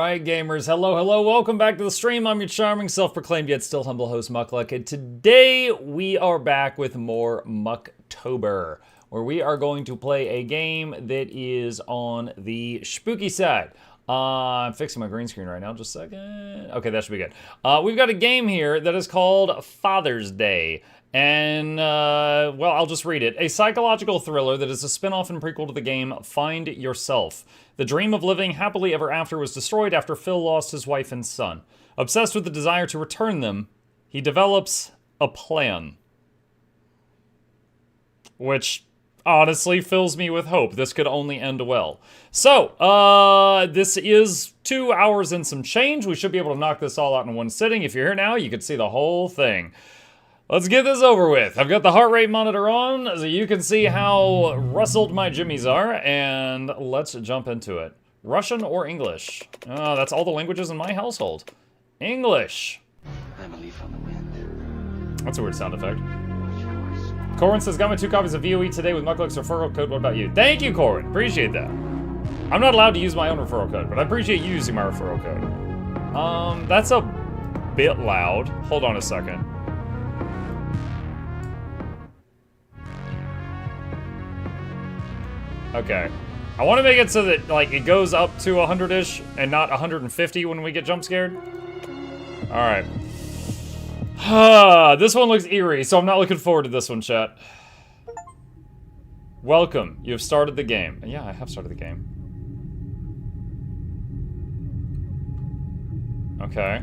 Alright gamers, hello, welcome back to the stream. I'm your charming, self-proclaimed yet still humble host Mukluk, and today we are back with more MUKTOBER, where we are going to play a game that is on the spooky side. I'm fixing my green screen right now, just a second. Okay, that should be good. We've got a game here that is called Father's Day. And, well, I'll just read it. A psychological thriller that is a spin-off and prequel to the game Find Yourself. The dream of living happily ever after was destroyed after Phil lost his wife and son. Obsessed with the desire to return them, he develops a plan. Which honestly fills me with hope. This could only end well. So, this is 2 hours and some change. We should be able to knock this all out in one sitting. If you're here now, you can see the whole thing. Let's get this over with. I've got the heart rate monitor on, so you can see how rustled my jimmies are, and let's jump into it. Russian or English? Oh, that's all the languages in my household. English. I'm a leaf on the wind. That's a weird sound effect. Corin says, got my 2 copies of VOE today with Mukluk's referral code. What about you? Thank you, Corin. Appreciate that. I'm not allowed to use my own referral code, but I appreciate you using my referral code. That's a bit loud. Hold on a second. Okay. I want to make it so that, like, it goes up to 100-ish and not 150 when we get jump scared. Alright. This one looks eerie, so I'm not looking forward to this one, chat. Welcome. You have started the game. Yeah, I have started the game. Okay.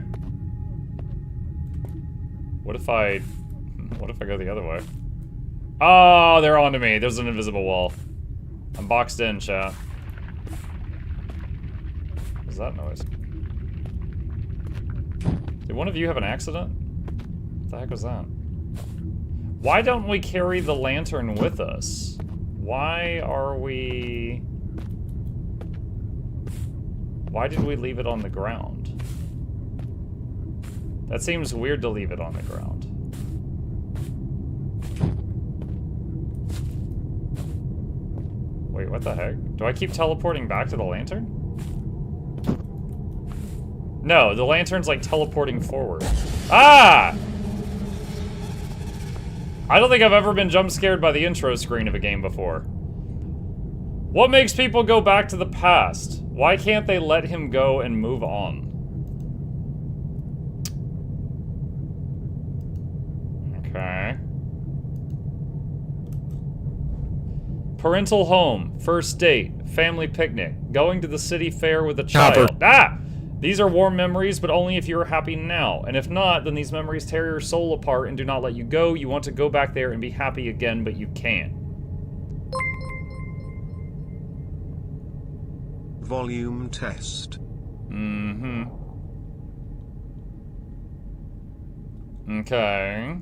What if I go the other way? Oh, they're onto me. There's an invisible wall. I'm boxed in, chat. What's that noise? Did one of you have an accident? What the heck was that? Why don't we carry the lantern with us? Why did we leave it on the ground? That seems weird to leave it on the ground. Wait, what the heck? Do I keep teleporting back to the lantern? No, the lantern's like teleporting forward. Ah! I don't think I've ever been jump scared by the intro screen of a game before. What makes people go back to the past? Why can't they let him go and move on? Okay. Parental home, first date, family picnic, going to the city fair with a child. Ah! These are warm memories, but only if you are happy now. And if not, then these memories tear your soul apart and do not let you go. You want to go back there and be happy again, but you can't. Volume test. Mm-hmm. Okay.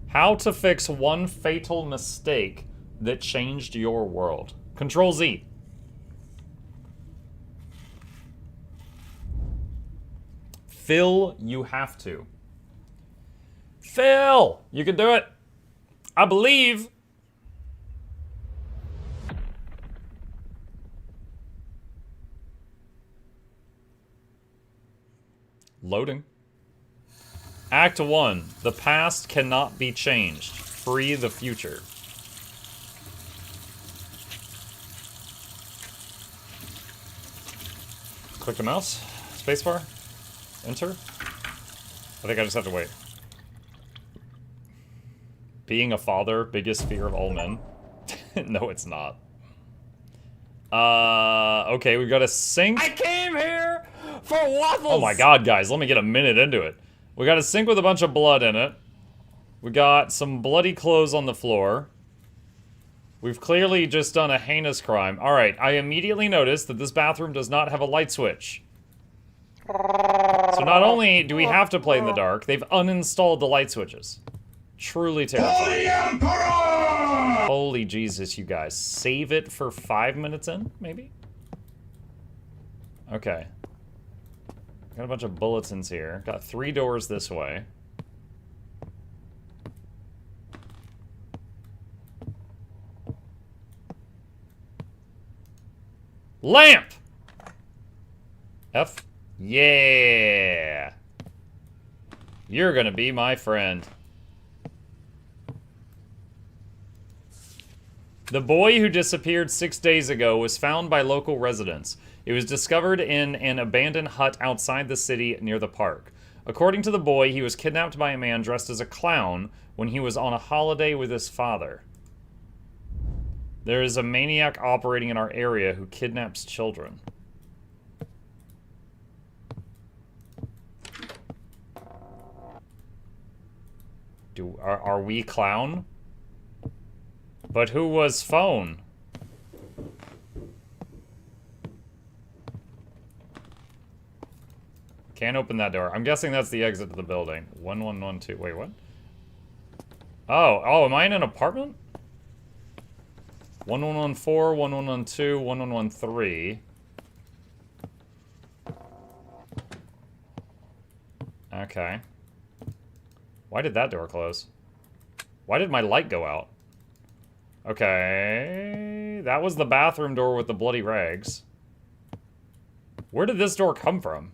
How to fix one fatal mistake that changed your world. Control Z. Phil, you have to. Phil, you can do it. I believe. Loading. Act 1. The past cannot be changed. Free the future. Click the mouse. Spacebar. Enter. I think I just have to wait. Being a father, biggest fear of all men. No, it's not. Okay, we've got a sink. I came here for waffles! Oh my god, guys, let me get a minute into it. We got a sink with a bunch of blood in it. We got some bloody clothes on the floor. We've clearly just done a heinous crime. Alright, I immediately noticed that this bathroom does not have a light switch. So not only do we have to play in the dark, they've uninstalled the light switches. Truly terrifying. Holy Jesus, you guys. Save it for 5 minutes in, maybe? Okay. Got a bunch of bulletins here. Got 3 doors this way. Lamp! F? Yeah! You're gonna be my friend. The boy who disappeared 6 days ago was found by local residents. It was discovered in an abandoned hut outside the city near the park. According to the boy, he was kidnapped by a man dressed as a clown when he was on a holiday with his father. There is a maniac operating in our area who kidnaps children. Are we clown? But who was phone? Can't open that door. I'm guessing that's the exit to the building. 1112. Wait, what? Oh, am I in an apartment? 1114, 1112, 1113. Okay. Why did that door close? Why did my light go out? Okay. That was the bathroom door with the bloody rags. Where did this door come from?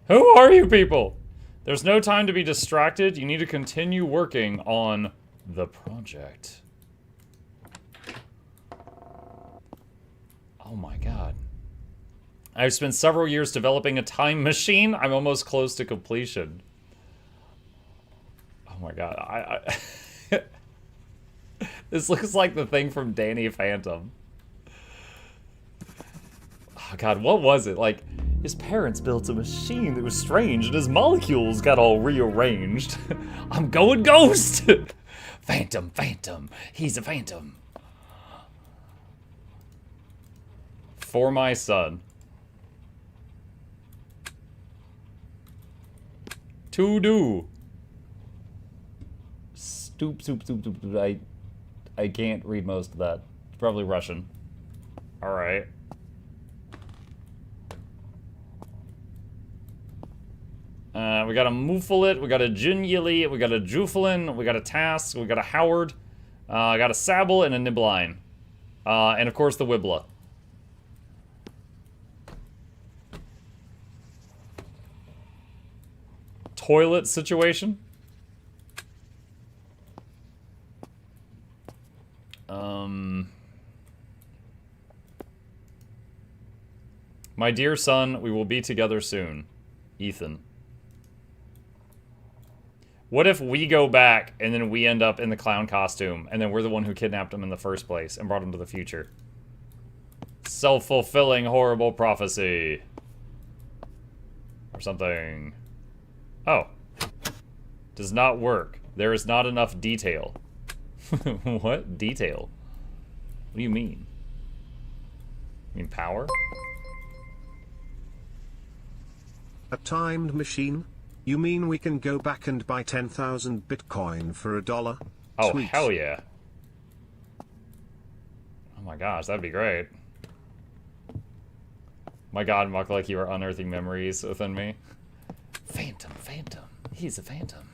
Who are you people? There's no time to be distracted. You need to continue working on the project. Oh my god. I've spent several years developing a time machine. I'm almost close to completion. Oh my god. This looks like the thing from Danny Phantom. Oh god, what was it? Like, his parents built a machine that was strange and his molecules got all rearranged. I'm going ghost! Phantom, phantom. He's a phantom. For my son. To do. Stoop, stoop, stoop, stoop, stoop. I can't read most of that. It's probably Russian. Alright. We got a Mufalit, we got a Jinyili, we got a Juflin, we got a Task, we got a Howard, I got a Sabble and a Nibline. And of course the Wibla. Toilet situation. My dear son, we will be together soon. Ethan. What if we go back and then we end up in the clown costume and then we're the one who kidnapped him in the first place and brought him to the future? Self-fulfilling horrible prophecy. Or something. Oh. Does not work. There is not enough detail. What? Detail? What do you mean? You mean power? A timed machine? You mean we can go back and buy 10,000 Bitcoin for $1? Oh, Sweet. hell yeah. Oh my gosh, that'd be great. My god, Mukluk, you are unearthing memories within me. Phantom, phantom. He's a phantom.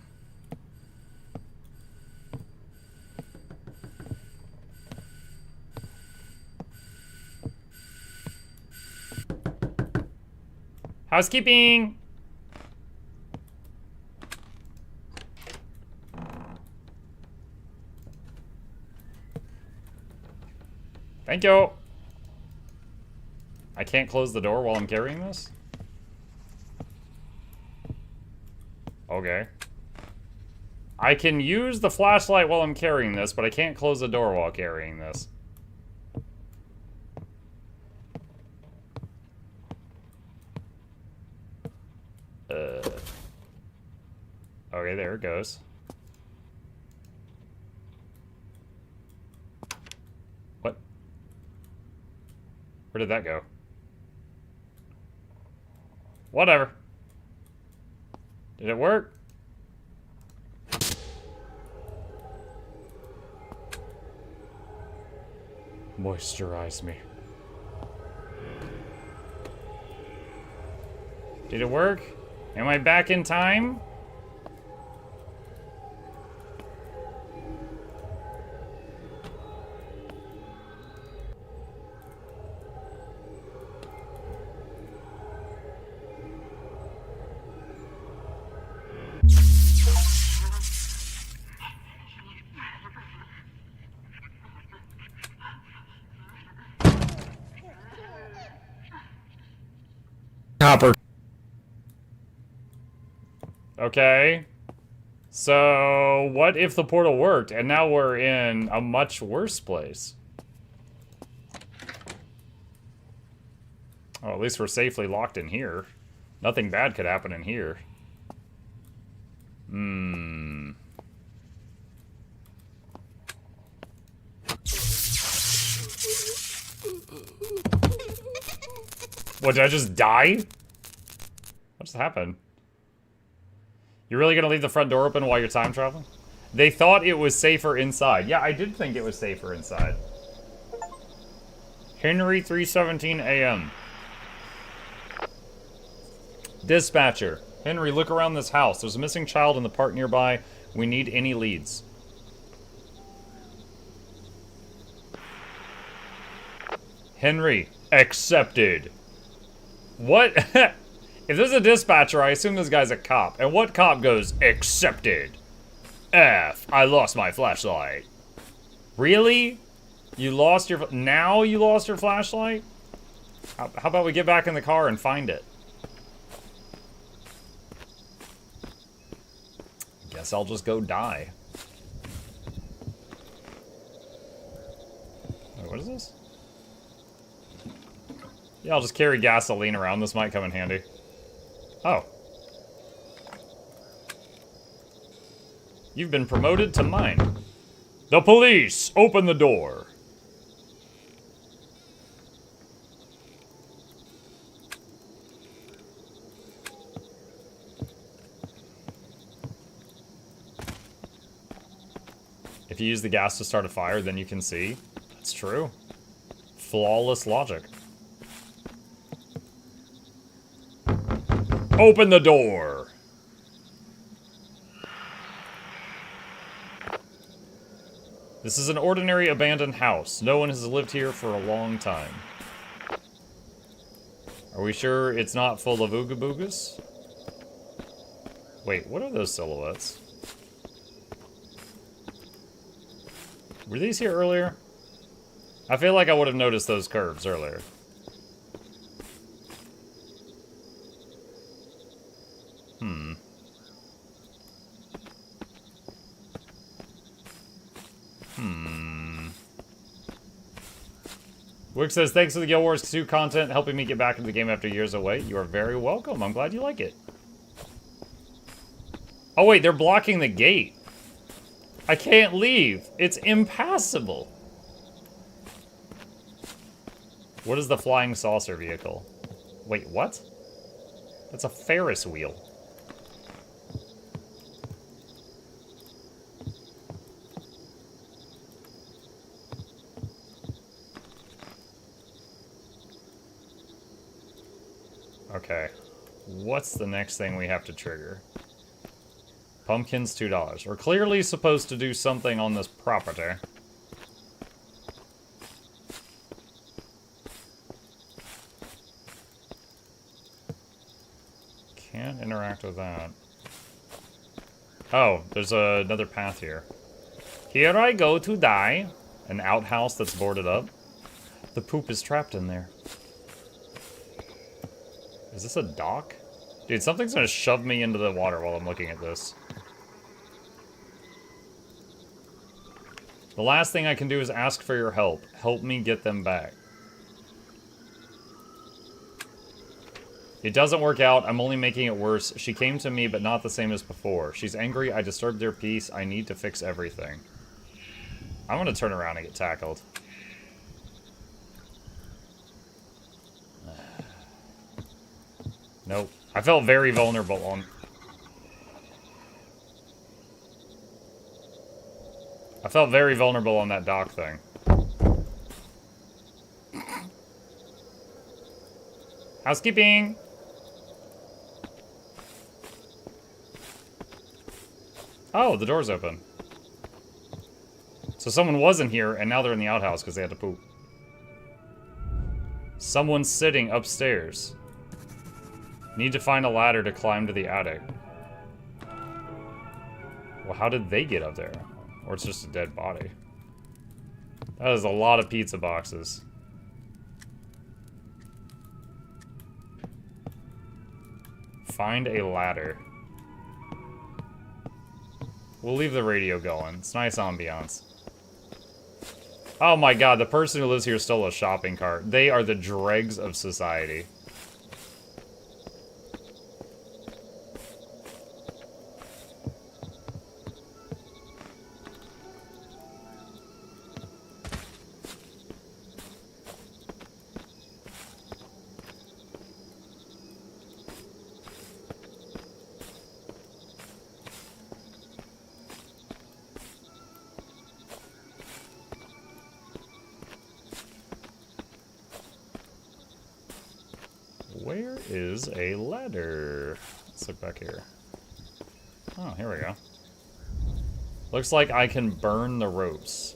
Housekeeping! Thank you! I can't close the door while I'm carrying this? Okay. I can use the flashlight while I'm carrying this, but I can't close the door while carrying this. Okay, there it goes. What? Where did that go? Whatever. Did it work? Moisturize me. Did it work? Am I back in time? copper. Okay. So, what if the portal worked, and now we're in a much worse place? Oh, at least we're safely locked in here. Nothing bad could happen in here. Hmm. What, did I just die? What just happened? You're really gonna leave the front door open while you're time traveling? They thought it was safer inside. Yeah, I did think it was safer inside. Henry 3:17 a.m. Dispatcher. Henry, look around this house. There's a missing child in the park nearby. We need any leads. Henry, accepted. What? If there's a dispatcher, I assume this guy's a cop. And what cop goes, accepted? F, I lost my flashlight. Really? You lost your... Now you lost your flashlight? How about we get back in the car and find it? Guess I'll just go die. Wait, what is this? Yeah, I'll just carry gasoline around. This might come in handy. Oh. You've been promoted to mine. The police! Open the door! If you use the gas to start a fire, then you can see. That's true. Flawless logic. Open the door! This is an ordinary abandoned house. No one has lived here for a long time. Are we sure it's not full of ooga boogas? Wait, what are those silhouettes? Were these here earlier? I feel like I would have noticed those curves earlier. Wick says, thanks for the Guild Wars 2 content, helping me get back into the game after years away. You are very welcome. I'm glad you like it. Oh wait, they're blocking the gate. I can't leave. It's impassable. What is the flying saucer vehicle? Wait, what? That's a Ferris wheel. Okay. What's the next thing we have to trigger? Pumpkins, $2. We're clearly supposed to do something on this property. Can't interact with that. Oh, there's another path here. Here I go to die. An outhouse that's boarded up. The poop is trapped in there. Is this a dock? Dude, something's gonna shove me into the water while I'm looking at this. The last thing I can do is ask for your help. Help me get them back. It doesn't work out. I'm only making it worse. She came to me, but not the same as before. She's angry. I disturbed their peace. I need to fix everything. I'm gonna turn around and get tackled. Nope. I felt very vulnerable on... I felt very vulnerable on that dock thing. Housekeeping! Oh, the door's open. So someone wasn't here, and now they're in the outhouse because they had to poop. Someone's sitting upstairs. Need to find a ladder to climb to the attic. Well, how did they get up there? Or it's just a dead body. That is a lot of pizza boxes. Find a ladder. We'll leave the radio going. It's nice ambiance. Oh my god, the person who lives here stole a shopping cart. They are the dregs of society. Where is a ladder? Let's look back here. Oh, here we go. Looks like I can burn the ropes.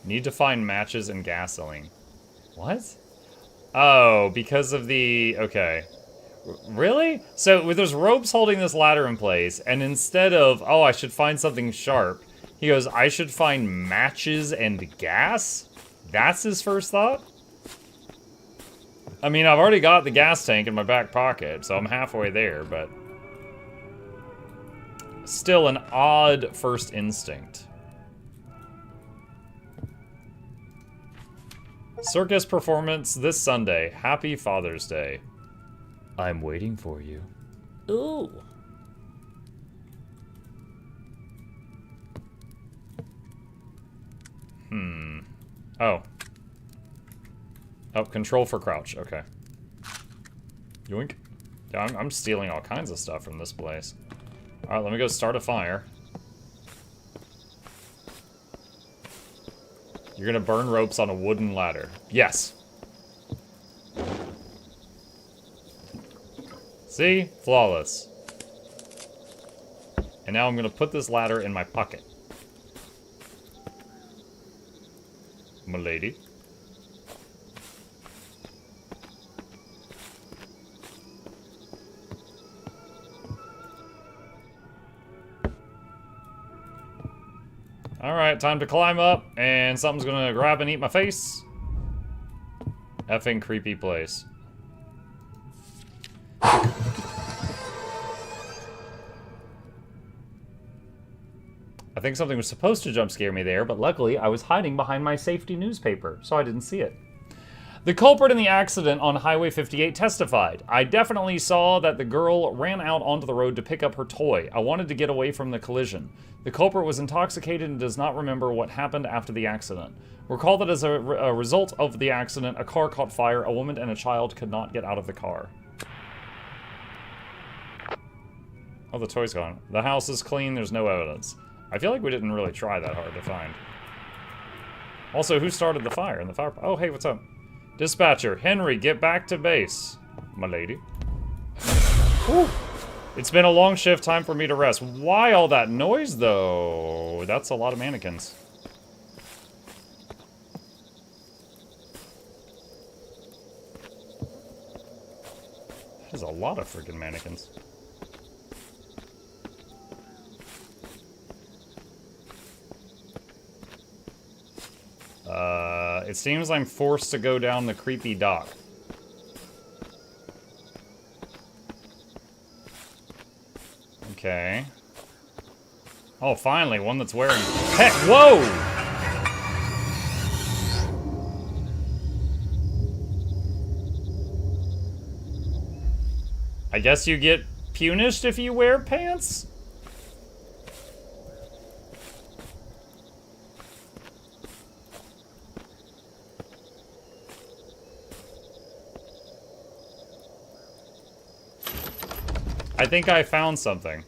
Need to find matches and gasoline. What? Oh, because of the... Okay. Really? So there's ropes holding this ladder in place, and instead of, oh, I should find something sharp, he goes, I should find matches and gas? That's his first thought? I mean, I've already got the gas tank in my back pocket, so I'm halfway there, but... Still an odd first instinct. Circus performance this Sunday. Happy Father's Day. I'm waiting for you. Ooh. Oh. Oh, control for crouch. Okay. Yoink. Yeah, I'm stealing all kinds of stuff from this place. Alright, let me go start a fire. You're gonna burn ropes on a wooden ladder. Yes. See? Flawless. And now I'm gonna put this ladder in my pocket. M'lady. Alright, time to climb up, and something's gonna grab and eat my face. Effing creepy place. I think something was supposed to jump scare me there, but luckily I was hiding behind my safety newspaper, so I didn't see it. The culprit in the accident on Highway 58 testified. I definitely saw that the girl ran out onto the road to pick up her toy. I wanted to get away from the collision. The culprit was intoxicated and does not remember what happened after the accident. Recall that as a result of the accident, a car caught fire, a woman and a child could not get out of the car. Oh, the toy's gone. The house is clean, there's no evidence. I feel like we didn't really try that hard to find. Also, who started the fire? And the fire... Oh, hey, what's up? Dispatcher, Henry, get back to base. My lady. Whew. It's been a long shift, time for me to rest. Why all that noise, though? That's a lot of mannequins. There's a lot of freaking mannequins. It seems I'm forced to go down the creepy dock. Okay. Oh, finally, one that's wearing... Heck, whoa! I guess you get punished if you wear pants? I think I found something.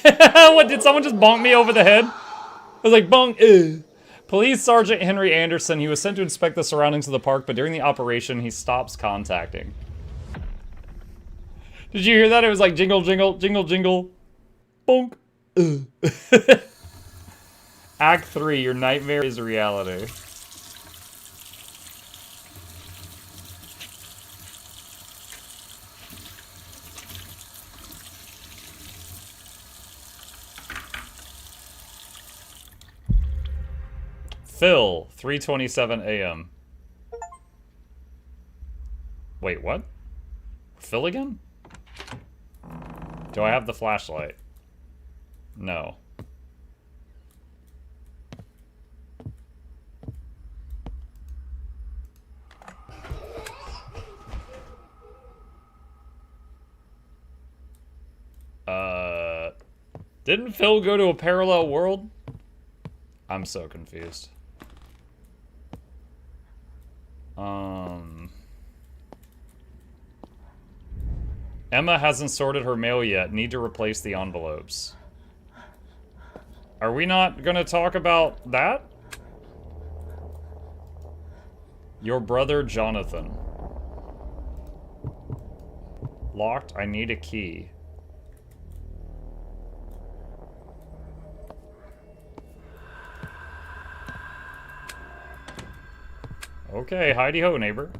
What, did someone just bonk me over the head? I was like, bonk, Police Sergeant Henry Anderson, he was sent to inspect the surroundings of the park, but during the operation, he stops contacting. Did you hear that? It was like jingle, jingle, jingle, jingle. Bonk. Act 3, your nightmare is reality. Phil, 3:27 a.m. Wait, what? Phil again? Do I have the flashlight? No. Didn't Phil go to a parallel world? I'm so confused. Emma hasn't sorted her mail yet. Need to replace the envelopes. Are we not gonna talk about that? Your brother, Jonathan. Locked. I need a key. Okay, hidey-ho, neighbor.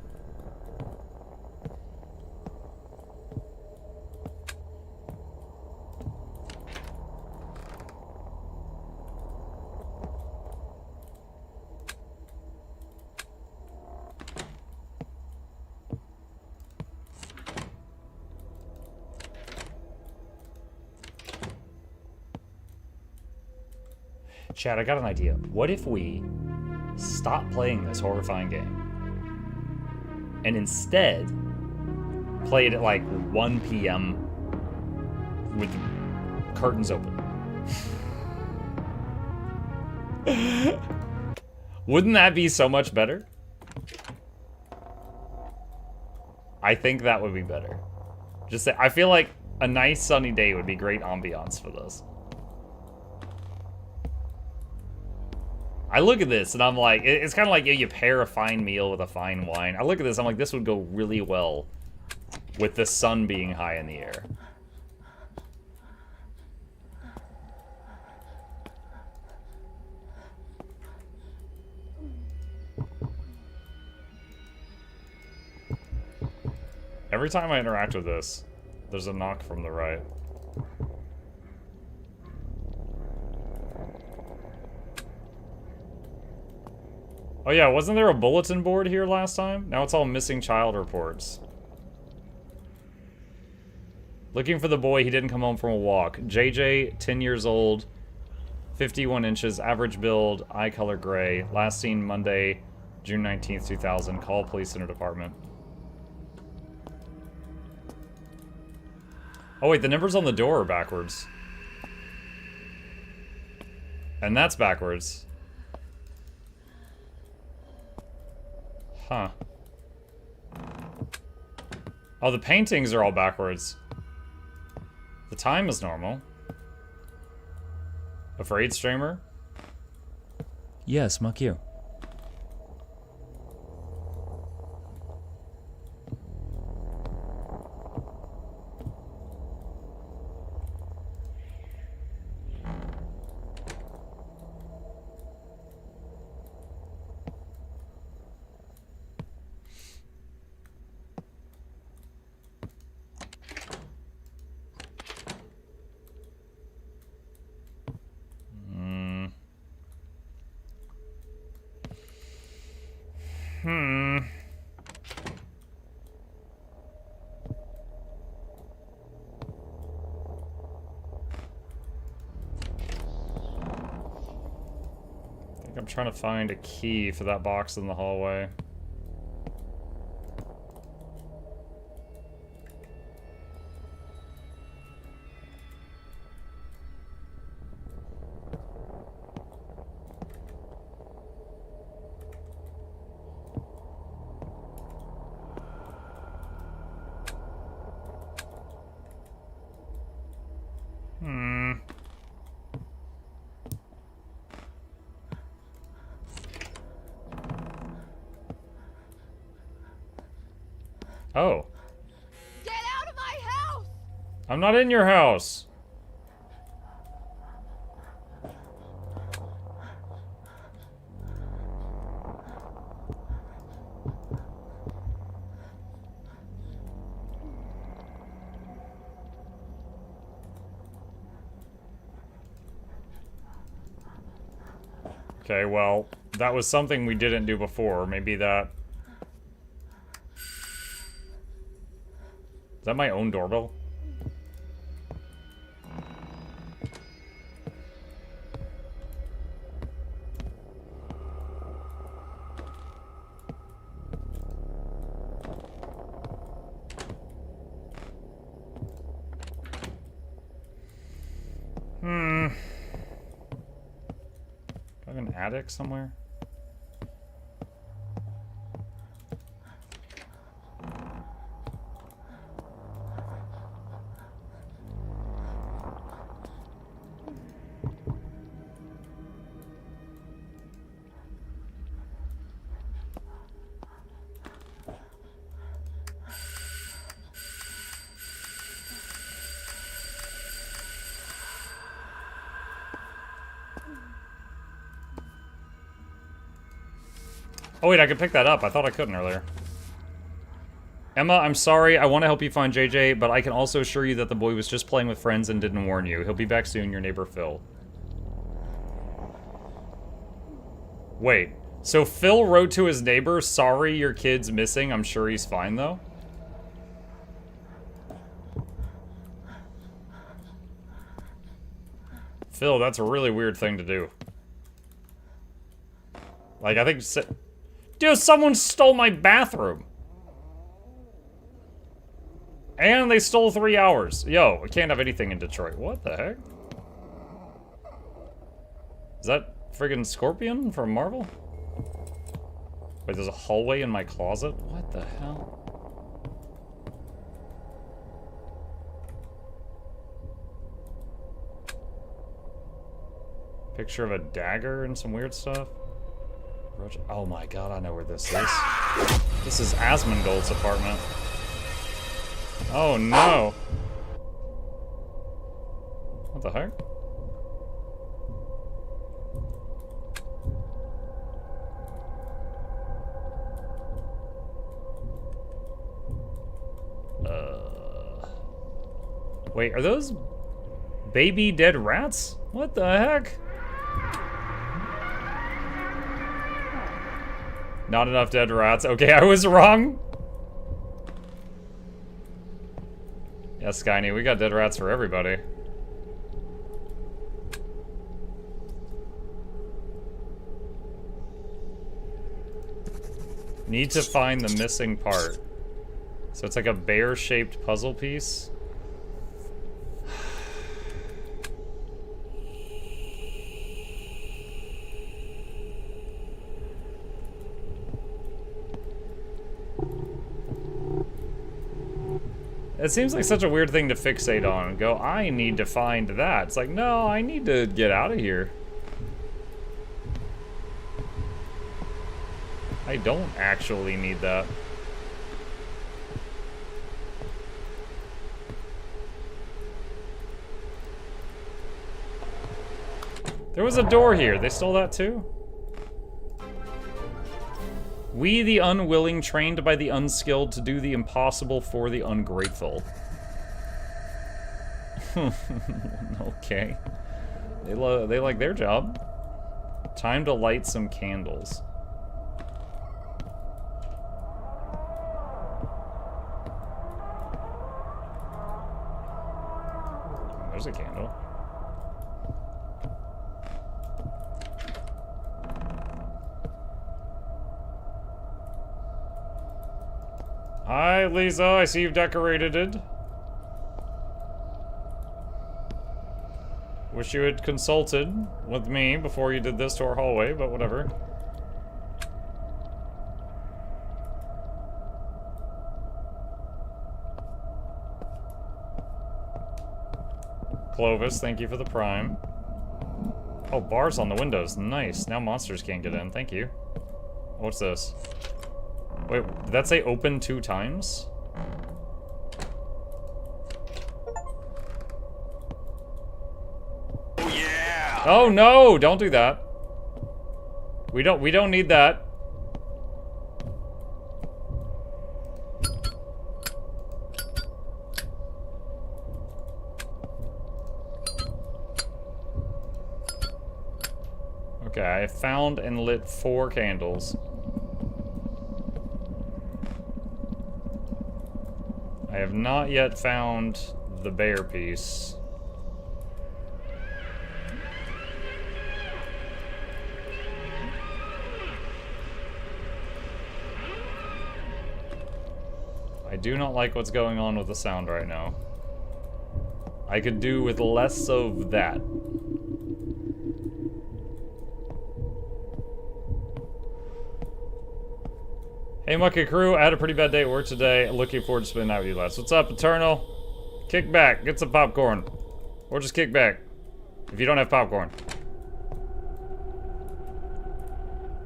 Chad, I got an idea. What if we stop playing this horrifying game and instead play it at like 1 p.m. with the curtains open? Wouldn't that be so much better? I think that would be better. Just say, I feel like a nice sunny day would be great ambiance for this. I look at this and I'm like, it's kind of like you pair a fine meal with a fine wine. I look at this, I'm like, this would go really well with the sun being high in the air. Every time I interact with this, there's a knock from the right. Oh yeah, wasn't there a bulletin board here last time? Now it's all missing child reports. Looking for the boy, he didn't come home from a walk. JJ, 10 years old, 51 inches, average build, eye color gray. Last seen Monday, June 19th, 2000. Call police center department. Oh wait, the numbers on the door are backwards. And that's backwards. Huh. Oh, the paintings are all backwards. The time is normal. Afraid streamer? Yes, muck you. I'm trying to find a key for that box in the hallway. Oh. Get out of my house! I'm not in your house. Okay, well, that was something we didn't do before. Maybe that... Is that my own doorbell? Do I have an attic somewhere? Oh wait, I could pick that up. I thought I couldn't earlier. Emma, I'm sorry. I want to help you find JJ, but I can also assure you that the boy was just playing with friends and didn't warn you. He'll be back soon, your neighbor Phil. Wait, so Phil wrote to his neighbor, sorry your kid's missing. I'm sure he's fine though. Phil, that's a really weird thing to do. Like, I think... Dude, someone stole my bathroom. And they stole 3 hours. Yo, I can't have anything in Detroit. What the heck? Is that friggin' Scorpion from Marvel? Wait, there's a hallway in my closet? What the hell? Picture of a dagger and some weird stuff. Oh my god, I know where this is. This is Asmongold's apartment. Oh no. What the heck? Wait, are those baby dead rats? What the heck? Not enough dead rats. Okay, I was wrong. Yes, Skyny, we got dead rats for everybody. Need to find the missing part. So it's like a bear-shaped puzzle piece. It seems like such a weird thing to fixate on and go, I need to find that. It's like, no, I need to get out of here. I don't actually need that. There was a door here. They stole that too? We, the unwilling, trained by the unskilled to do the impossible for the ungrateful. Okay. They like their job. Time to light some candles. There's a candle. Hi, Lisa. I see you've decorated it. Wish you had consulted with me before you did this to our hallway, but whatever. Clovis, thank you for the prime. Oh, bars on the windows. Nice. Now monsters can't get in. Thank you. What's this? Wait, did that say open 2 times? Oh yeah! Oh no! Don't do that. We don't need that. Okay, I found and lit 4 candles. I have not yet found the bear piece. I do not like what's going on with the sound right now. I could do with less of that. Hey Mucky Crew, I had a pretty bad day at work today. Looking forward to spending the night with you lads. What's up, Eternal? Kick back, get some popcorn. Or just kick back. If you don't have popcorn.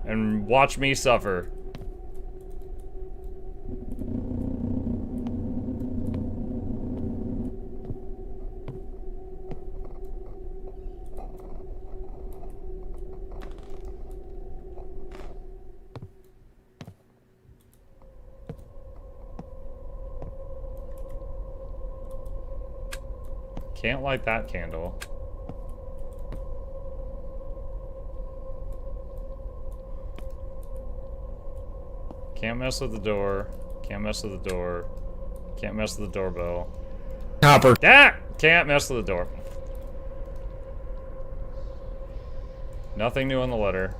And watch me suffer. Can't light that candle. Can't mess with the door. Can't mess with the door. Can't mess with the doorbell. Copper. Ah! Can't mess with the door. Nothing new on the letter.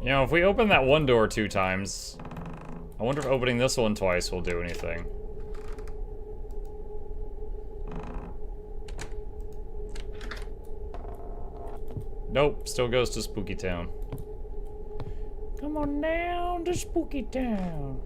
You know, if we open that one door 2 times, I wonder if opening this one twice will do anything. Nope, still goes to Spooky Town. Come on down to Spooky Town.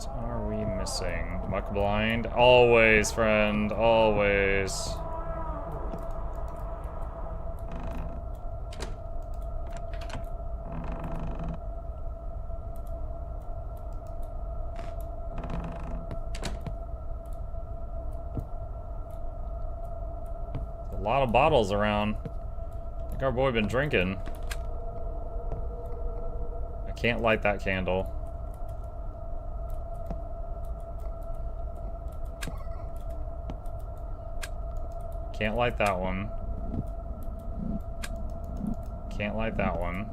What are we missing? Muck blind? Always, friend. Always. A lot of bottles around. I think our boy been drinking. I can't light that candle. Can't light that one. Can't light that one.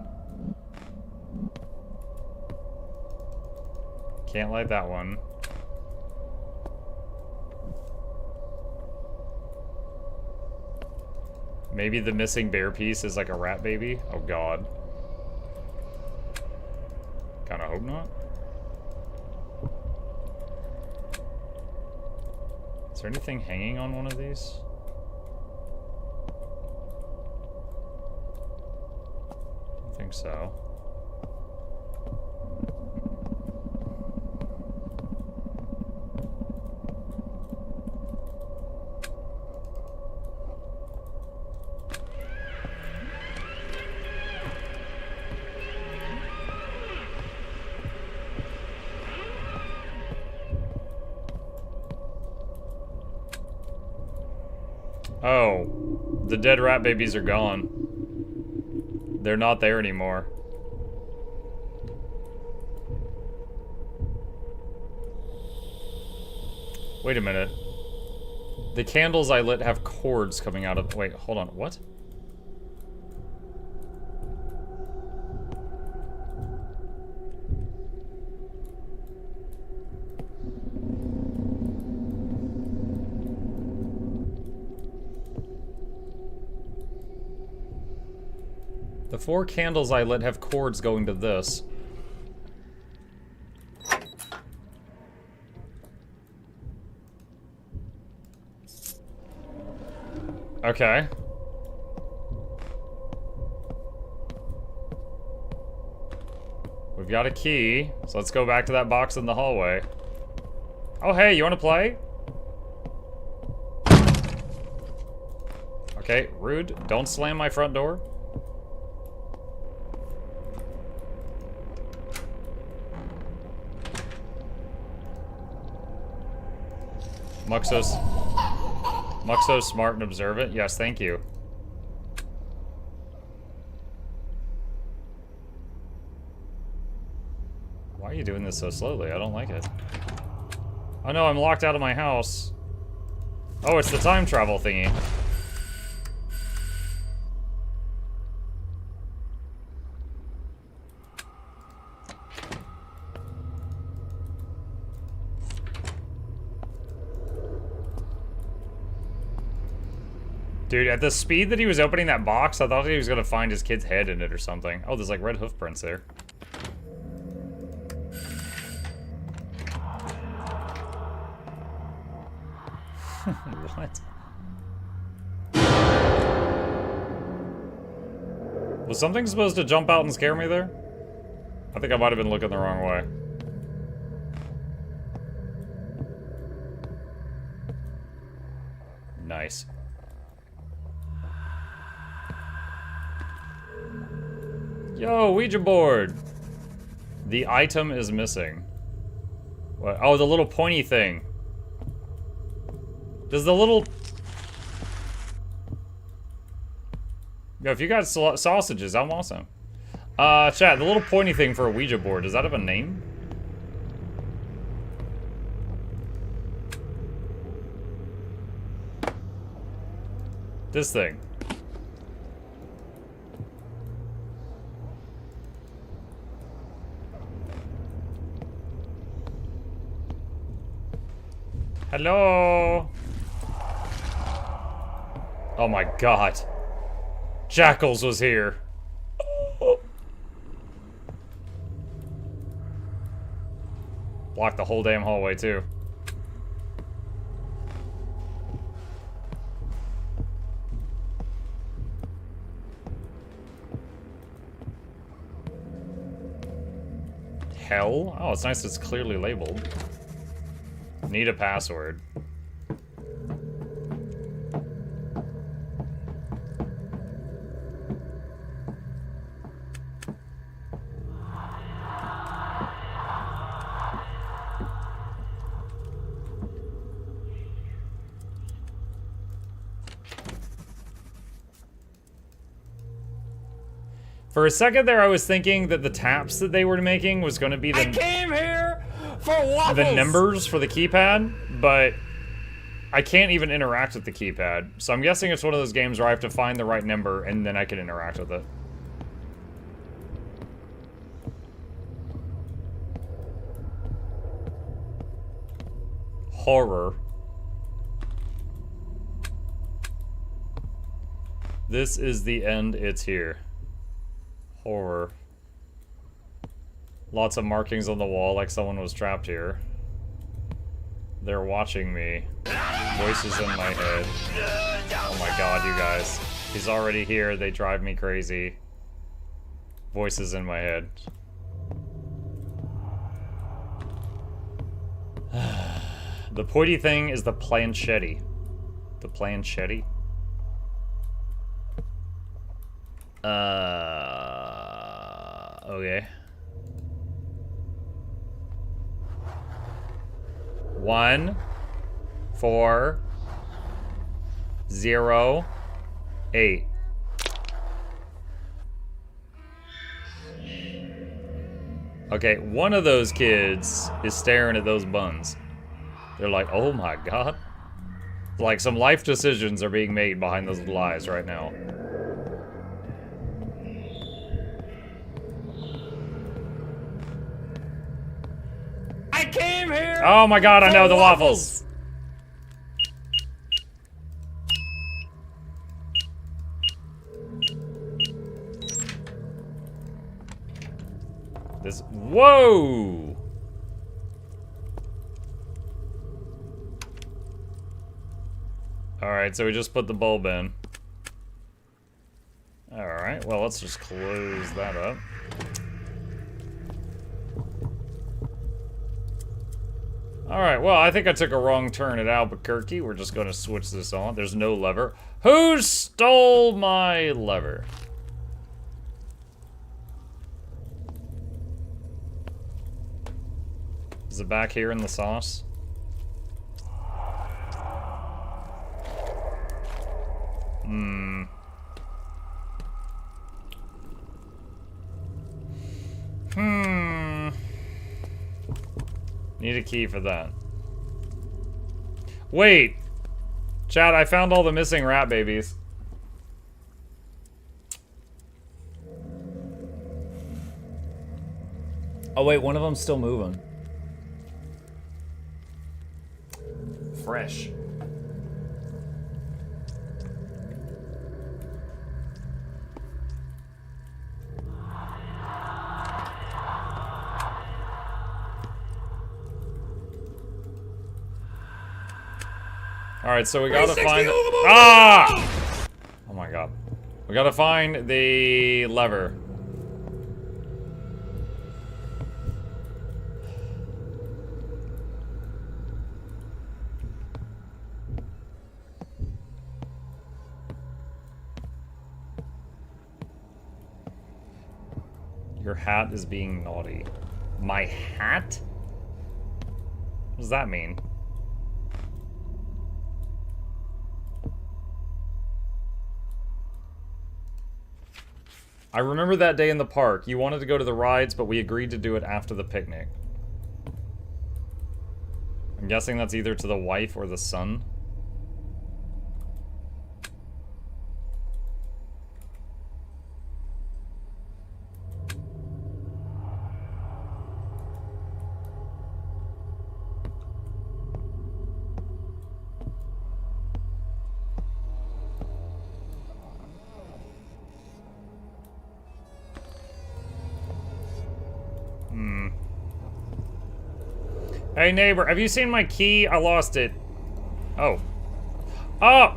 Can't light that one. Maybe the missing bear piece is like a rat baby? Oh god. Kinda hope not. Is there anything hanging on one of these? I think so. Oh, the dead rat babies are gone. They're not there anymore. Wait a minute. The candles I lit have cords coming out of... Wait, hold on. What? The 4 candles I lit have cords going to this. Okay. We've got a key, so let's go back to that box in the hallway. Oh, hey, you want to play? Okay, rude. Don't slam my front door. Muck's so smart and observant. Yes, thank you. Why are you doing this so slowly? I don't like it. Oh no, I'm locked out of my house. Oh, it's the time travel thingy. Dude, at the speed that he was opening that box, I thought he was gonna find his kid's head in it or something. Oh, there's like red hoof prints there. What? Was something supposed to jump out and scare me there? I think I might have been looking the wrong way. Nice. Yo, Ouija board! The item is missing. What? Oh, the little pointy thing. Does the little... Yo, if you got sausages, I'm awesome. Chat, the little pointy thing for a Ouija board, does that have a name? This thing. Hello? Oh my god. Jackals was here. Blocked the whole damn hallway too. Hell? Oh, it's nice it's clearly labeled. Need a password. For a second there, I was thinking that the taps that they were making was going to be the... I came here for waffles! The numbers for the keypad, but I can't even interact with the keypad. So I'm guessing it's one of those games where I have to find the right number and then I can interact with it. Horror. This is the end, it's here. Horror. Lots of markings on the wall like someone was trapped here. They're watching me. Voices in my head. Oh my god, you guys. He's already here, they drive me crazy. Voices in my head. The pointy thing is the planchetti. The planchetti? Okay. 1 4 0 8. Okay, one of those kids is staring at those buns. They're like, oh my god. Like some life decisions are being made behind those little eyes right now. I came here. Oh my god, I know the waffles. This... Whoa! Alright, so we just put the bulb in. Alright, well, let's just close that up. Alright, well, I think I took a wrong turn at Albuquerque. We're just gonna switch this on. There's no lever. Who stole my lever? Is it back here in the sauce? Need a key for that. Wait! Chad, I found all the missing rat babies. Oh wait, one of them's still moving. Fresh. Alright, so we gotta find... Ah! Oh my god. We gotta find the lever. Your hat is being naughty. My hat? What does that mean? I remember that day in the park. You wanted to go to the rides, but we agreed to do it after the picnic. I'm guessing that's either to the wife or the son. Hey neighbor, have you seen my key? I lost it. Oh. Oh!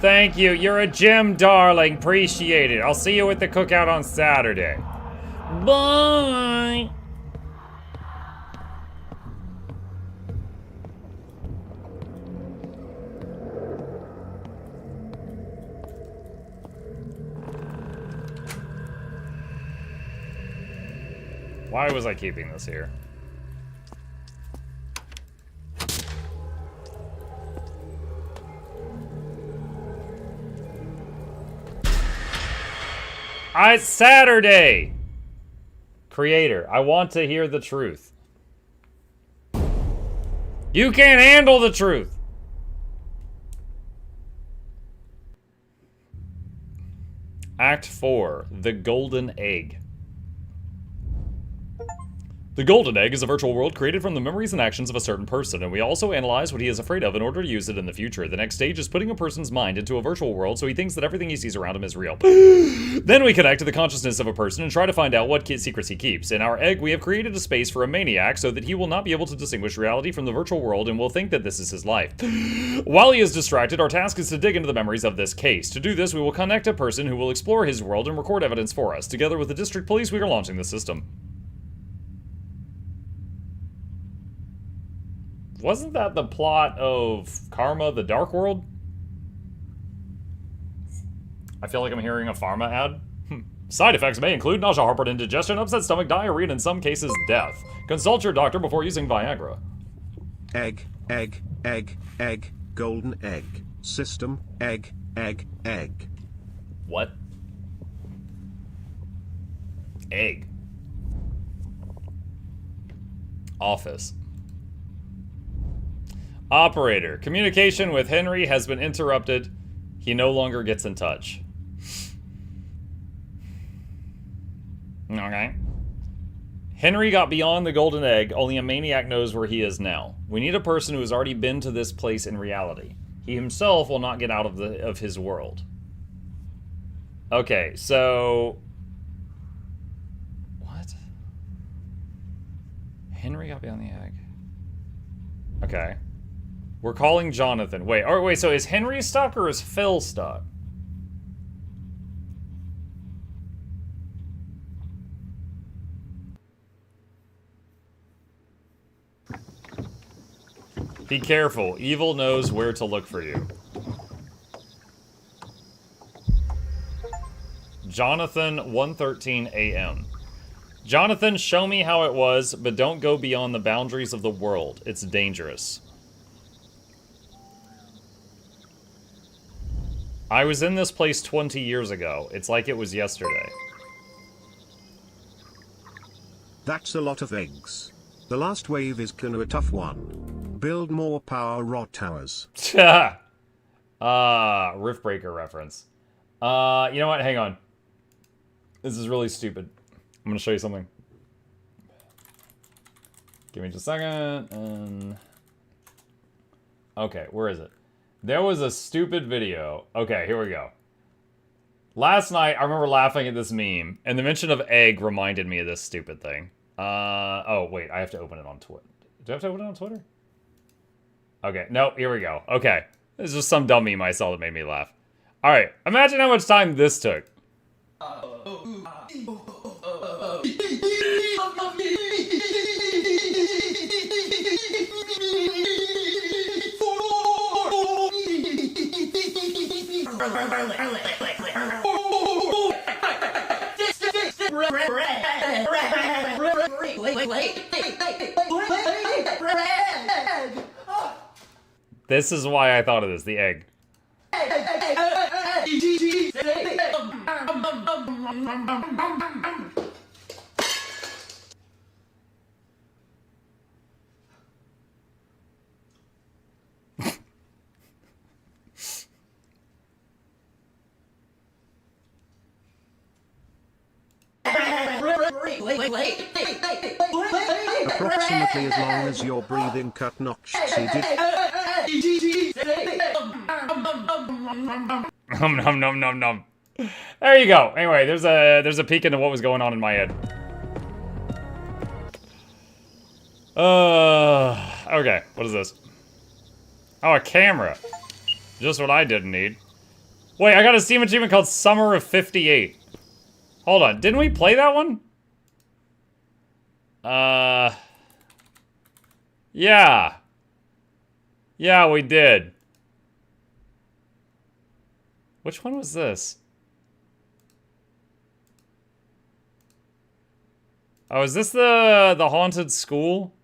Thank you, you're a gem darling, appreciate it. I'll see you at the cookout on Saturday. Bye! Why was I keeping this here? It's Saturday! Creator, I want to hear the truth. You can't handle the truth! Act 4, The Golden Egg. The Golden Egg is a virtual world created from the memories and actions of a certain person, and we also analyze what he is afraid of in order to use it in the future. The next stage is putting a person's mind into a virtual world so he thinks that everything he sees around him is real. Then we connect to the consciousness of a person and try to find out what secrets he keeps. In our egg, we have created a space for a maniac so that he will not be able to distinguish reality from the virtual world and will think that this is his life. While he is distracted, our task is to dig into the memories of this case. To do this, we will connect a person who will explore his world and record evidence for us. Together with the district police, we are launching the system. Wasn't that the plot of Karma, the Dark World? I feel like I'm hearing a pharma ad. Side effects may include nausea, heartburn, indigestion, upset stomach, diarrhea, and in some cases, death. Consult your doctor before using Viagra. Egg, egg, egg, egg, golden egg. System, egg, egg, egg. What? Egg. Office. Operator, communication with Henry has been interrupted. He no longer gets in touch. Okay. Henry got beyond the golden egg. Only a maniac knows where he is now. We need a person who has already been to this place in reality. He himself will not get out of his world. Okay, so Henry got beyond the egg. Okay. We're calling Jonathan. Wait, oh, wait, so is Henry stuck or is Phil stuck? Be careful. Evil knows where to look for you. Jonathan, 1:13 a.m. Jonathan, show me how it was, but don't go beyond the boundaries of the world. It's dangerous. I was in this place 20 years ago. It's like it was yesterday. That's a lot of eggs. The last wave is kinda a tough one. Build more power rod towers. Riftbreaker reference. You know what? Hang on. This is really stupid. I'm gonna show you something. Give me just a second, and... Okay, where is it? There was a stupid video. Okay, here we go. Last night, I remember laughing at this meme, and the mention of egg reminded me of this stupid thing. Oh, wait, I have to open it on Twitter. Do I have to open it on Twitter? Okay, nope, here we go. Okay, this is just some dumb meme I saw that made me laugh. Alright, imagine how much time this took. This is why I thought of this, the egg. Approximately as long as your breathing cut Noxxi did. Nom nom nom nom. There you go. Anyway, there's a peek into what was going on in my head. Okay, what is this? Oh, a camera. Just what I didn't need. Wait, I got a Steam achievement called Summer of 58. Hold on, didn't we play that one? Yeah. Yeah, we did. Which one was this? Oh, is this the haunted school?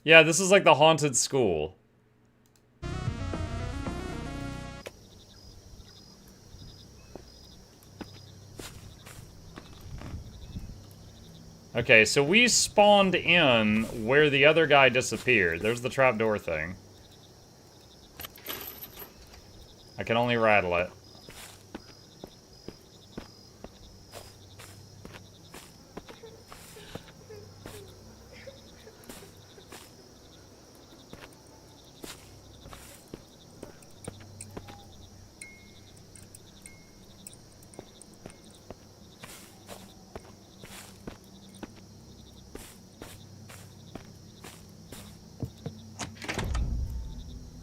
Yeah, this is like the haunted school. Okay, so we spawned in where the other guy disappeared. There's the trapdoor thing. I can only rattle it.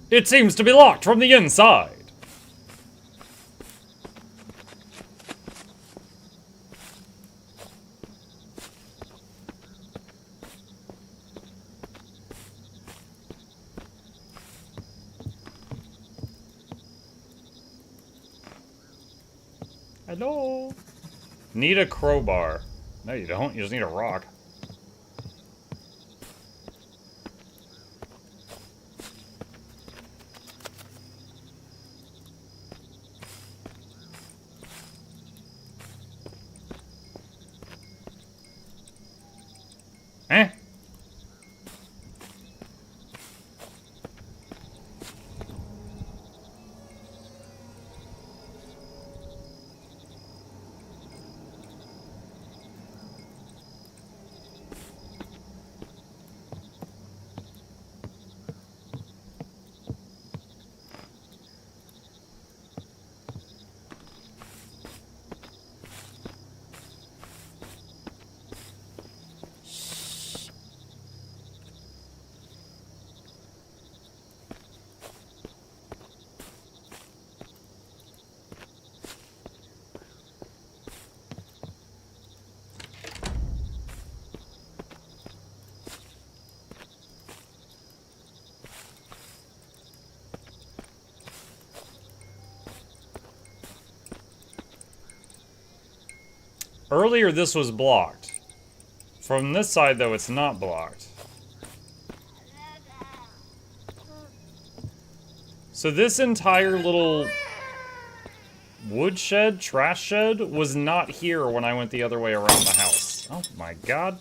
It seems to be locked from the inside. Hello? Need a crowbar. No, you don't. You just need a rock. Eh? Earlier, this was blocked. From this side, though, it's not blocked. So this entire little woodshed, trash shed, was not here when I went the other way around the house. Oh my god.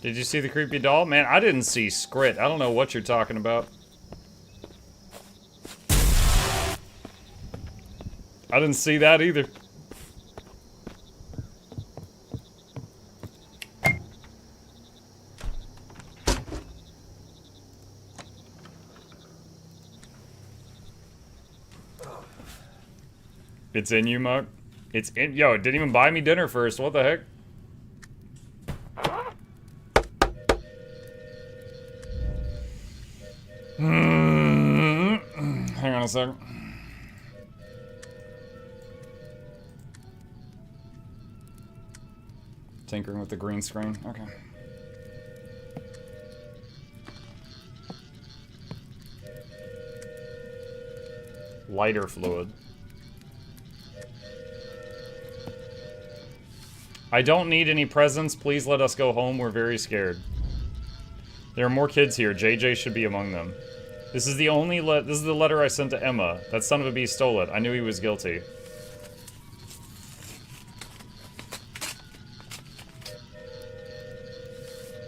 Did you see the creepy doll? Man, I didn't see Scrit. I don't know what you're talking about. I didn't see that either. It's in you, Muk. It's in. Yo, it didn't even buy me dinner first. What the heck? Hang on a second. Tinkering with the green screen. Okay. Lighter fluid. I don't need any presents. Please let us go home. We're very scared. There are more kids here. JJ should be among them. This is the only this is the letter I sent to Emma. That son of a bee stole it. I knew he was guilty.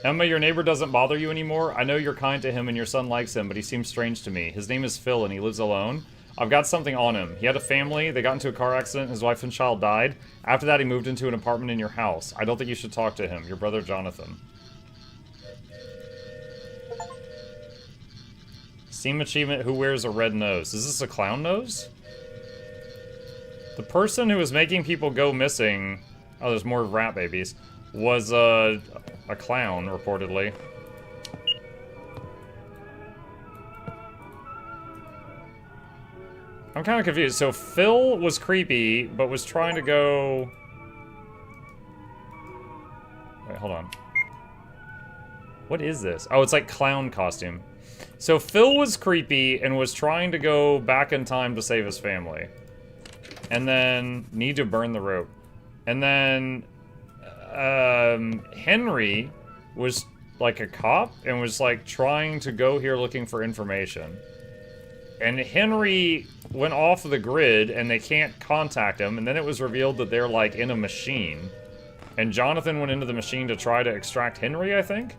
Emma, your neighbor doesn't bother you anymore. I know you're kind to him and your son likes him, but he seems strange to me. His name is Phil and he lives alone. I've got something on him. He had a family, they got into a car accident, his wife and child died. After that, he moved into an apartment in your house. I don't think you should talk to him. Your brother, Jonathan. Steam achievement, who wears a red nose? Is this a clown nose? The person who was making people go missing... Oh, there's more rat babies. Was a clown, reportedly. I'm kind of confused. So Phil was creepy, but was trying to go... Wait, hold on. What is this? Oh, it's like clown costume. So Phil was creepy and was trying to go back in time to save his family. And then need to burn the rope. And then Henry was like a cop and was like trying to go here looking for information. And Henry went off the grid and they can't contact him, and then it was revealed that they're like in a machine. And Jonathan went into the machine to try to extract Henry, I think?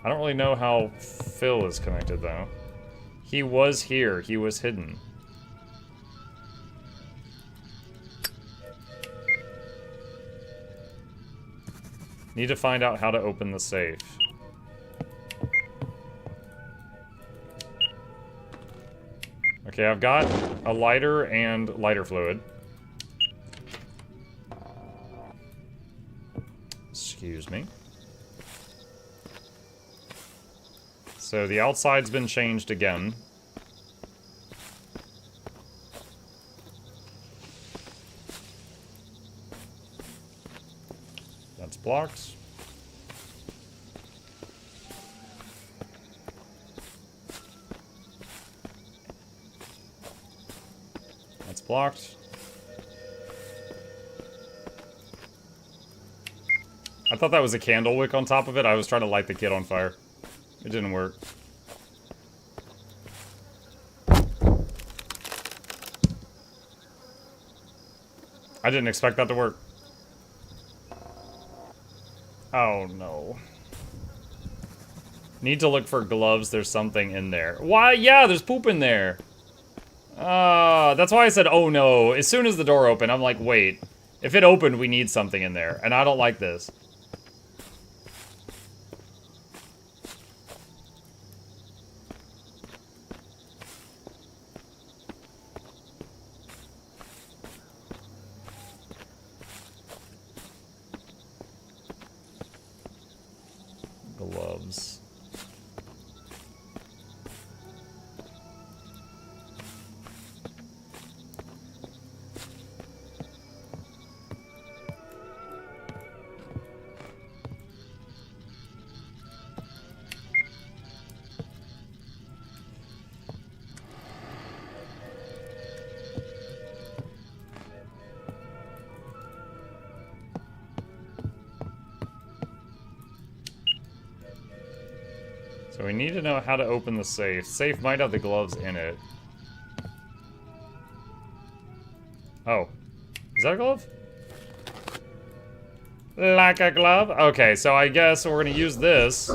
I don't really know how Phil is connected though. He was here, he was hidden. Need to find out how to open the safe. Okay, I've got a lighter and lighter fluid. Excuse me. So the outside's been changed again. That's blocked. That's blocked. I thought that was a candle wick on top of it. I was trying to light the kid on fire. It didn't work. I didn't expect that to work. Oh no. Need to look for gloves. There's something in there. Why? Yeah, there's poop in there. That's why I said, oh no. As soon as the door opened, I'm like, wait. If it opened, we need something in there. And I don't like this. Gloves. So we need to know how to open the safe. Safe might have the gloves in it. Oh. Is that a glove? Like a glove? Okay, so I guess we're gonna use this.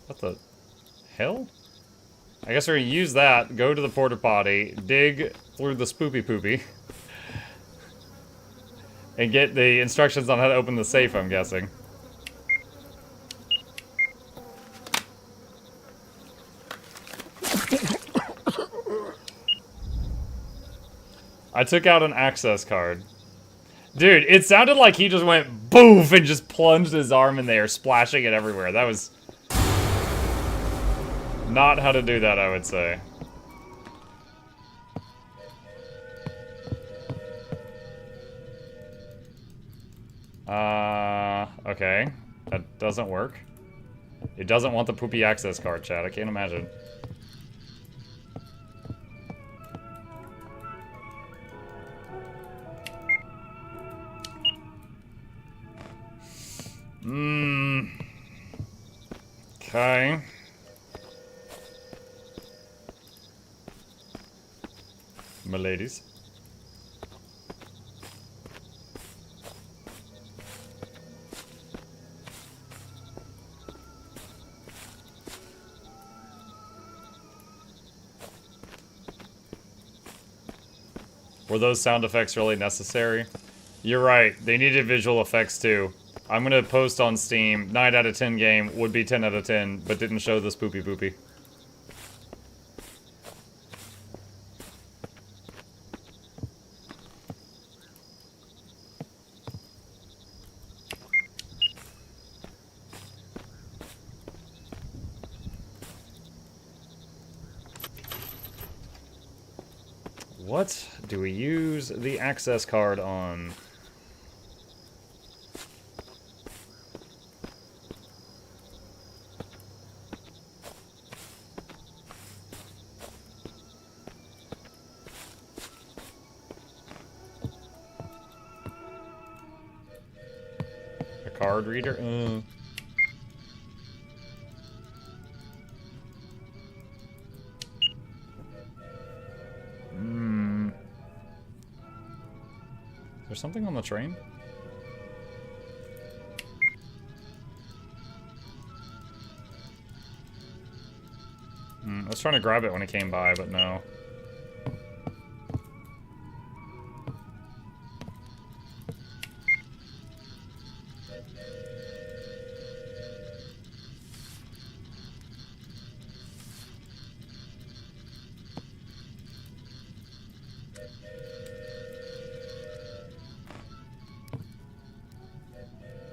What the hell? I guess we're gonna use that, go to the porta potty, dig through the spoopy poopy, and get the instructions on how to open the safe, I'm guessing. I took out an access card. Dude, it sounded like he just went boof and just plunged his arm in there, splashing it everywhere. That was not how to do that, I would say. Okay. That doesn't work. It doesn't want the poopy access card, chat. I can't imagine. Okay. My ladies. Were those sound effects really necessary? You're right, they needed visual effects too. I'm gonna post on Steam, 9 out of 10 game, would be 10 out of 10, but didn't show this poopy poopy. What do we use the access card on? A card reader? Is there something on the train? I was trying to grab it when it came by, but no.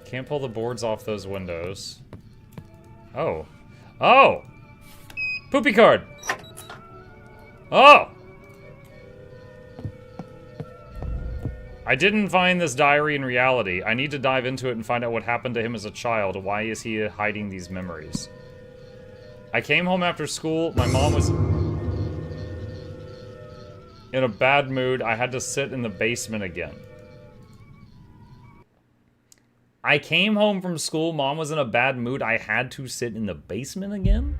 Can't pull the boards off those windows. Oh. Oh! Poopy card! Oh! I didn't find this diary in reality. I need to dive into it and find out what happened to him as a child. Why is he hiding these memories? I came home after school. My mom was in a bad mood. I had to sit in the basement again. I came home from school, mom was in a bad mood, I had to sit in the basement again?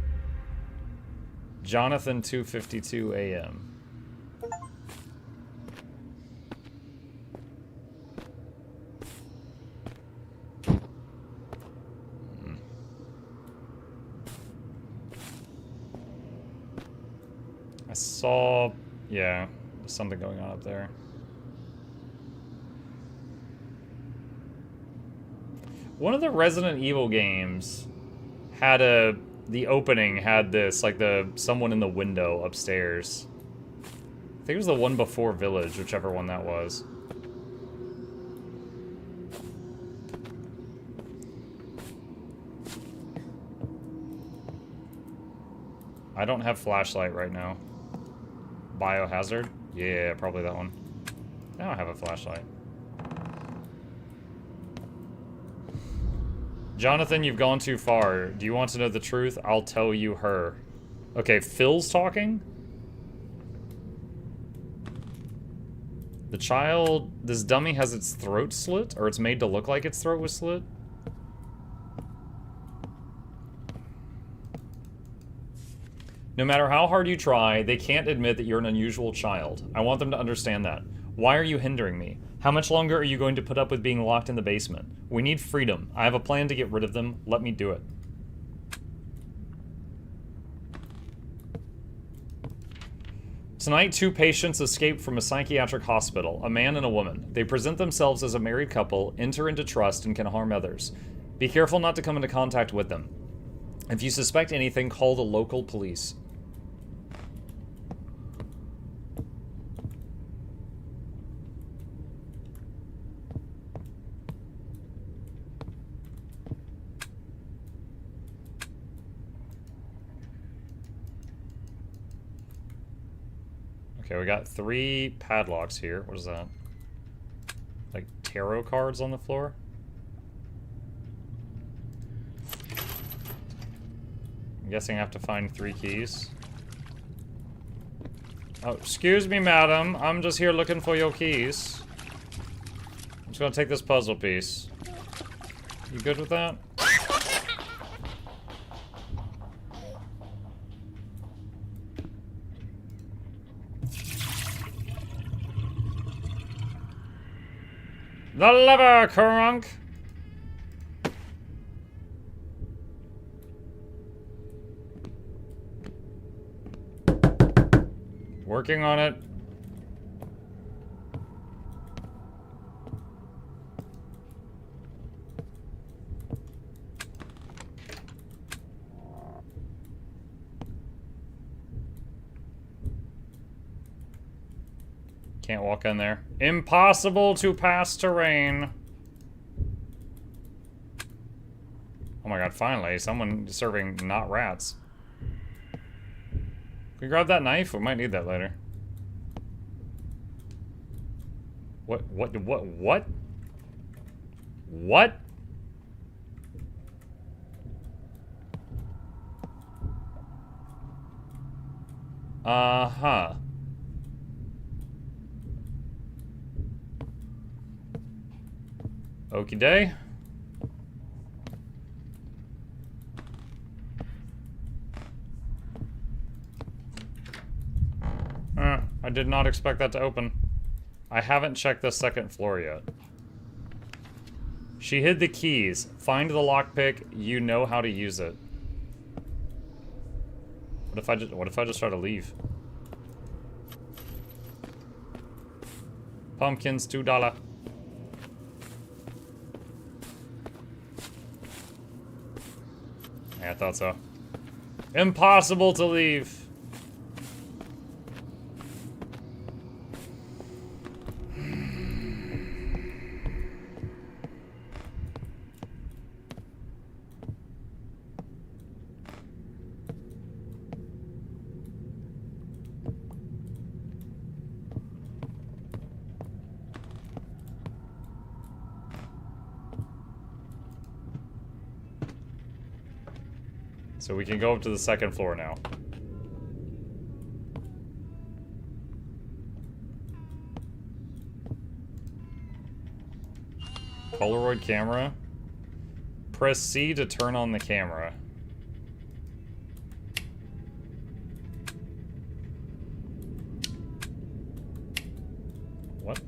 Jonathan 2:52 a.m. I saw, yeah, there's something going on up there. One of the Resident Evil games had the opening had this, like someone in the window upstairs. I think it was the one before Village, whichever one that was. I don't have flashlight right now. Biohazard? Yeah, probably that one. I don't have a flashlight. Jonathan, you've gone too far. Do you want to know the truth? I'll tell you her. Okay, Phil's talking? The child... This dummy has its throat slit? Or it's made to look like its throat was slit? No matter how hard you try, they can't admit that you're an unusual child. I want them to understand that. Why are you hindering me? How much longer are you going to put up with being locked in the basement? We need freedom. I have a plan to get rid of them. Let me do it. Tonight, 2 patients escape from a psychiatric hospital, a man and a woman. They present themselves as a married couple, enter into trust, and can harm others. Be careful not to come into contact with them. If you suspect anything, call the local police. Okay, we got 3 padlocks here. What is that? Like tarot cards on the floor? I'm guessing I have to find 3 keys. Oh, excuse me, madam. I'm just here looking for your keys. I'm just gonna take this puzzle piece. You good with that? The lever, crunk! Working on it. Can't walk in there. Impossible to pass terrain. Oh my god, finally, someone serving not rats. Can we grab that knife? We might need that later. What? What? Uh-huh. Okie day. I did not expect that to open. I haven't checked the 2nd floor yet. She hid the keys. Find the lockpick. You know how to use it. What if I just try to leave? Pumpkins, $2. Yeah, I thought so. Impossible to leave. So we can go up to the 2nd floor now. Polaroid camera. Press C to turn on the camera. What?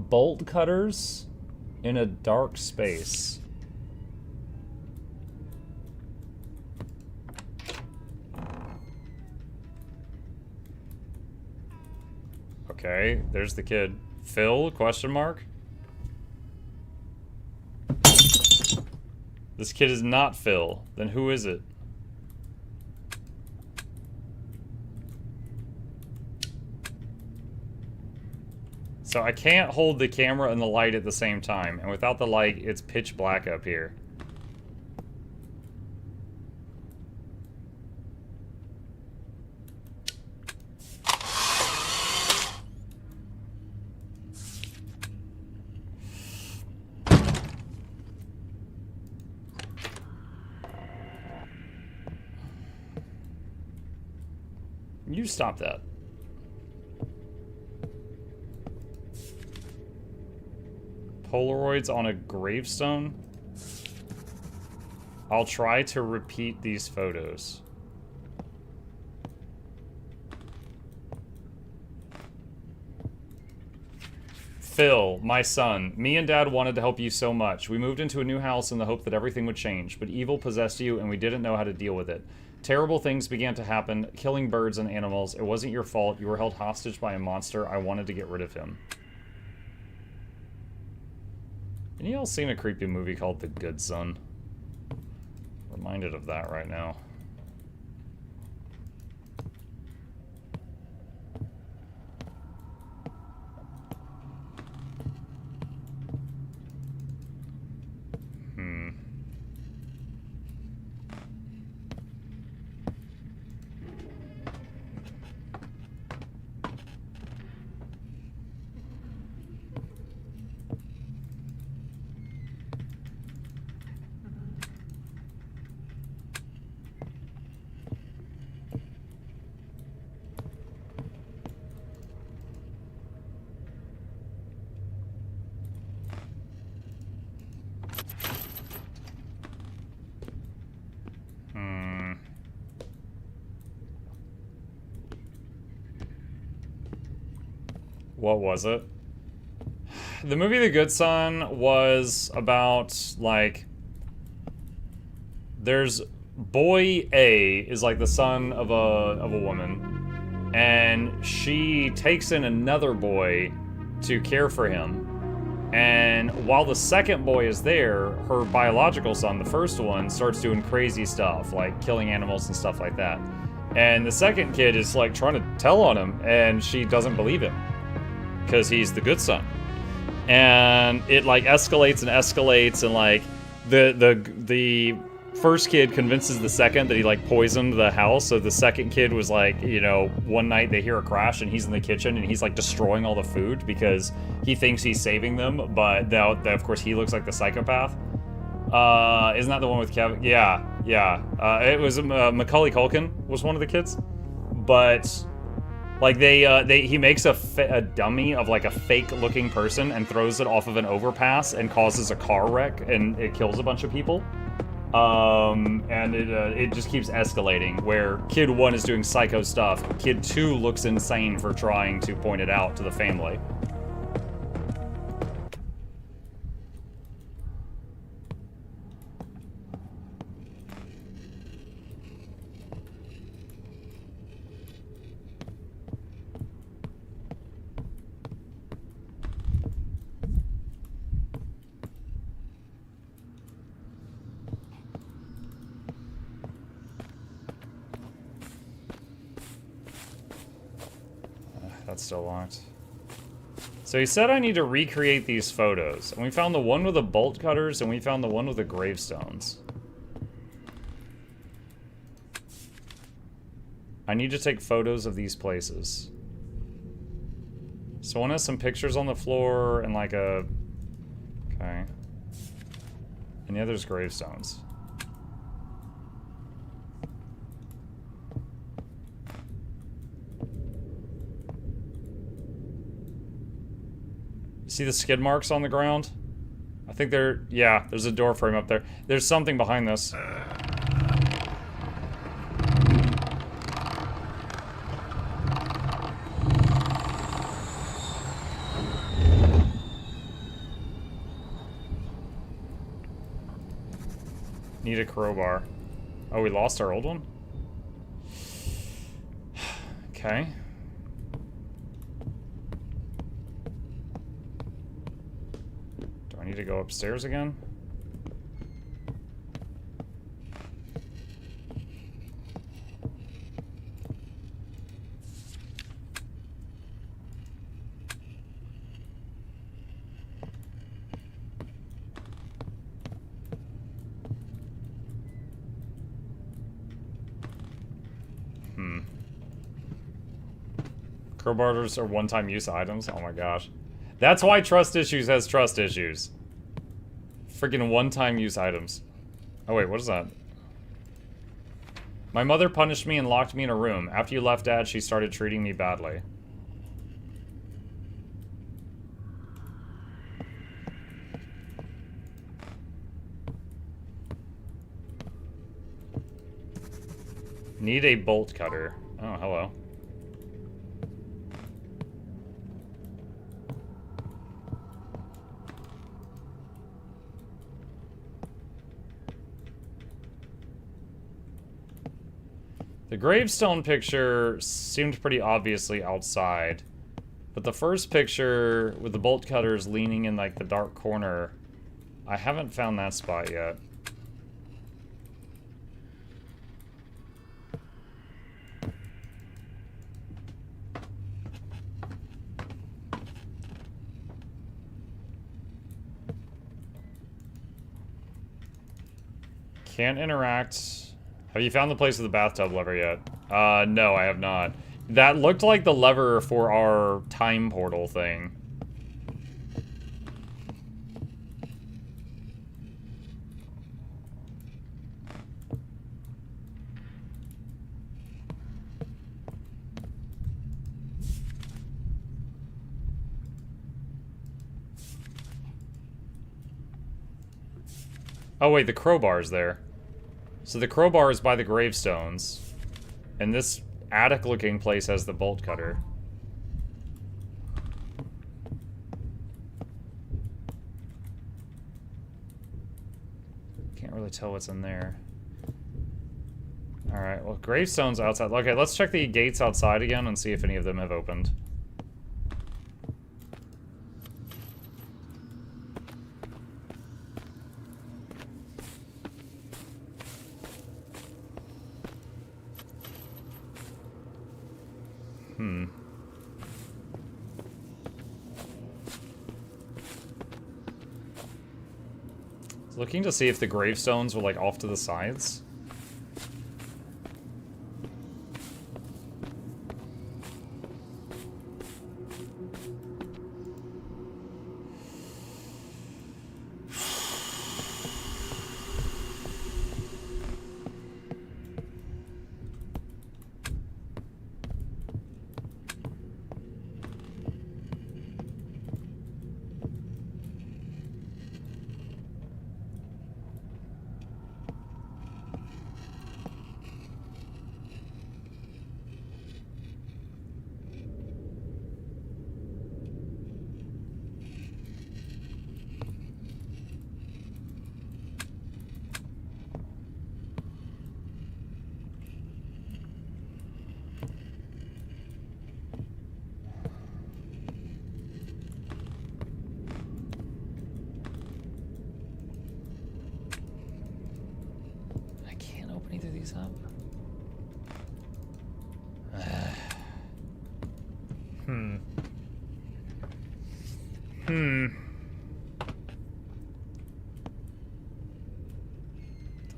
Bolt cutters in a dark space. Okay, there's the kid. Phil, question mark? This kid is not Phil. Then who is it? So I can't hold the camera and the light at the same time. And without the light, it's pitch black up here. You stop that. Polaroids on a gravestone. I'll try to repeat these photos. Phil, my son, me and Dad wanted to help you so much. We moved into a new house in the hope that everything would change, but evil possessed you and we didn't know how to deal with it. Terrible things began to happen, killing birds and animals. It wasn't your fault. You were held hostage by a monster. I wanted to get rid of him. Any of y'all seen a creepy movie called The Good Son? Reminded of that right now. What was it? The movie The Good Son was about, like, there's boy A is like the son of a woman, and she takes in another boy to care for him. And while the second boy is there, her biological son, the first one, starts doing crazy stuff, like killing animals and stuff like that. And the second kid is like trying to tell on him, and she doesn't believe him because he's the good son. And it like escalates and escalates, and like the first kid convinces the second that he like poisoned the house. So the second kid was like, you know, one night they hear a crash and he's in the kitchen and he's like destroying all the food because he thinks he's saving them, but now of course he looks like the psychopath. Isn't that the one with Kevin? Yeah. It was Macaulay Culkin was one of the kids, but like he makes a dummy of like a fake looking person and throws it off of an overpass and causes a car wreck and it kills a bunch of people. And it just keeps escalating, where kid 1 is doing psycho stuff, kid 2 looks insane for trying to point it out to the family. That's still locked. So he said I need to recreate these photos. And we found the one with the bolt cutters, and we found the one with the gravestones. I need to take photos of these places. So one has some pictures on the floor and like a... Okay. And the other's gravestones. See the skid marks on the ground? I think yeah, there's a door frame up there. There's something behind this. Need a crowbar. Oh, we lost our old one? Okay. Need to go upstairs again? Crowbars are one-time use items? Oh my gosh. That's why Trust Issues has trust issues. Freaking one-time use items. Oh wait, what is that? My mother punished me and locked me in a room. After you left, Dad, she started treating me badly. Need a bolt cutter. Oh, hello. The gravestone picture seemed pretty obviously outside, but the first picture with the bolt cutters leaning in like the dark corner, I haven't found that spot yet. Can't interact. Have you found the place of the bathtub lever yet? No, I have not. That looked like the lever for our time portal thing. Oh wait, the crowbar's there. So the crowbar is by the gravestones, and this attic-looking place has the bolt cutter. Can't really tell what's in there. Alright, well, gravestone's outside. Okay, let's check the gates outside again and see if any of them have opened. Looking to see if the gravestones were like off to the sides. Either of these up. Don't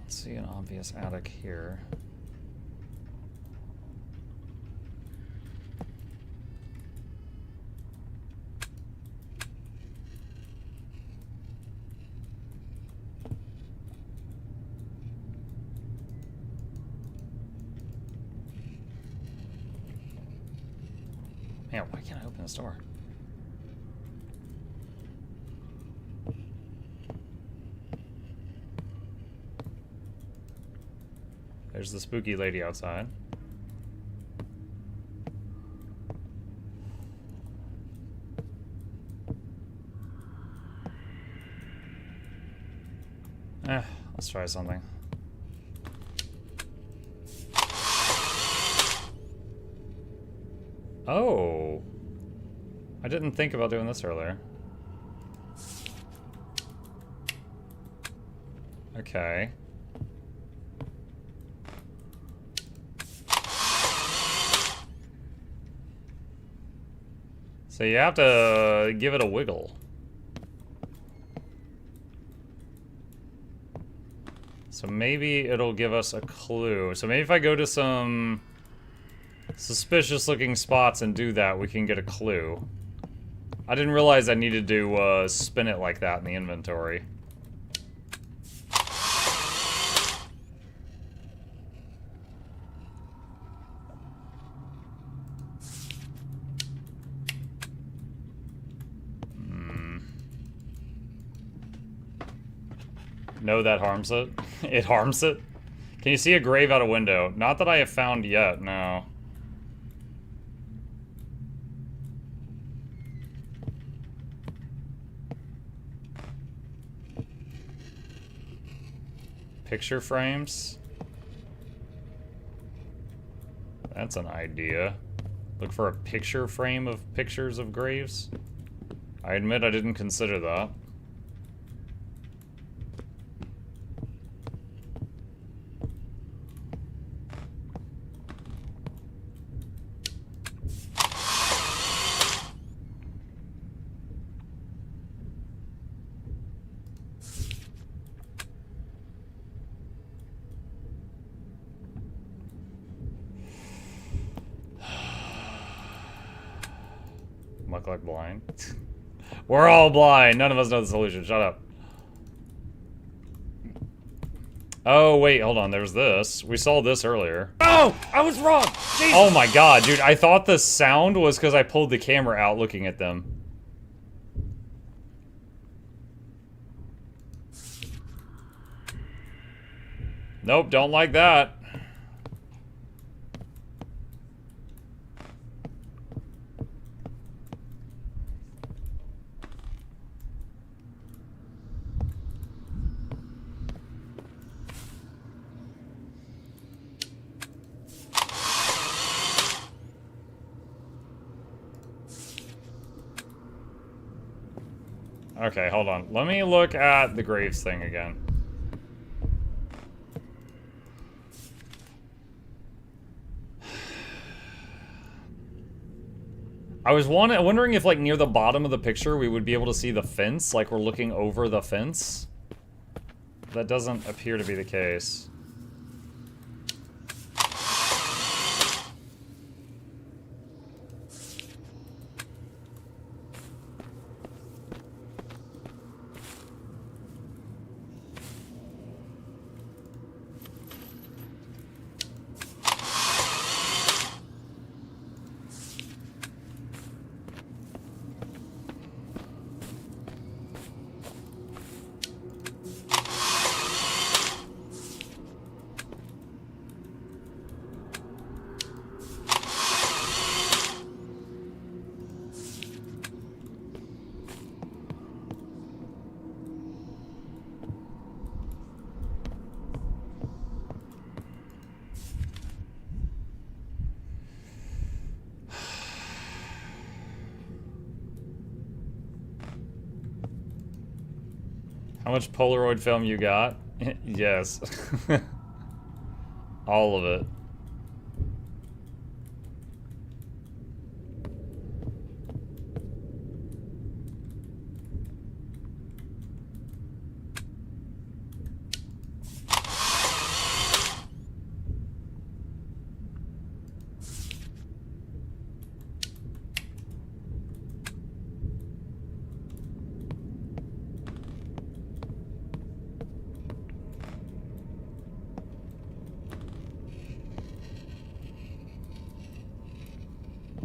see an obvious attic here. Man, why can't I open this door? There's the spooky lady outside. Let's try something. Oh. I didn't think about doing this earlier. Okay. So you have to give it a wiggle. So maybe it'll give us a clue. So maybe if I go to some suspicious looking spots and do that, we can get a clue. I didn't realize I needed to spin it like that in the inventory. No, that harms it. It harms it. Can you see a grave out a window? Not that I have found yet, no. Picture frames? That's an idea. Look for a picture frame of pictures of graves? I admit I didn't consider that. Mukluk blind. We're all blind. None of us know the solution. Shut up. Oh, wait. Hold on. There's this. We saw this earlier. Oh! I was wrong! Jesus. Oh my god, dude. I thought the sound was because I pulled the camera out looking at them. Nope, don't like that. Okay, hold on. Let me look at the graves thing again. I was wondering if, like, near the bottom of the picture we would be able to see the fence, like we're looking over the fence. That doesn't appear to be the case. How much Polaroid film you got? Yes. All of it.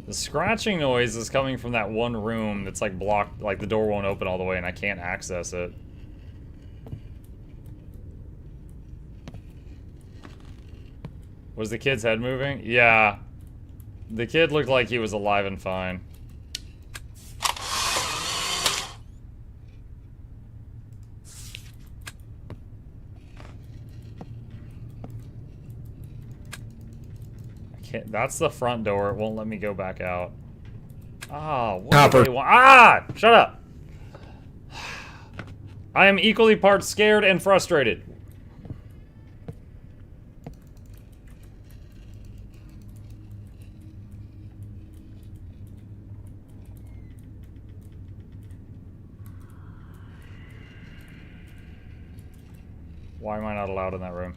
The scratching noise is coming from that one room that's like blocked, like the door won't open all the way and I can't access it. Was the kid's head moving? Yeah. The kid looked like he was alive and fine. That's the front door. It won't let me go back out. Ah, what do they want? Ah! Shut up! I am equally parts scared and frustrated. Why am I not allowed in that room?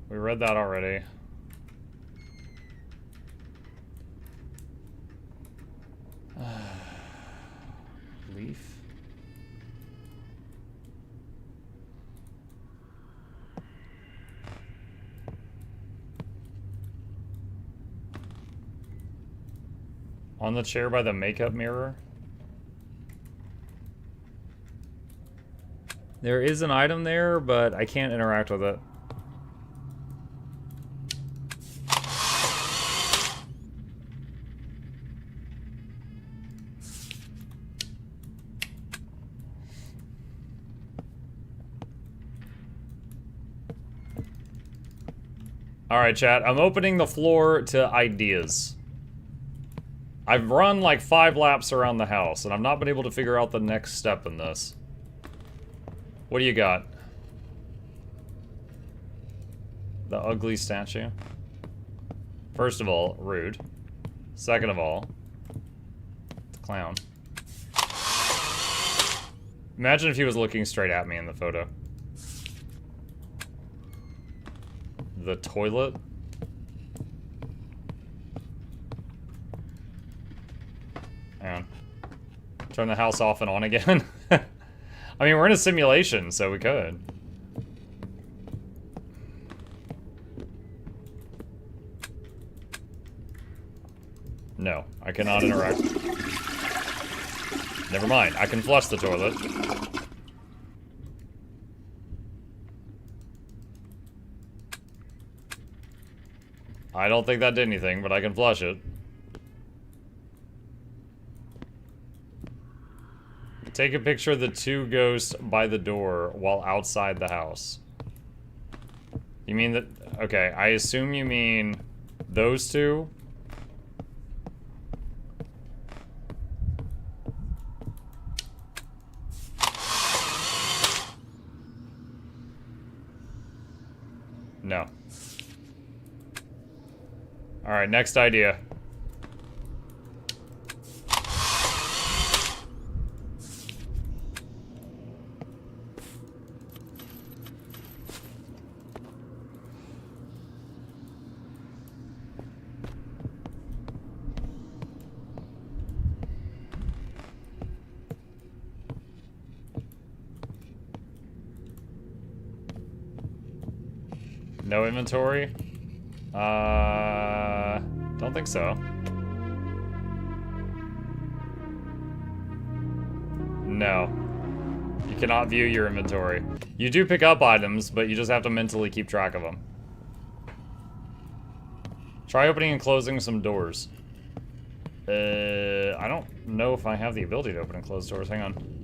We read that already. Leaf. On the chair by the makeup mirror. There is an item there, but I can't interact with it. Alright, chat. I'm opening the floor to ideas. I've run like 5 laps around the house, and I've not been able to figure out the next step in this. What do you got? The ugly statue? First of all, rude. Second of all, the clown. Imagine if he was looking straight at me in the photo. The toilet? Hang on. Turn the house off and on again? I mean, we're in a simulation, so we could. No, I cannot interact. Never mind, I can flush the toilet. I don't think that did anything, but I can flush it. Take a picture of the 2 ghosts by the door while outside the house. You mean that... Okay, I assume you mean those 2? No. Alright, next idea. No inventory? Don't think so. No. You cannot view your inventory. You do pick up items, but you just have to mentally keep track of them. Try opening and closing some doors. I don't know if I have the ability to open and close doors. Hang on.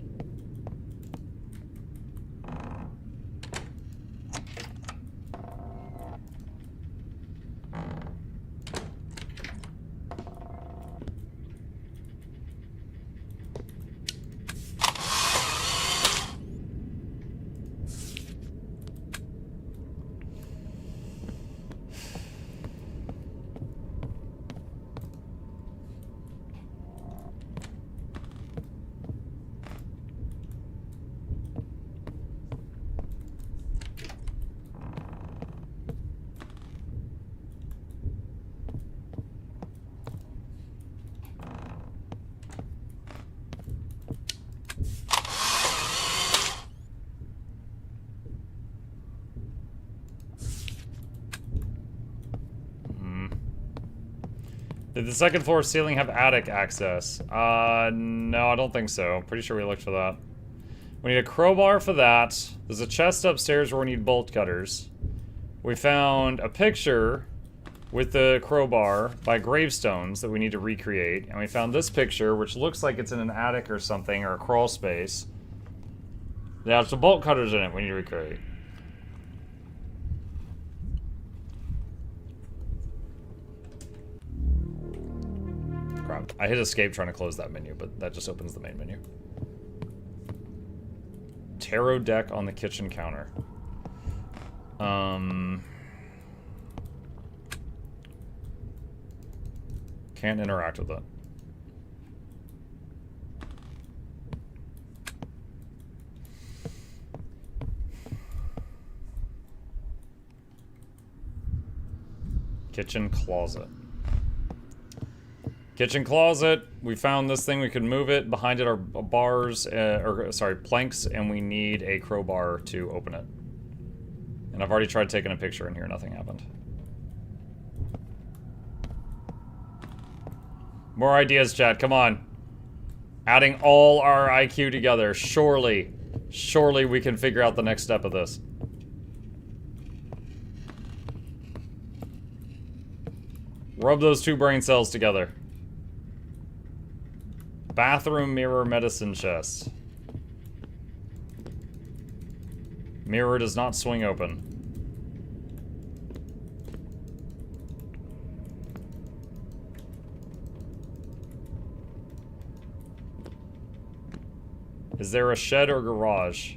Did the second floor ceiling have attic access? No, I don't think so. Pretty sure we looked for that. We need a crowbar for that. There's a chest upstairs where we need bolt cutters. We found a picture with the crowbar by gravestones that we need to recreate. And we found this picture, which looks like it's in an attic or something, or a crawl space. There have some bolt cutters in it we need to recreate. Crap. I hit escape trying to close that menu, but that just opens the main menu. Tarot deck on the kitchen counter. Can't interact with it. Kitchen closet. Kitchen closet. We found this thing. We could move it. Behind it are bars, planks, and we need a crowbar to open it. And I've already tried taking a picture in here. Nothing happened. More ideas, chat. Come on. Adding all our IQ together. Surely we can figure out the next step of this. Rub those 2 brain cells together. Bathroom mirror medicine chest. Mirror does not swing open. Is there a shed or garage?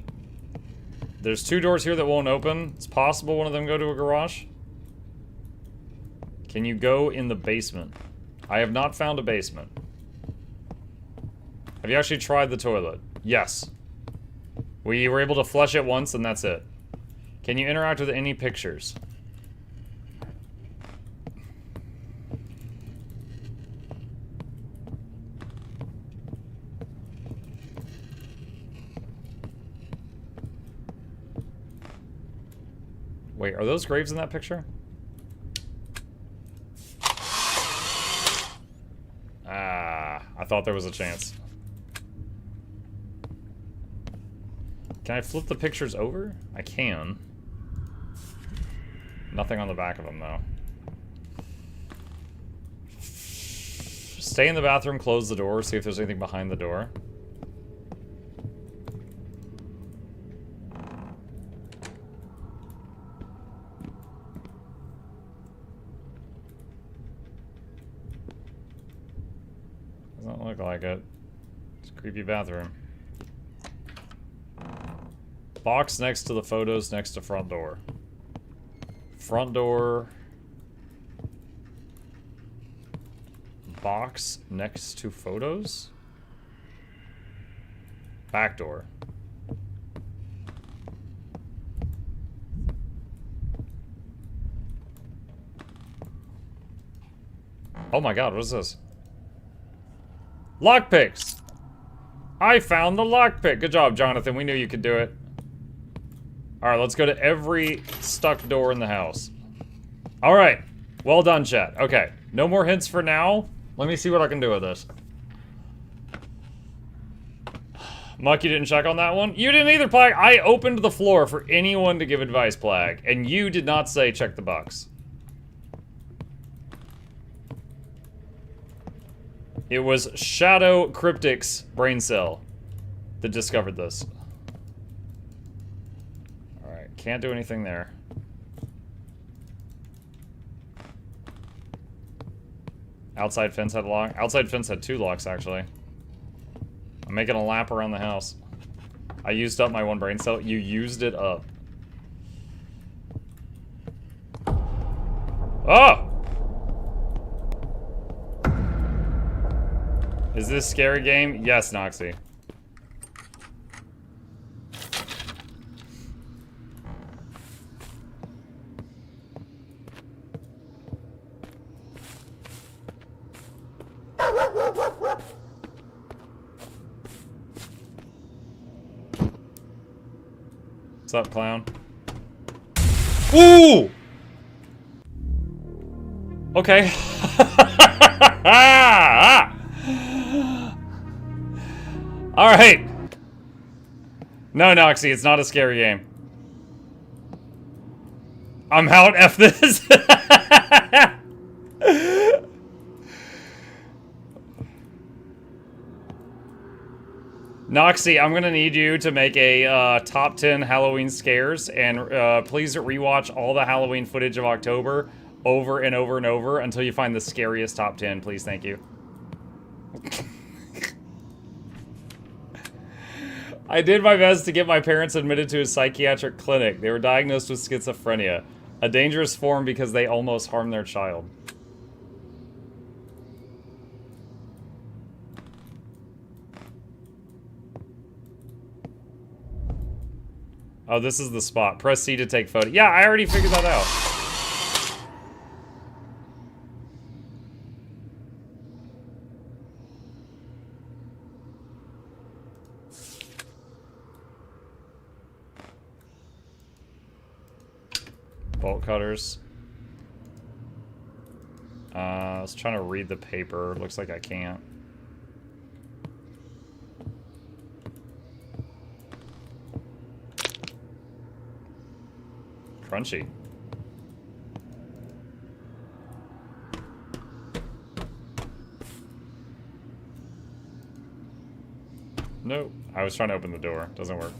There's 2 doors here that won't open. It's possible one of them go to a garage. Can you go in the basement? I have not found a basement. Have you actually tried the toilet? Yes. We were able to flush it once and that's it. Can you interact with any pictures? Wait, are those graves in that picture? Ah, I thought there was a chance. Can I flip the pictures over? I can. Nothing on the back of them, though. Stay in the bathroom, close the door, see if there's anything behind the door. Doesn't look like it. It's a creepy bathroom. Box next to the photos next to front door. Front door. Box next to photos? Back door. Oh my god, what is this? Lockpicks! I found the lockpick. Good job, Jonathan. We knew you could do it. Alright, let's go to every stuck door in the house. Alright. Well done, chat. Okay. No more hints for now. Let me see what I can do with this. Muck, you didn't check on that one? You didn't either, Plag. I opened the floor for anyone to give advice, Plag. And you did not say check the box. It was Shadow Cryptic's brain cell that discovered this. Alright, can't do anything there. Outside fence had a lock. Outside fence had 2 locks, actually. I'm making a lap around the house. I used up my 1 brain cell. You used it up. Oh! Is this a scary game? Yes, Noxxi. What's up, clown? Ooh! Okay. Alright. No, Noxxi, it's not a scary game. I'm out. F this. Noxxi, I'm gonna need you to make a top 10 Halloween scares, and please rewatch all the Halloween footage of October over and over and over until you find the scariest top 10, please. Thank you. I did my best to get my parents admitted to a psychiatric clinic. They were diagnosed with schizophrenia, a dangerous form because they almost harmed their child. Oh, this is the spot. Press C to take photo. Yeah, I already figured that out. Bolt cutters. was trying to read the paper. Looks like I can't. Crunchy. Nope. I was trying to open the door. Doesn't work.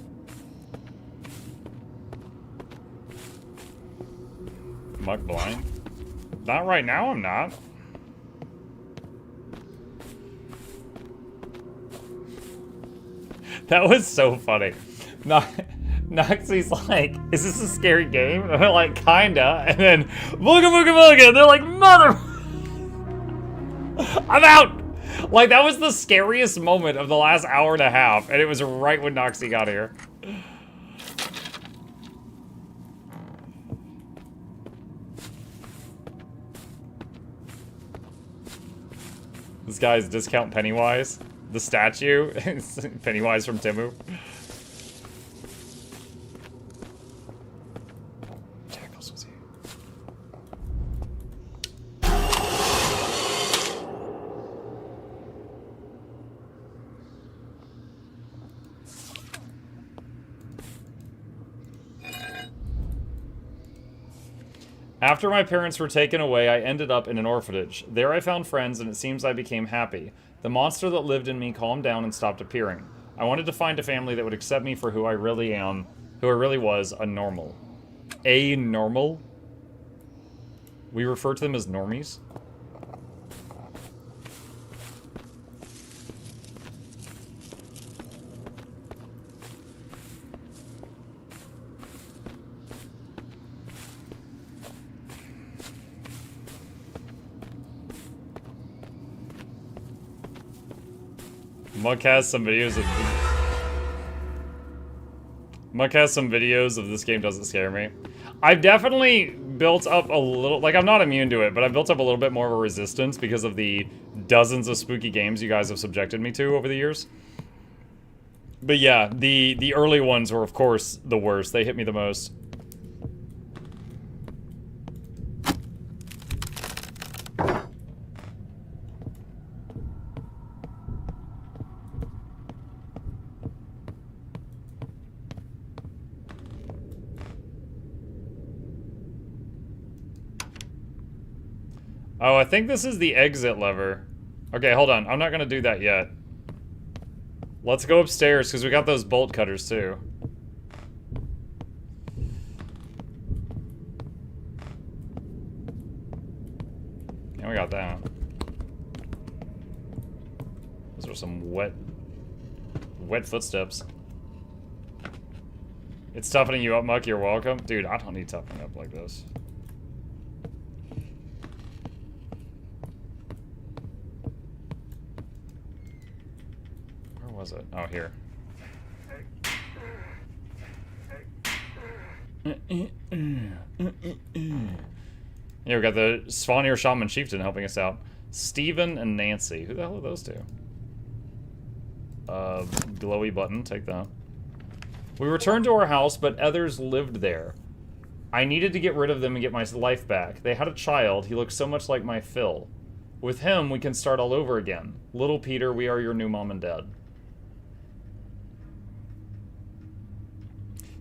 Muck blind? Not right now, I'm not. That was so funny. Noxxi's like, is this a scary game? And they're like, kinda. And then, booga booga booga. And they're like, mother. I'm out. Like, that was the scariest moment of the last hour and a half. And it was right when Noxxi got here. This guy's Discount Pennywise. The statue. Pennywise from Timu. Jackals was here. After my parents were taken away, I ended up in an orphanage. There I found friends, and it seems I became happy. The monster that lived in me calmed down and stopped appearing. I wanted to find a family that would accept me for who I really am, who I really was, a normal. A normal? We refer to them as normies? Muck has some videos of this game doesn't scare me. I've definitely built up a little, like, I'm not immune to it, but I've built up a little bit more of a resistance because of the dozens of spooky games you guys have subjected me to over the years. But yeah, the early ones were, of course, the worst. They hit me the most. Oh, I think this is the exit lever. Okay, hold on. I'm not gonna do that yet. Let's go upstairs, because we got those bolt cutters, too. Yeah, we got that. Those are some wet footsteps. It's toughening you up, Muck. You're welcome. Dude, I don't need toughening up like this. Was it? Oh, here. Yeah, we got the Svanir Shaman Chieftain helping us out. Steven and Nancy. Who the hell are those two? Glowy button. Take that. We returned to our house, but others lived there. I needed to get rid of them and get my life back. They had a child. He looked so much like my Phil. With him, we can start all over again. Little Peter, we are your new mom and dad.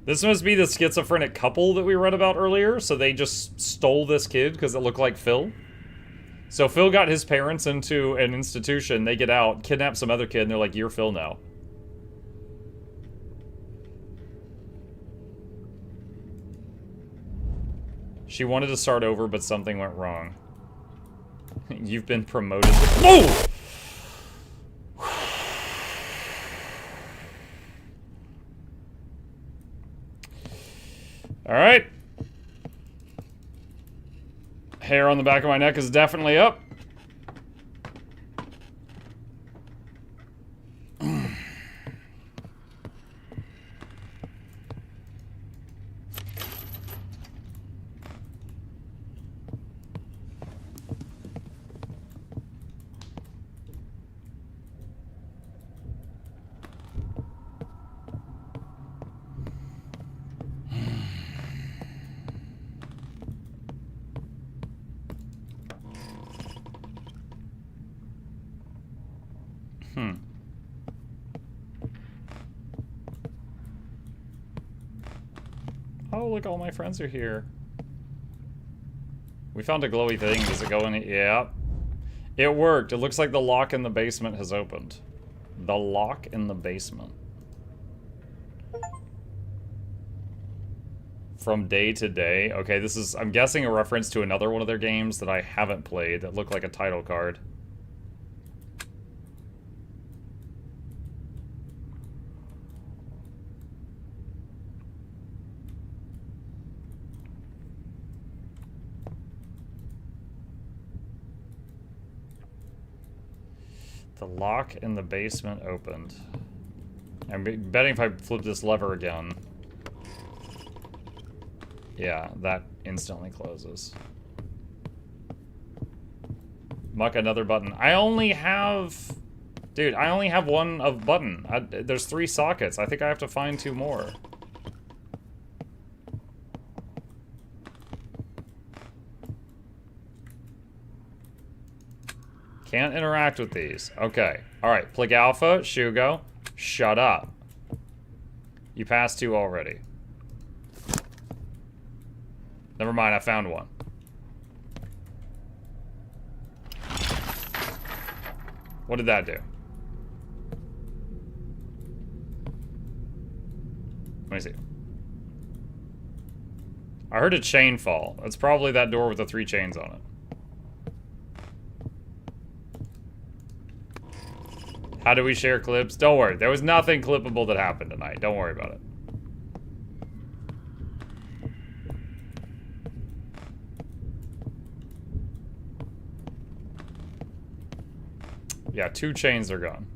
This must be the schizophrenic couple that we read about earlier, so they just stole this kid because it looked like Phil. So Phil got his parents into an institution, they get out, kidnap some other kid, and they're like, you're Phil now. She wanted to start over, but something went wrong. You've been promoted. Whoa! All right. Hair on the back of my neck is definitely up. Oh, look, all my friends are here. We found a glowy thing. Does it go in it? Yeah. It worked. It looks like the lock in the basement has opened. The lock in the basement. From day to day. Okay, this is, I'm guessing, a reference to another one of their games that I haven't played that looked like a title card. The lock in the basement opened. I'm betting if I flip this lever again, yeah, that instantly closes. Muck, another button. I only have... Dude, I only have one of button. There's 3 sockets. I think I have to find 2 more. Can't interact with these. Okay. Alright, Plig Alpha, Shugo, shut up. You passed 2 already. Never mind, I found one. What did that do? Let me see. I heard a chain fall. It's probably that door with the 3 chains on it. How do we share clips? Don't worry. There was nothing clippable that happened tonight. Don't worry about it. Yeah, 2 chains are gone.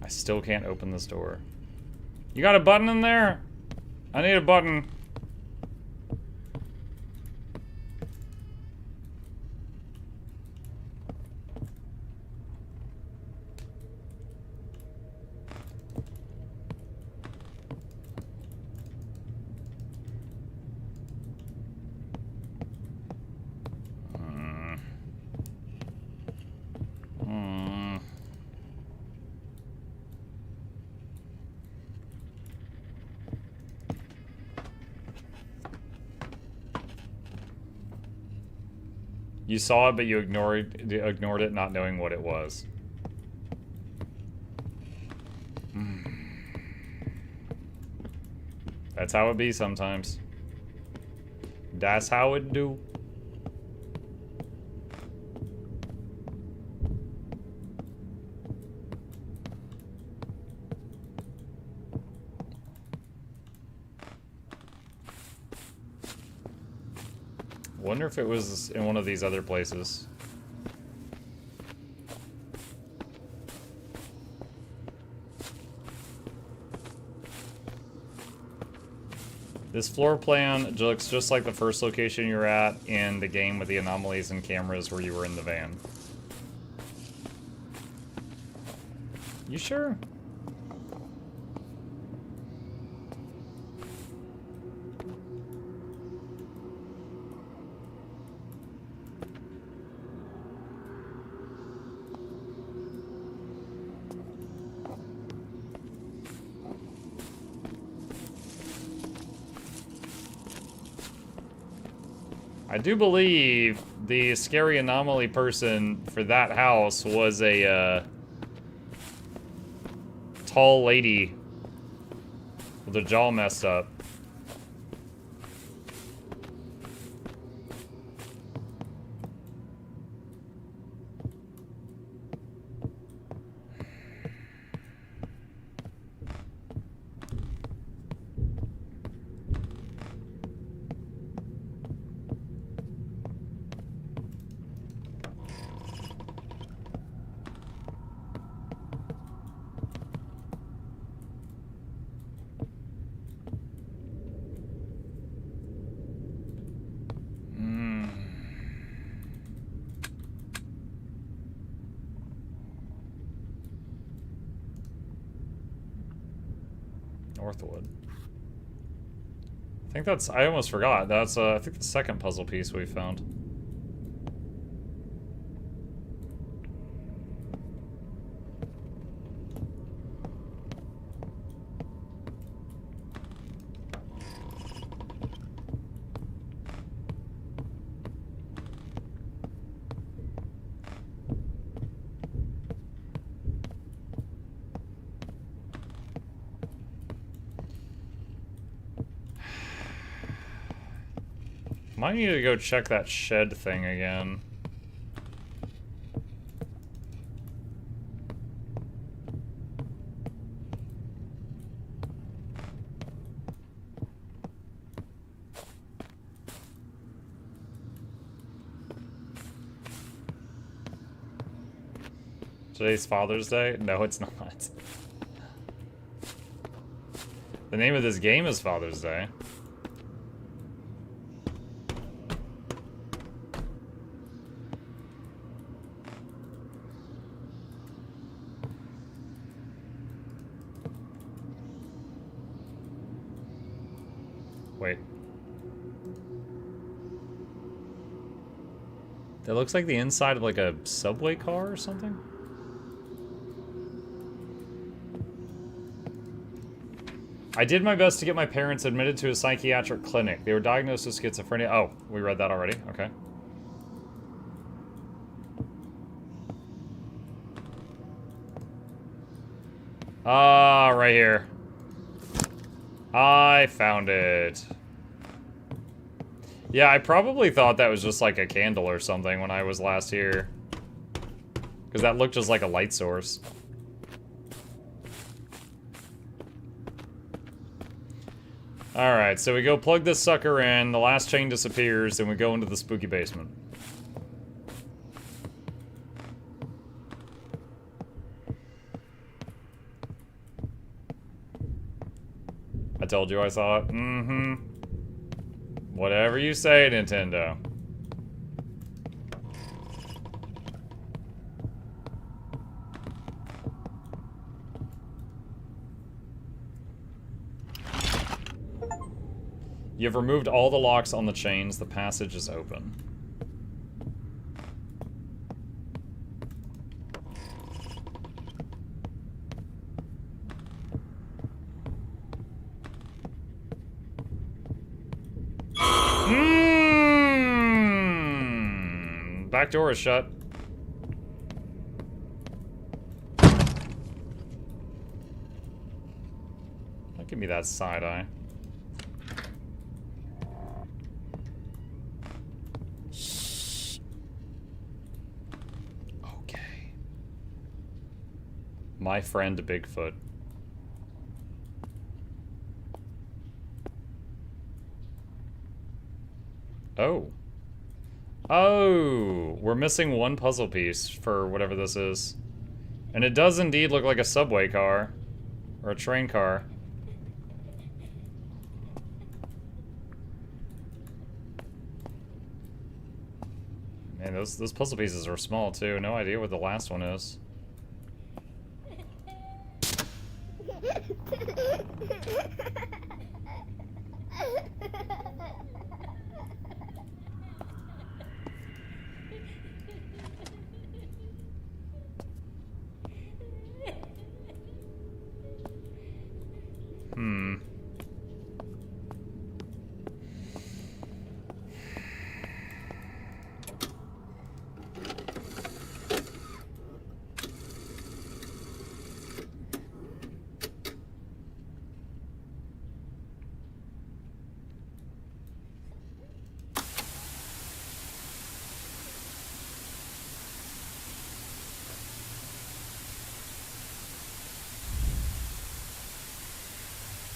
I still can't open this door. You got a button in there? I need a button. You saw it, but you ignored it, not knowing what it was. That's how it be sometimes. That's how it do. Wonder if it was in one of these other places. This floor plan looks just like the first location you're at in the game with the anomalies and cameras where you were in the van. You sure? I do believe the scary anomaly person for that house was a tall lady with her jaw messed up. Northwood. I think that's, I almost forgot. That's, I think the second puzzle piece we found. Might need to go check that shed thing again. Today's Father's Day? No, it's not. The name of this game is Father's Day. Wait. That looks like the inside of like a subway car or something? I did my best to get my parents admitted to a psychiatric clinic. They were diagnosed with schizophrenia. Oh, we read that already. Okay. Ah, right here. I found it. Yeah, I probably thought that was just like a candle or something when I was last here. Because that looked just like a light source. Alright, so we go plug this sucker in, the last chain disappears, and we go into the spooky basement. I told you I saw it. Mm-hmm. Whatever you say, Nintendo. You've removed all the locks on the chains. The passage is open. Back door is shut. Don't give me that side eye. Okay. My friend Bigfoot. Oh. Oh, we're missing one puzzle piece for whatever this is. And it does indeed look like a subway car. Or a train car. Man, those puzzle pieces are small too. No idea what the last one is.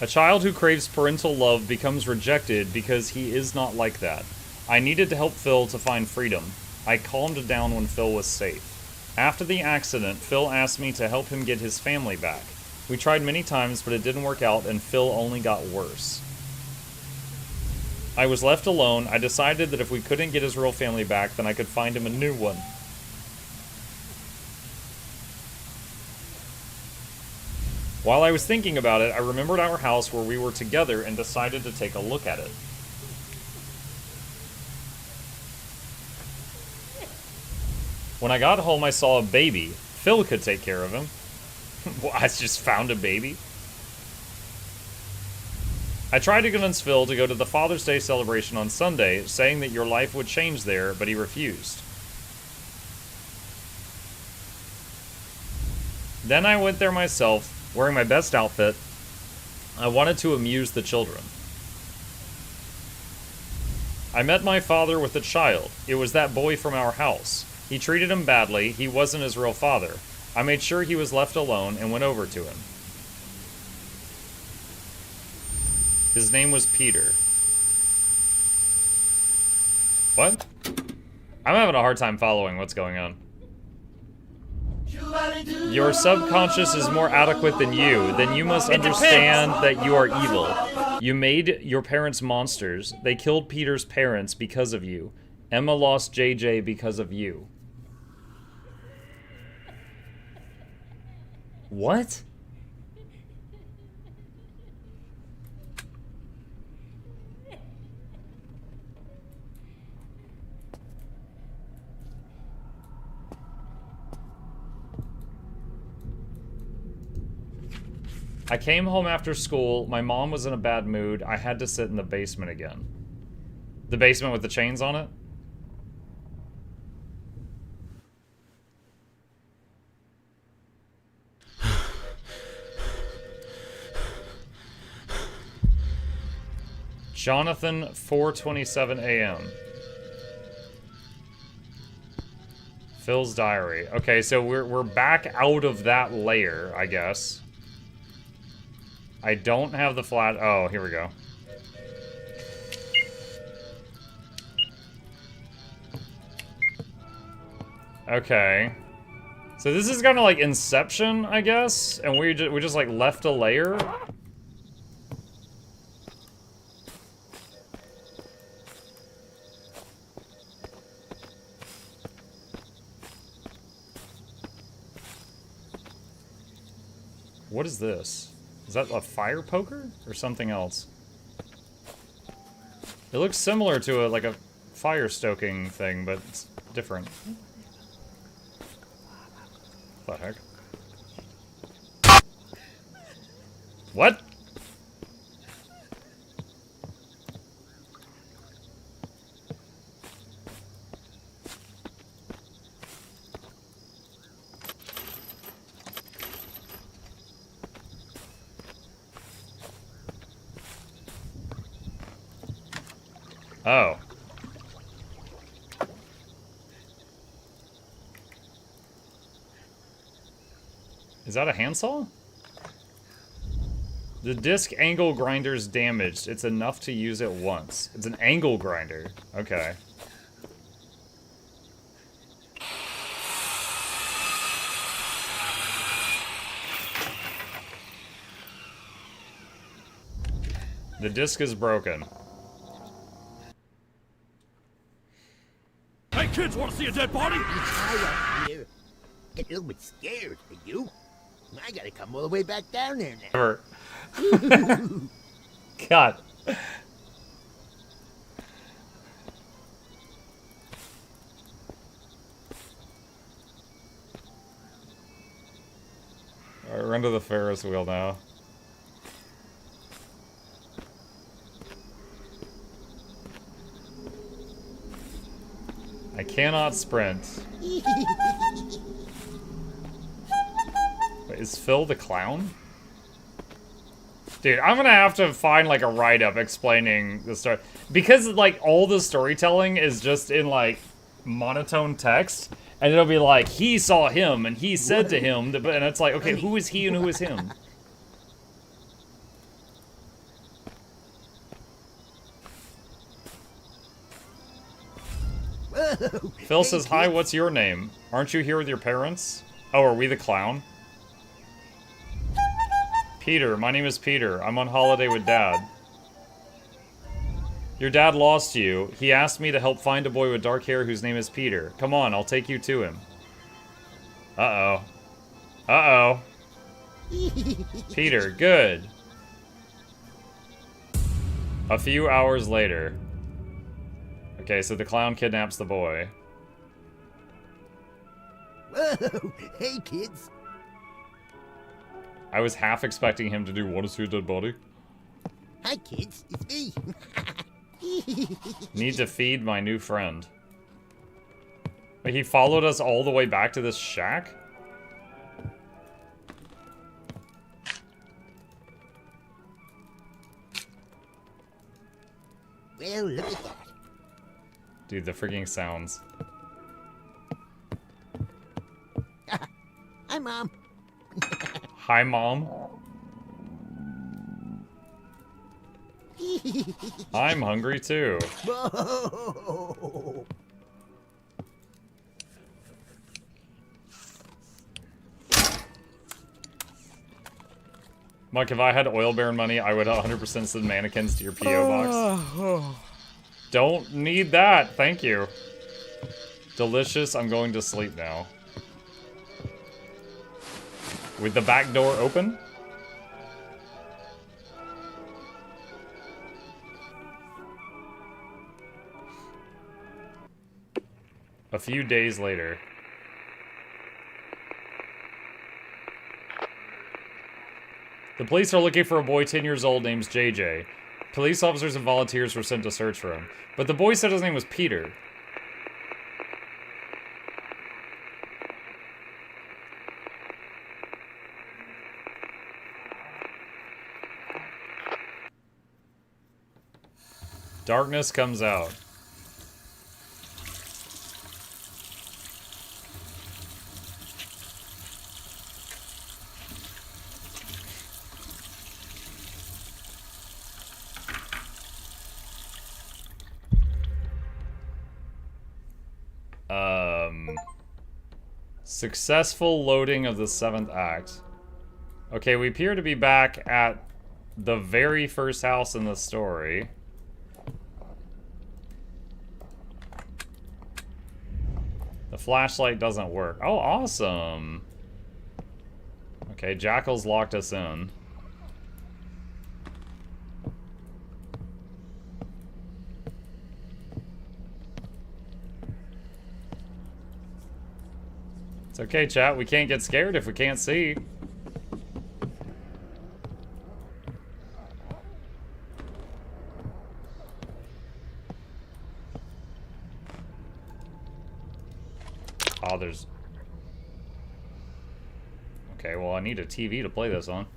A child who craves parental love becomes rejected because he is not like that. I needed to help Phil to find freedom. I calmed down when Phil was safe. After the accident, Phil asked me to help him get his family back. We tried many times, but it didn't work out, and Phil only got worse. I was left alone. I decided that if we couldn't get his real family back, then I could find him a new one. While I was thinking about it, I remembered our house where we were together and decided to take a look at it. When I got home, I saw a baby. Phil could take care of him. Well, I just found a baby. I tried to convince Phil to go to the Father's Day celebration on Sunday, saying that your life would change there, but he refused. Then I went there myself, wearing my best outfit. I wanted to amuse the children. I met my father with a child. It was that boy from our house. He treated him badly. He wasn't his real father. I made sure he was left alone and went over to him. His name was Peter. What? I'm having a hard time following what's going on. Your subconscious is more adequate than you. Then you must understand that you are evil. You made your parents monsters. They killed Peter's parents because of you. Emma lost JJ because of you. What? I came home after school. My mom was in a bad mood. I had to sit in the basement again. The basement with the chains on it? Jonathan, 4:27 a.m. Phil's diary. Okay, so we're back out of that layer, I guess. I don't have the flat. Oh, here we go. Okay. So this is kind of like Inception, I guess, and we just like left a layer. What is this? Is that a fire poker or something else? It looks similar to like a fire stoking thing, but it's different. What the heck? What? Oh. Is that a handsaw? The disc angle grinder's damaged. It's enough to use it once. It's an angle grinder. Okay. The disc is broken. Hey kids, wanna see a dead body? I up here. Get a little bit scared, are you? I gotta come all the way back down there now. Ever. God. Alright, run to the Ferris wheel now. I cannot sprint. Wait, is Phil the clown? Dude, I'm gonna have to find like a write-up explaining the story. Because like all the storytelling is just in like monotone text. And it'll be like, he saw him and he said to him, and it's like, okay, who is he and who is him? Whoa, Phil hey, says, hi, kid. what's your name? Aren't you here with your parents? Oh, are we the clown? Peter, my name is Peter. I'm on holiday with Dad. Your dad lost you. He asked me to help find a boy with dark hair whose name is Peter. Come on, I'll take you to him. Uh-oh. Uh-oh. Peter, good. A few hours later. Okay, so the clown kidnaps the boy. Whoa! Hey, kids. I was half expecting him to do, "Want to see a dead body?" Hi, kids. It's me. Need to feed my new friend. But he followed us all the way back to this shack? Well, look at that. Dude, the freaking sounds. Hi, Mom. Hi, Mom. I'm hungry too. Whoa! Mike, if I had oil baron money, I would 100% send mannequins to your P.O. box. Don't need that, thank you. Delicious, I'm going to sleep now. With the back door open? A few days later. The police are looking for a boy 10 years old named JJ. Police officers and volunteers were sent to search for him. But the boy said his name was Peter. Darkness comes out. Successful loading of the 7th act. Okay, we appear to be back at the very first house in the story. The flashlight doesn't work. Oh, awesome. Okay, Jackal's locked us in. It's okay, chat. We can't get scared if we can't see. Oh, there's... Okay, well, I need a TV to play this on.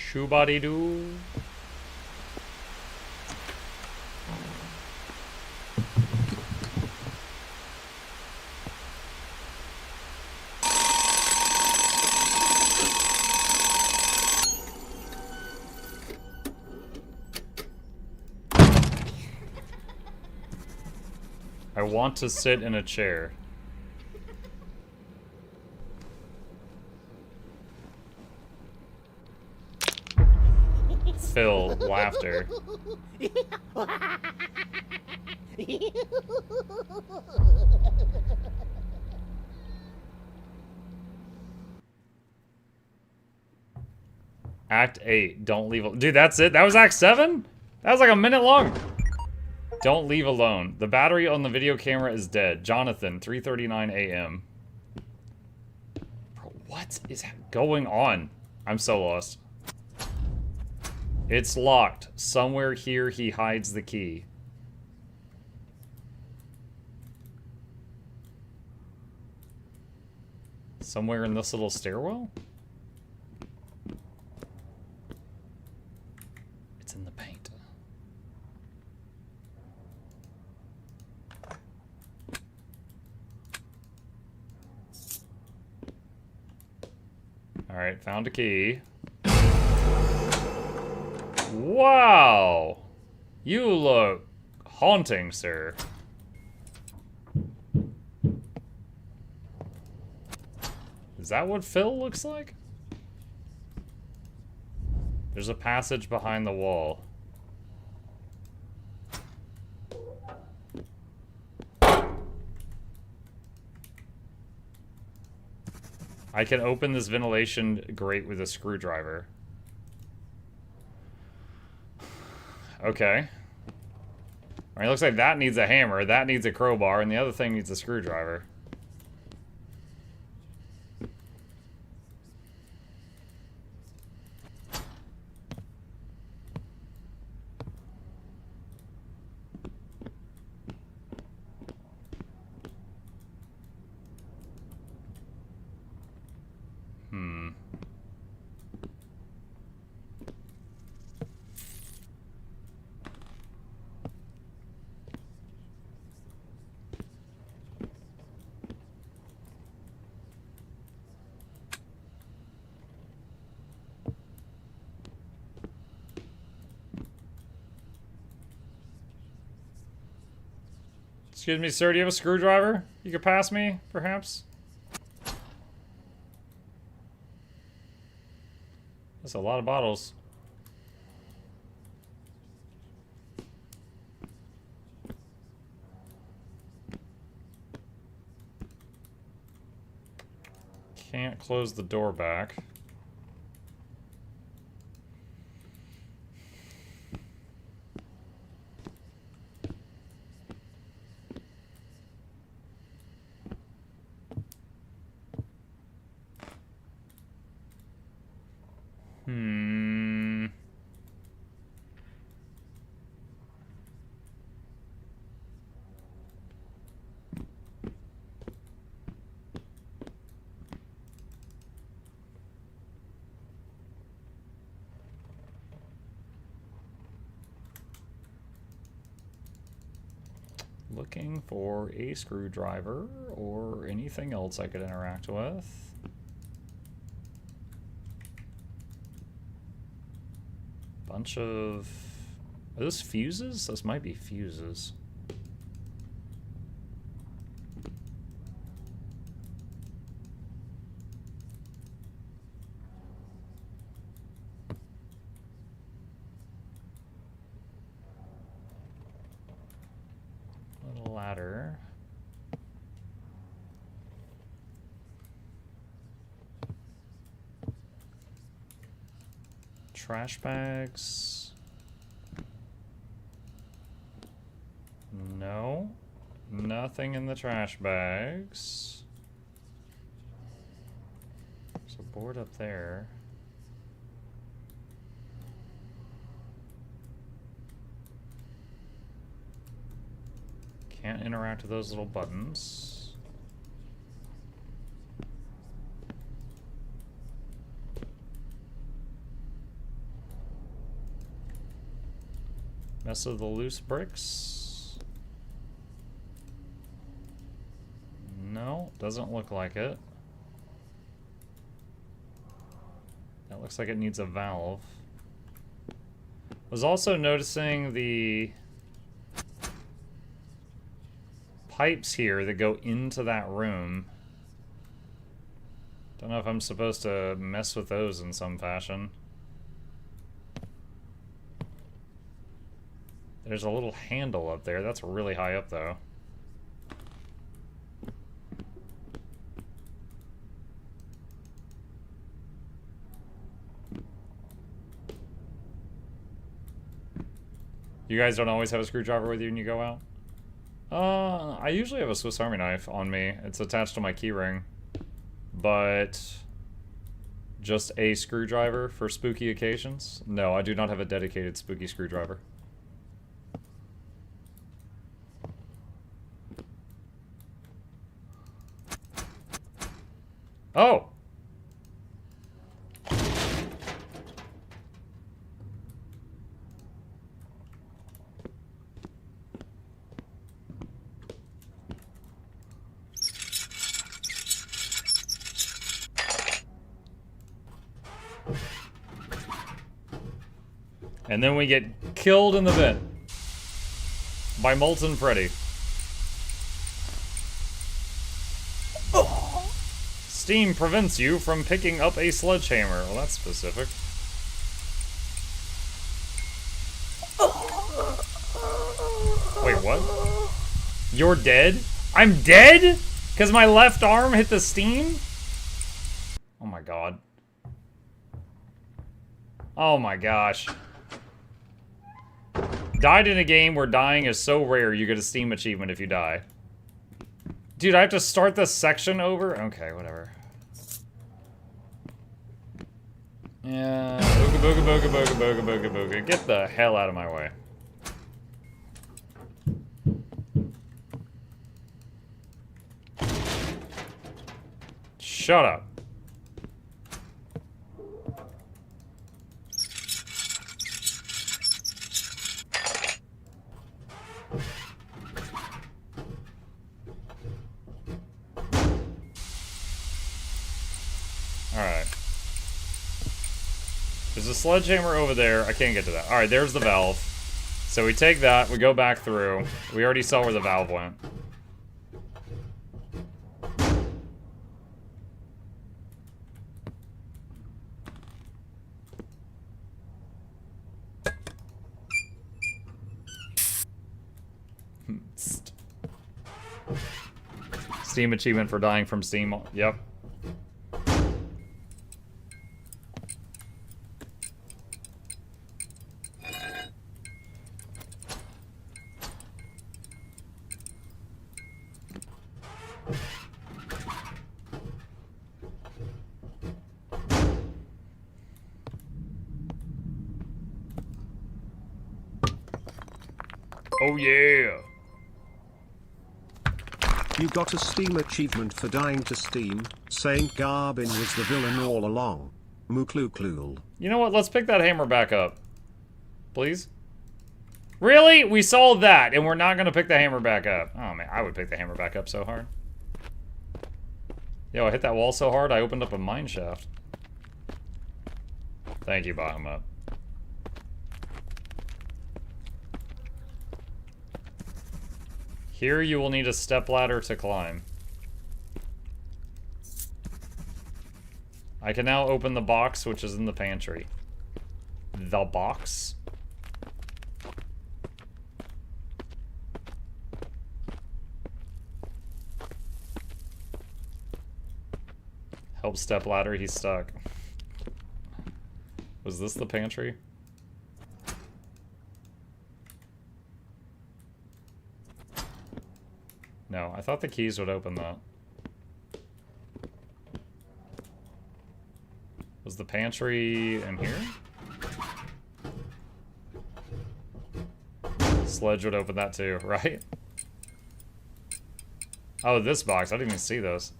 Shoo-body-doo. I want to sit in a chair. Phil, laughter. Act 8, don't leave. Dude, that's it? That was Act 7? That was like a minute long. Don't leave alone. The battery on the video camera is dead. Jonathan, 3:39 a.m. Bro, what is going on? I'm so lost. It's locked. Somewhere here he hides the key. Somewhere in this little stairwell? It's in the paint. Alright, found a key. Wow! You look haunting, sir. Is that what Phil looks like? There's a passage behind the wall. I can open this ventilation grate with a screwdriver. Okay. Alright, looks like that needs a hammer, that needs a crowbar, and the other thing needs a screwdriver. Excuse me, sir, do you have a screwdriver? You could pass me, perhaps? That's a lot of bottles. Can't close the door back. Looking for a screwdriver or anything else I could interact with. Bunch of... Are those fuses? Those might be fuses. Little ladder. Trash bags. No. Nothing in the trash bags. There's a board up there. Can't interact with those little buttons. Mess of the loose bricks. No, doesn't look like it. That looks like it needs a valve. Was also noticing the pipes here that go into that room. Don't know if I'm supposed to mess with those in some fashion. There's a little handle up there. That's really high up, though. You guys don't always have a screwdriver with you when you go out? I usually have a Swiss Army knife on me. It's attached to my keyring. But just a screwdriver for spooky occasions? No, I do not have a dedicated spooky screwdriver. Oh! And then we get killed in the vent by Molten Freddy. Steam prevents you from picking up a sledgehammer. Well, that's specific. Wait, what? You're dead? I'm dead? Because my left arm hit the steam? Oh my god. Oh my gosh. Died in a game where dying is so rare you get a Steam achievement if you die. Dude, I have to start this section over? Okay, whatever. Yeah, booga booga booga booga booga booga booga. Get the hell out of my way. Shut up. Alright. There's a sledgehammer over there. I can't get to that. Alright, there's the valve. So we take that, we go back through. We already saw where the valve went. Steam achievement for dying from Steam. Yep. Oh yeah. You got a Steam achievement for dying to Steam. Saint Garbin was the villain all along. MuklukYoutube. You know what? Let's pick that hammer back up. Please? Really? We saw that, and we're not gonna pick the hammer back up. Oh man, I would pick the hammer back up so hard. Yo, I hit that wall so hard, I opened up a mine shaft. Thank you, Bahamut. Here you will need a stepladder to climb. I can now open the box, which is in the pantry. The box? Help stepladder, he's stuck. Was this the pantry? No, I thought the keys would open that. Was the pantry in here? Sledge would open that too, right? Oh, this box. I didn't even see those.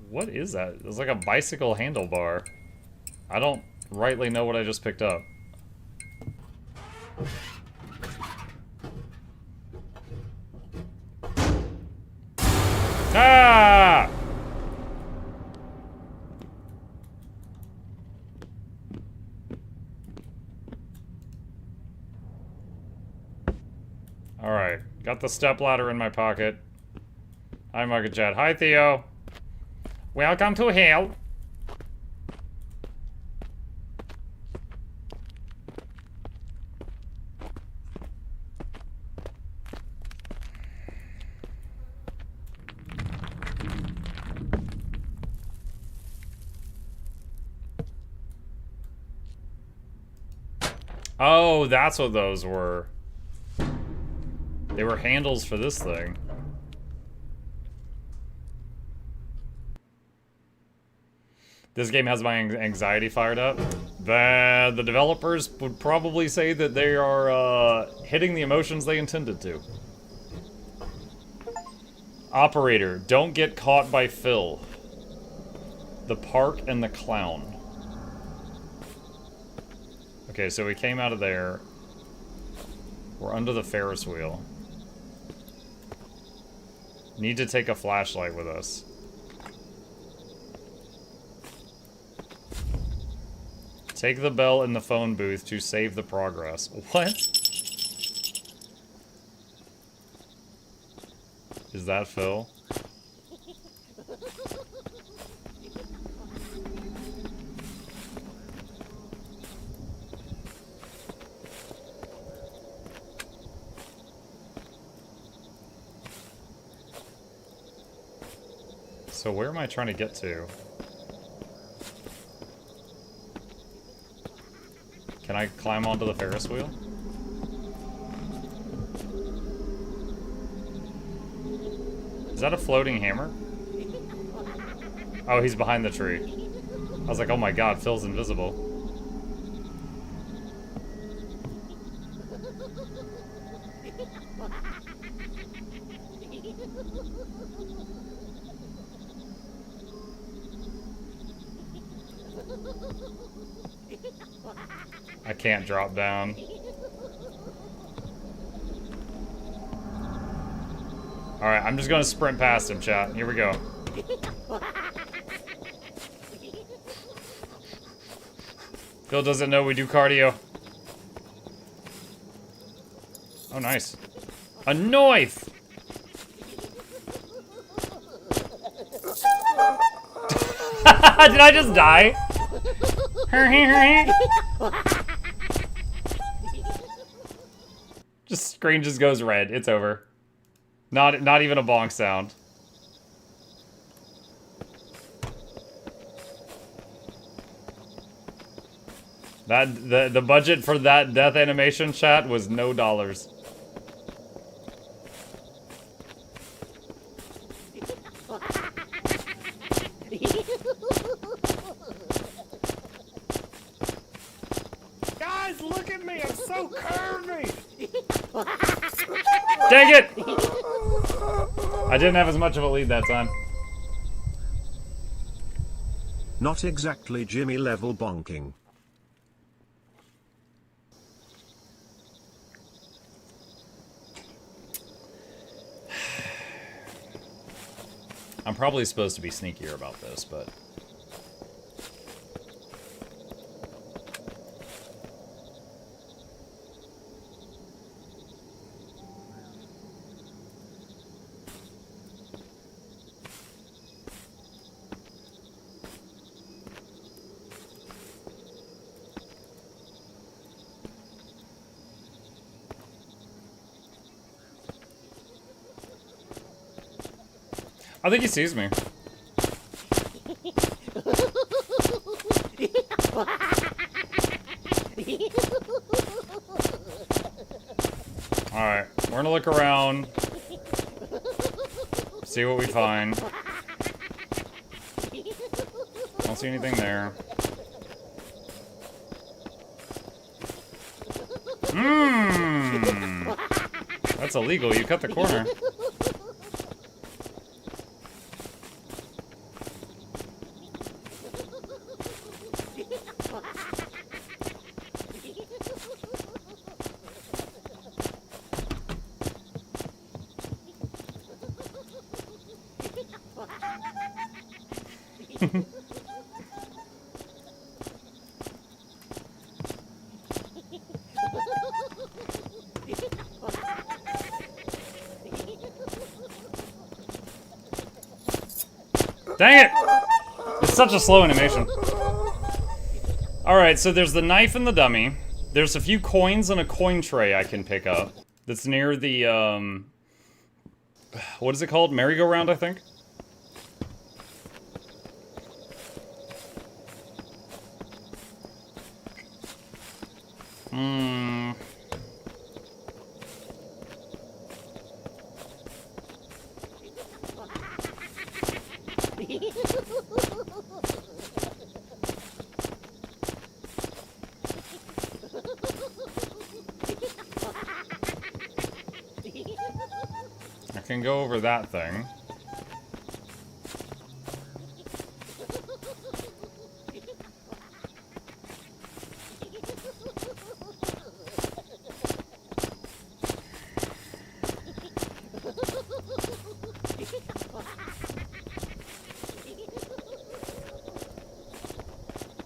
What is that? It's like a bicycle handlebar. I don't rightly know what I just picked up. Ah! Alright, got the stepladder in my pocket. Hi, MuklukYoutube. Hi, Theo. Welcome to hell. Oh, that's what those were. They were handles for this thing. This game has my anxiety fired up. The developers would probably say that they are hitting the emotions they intended to. Operator, don't get caught by Phil. The park and the clown. Okay, so we came out of there. We're under the Ferris wheel. Need to take a flashlight with us. Take the bell in the phone booth to save the progress. What? Is that Phil? So where am I trying to get to? Can I climb onto the Ferris wheel? Is that a floating hammer? Oh, he's behind the tree. I was like, oh my god, Phil's invisible. I can't drop down. Alright, I'm just gonna sprint past him, chat. Here we go. Phil doesn't know we do cardio. Oh, nice. A knife! Did I just die? Just screen just goes red. It's over. Not even a bonk sound. That the budget for that death animation, chat, was no dollars. Guys, look at me! I'm so curvy! Dang it! I didn't have as much of a lead that time. Not exactly Jimmy level bonking. I'm probably supposed to be sneakier about this, but... I think he sees me. Alright, we're gonna look around. See what we find. Don't see anything there. Mmm! That's illegal, you cut the corner. Dang it! It's such a slow animation. Alright, so there's the knife and the dummy. There's a few coins and a coin tray I can pick up. That's near the, what is it called? Merry-go-round, I think? Hmm... I can go over that thing.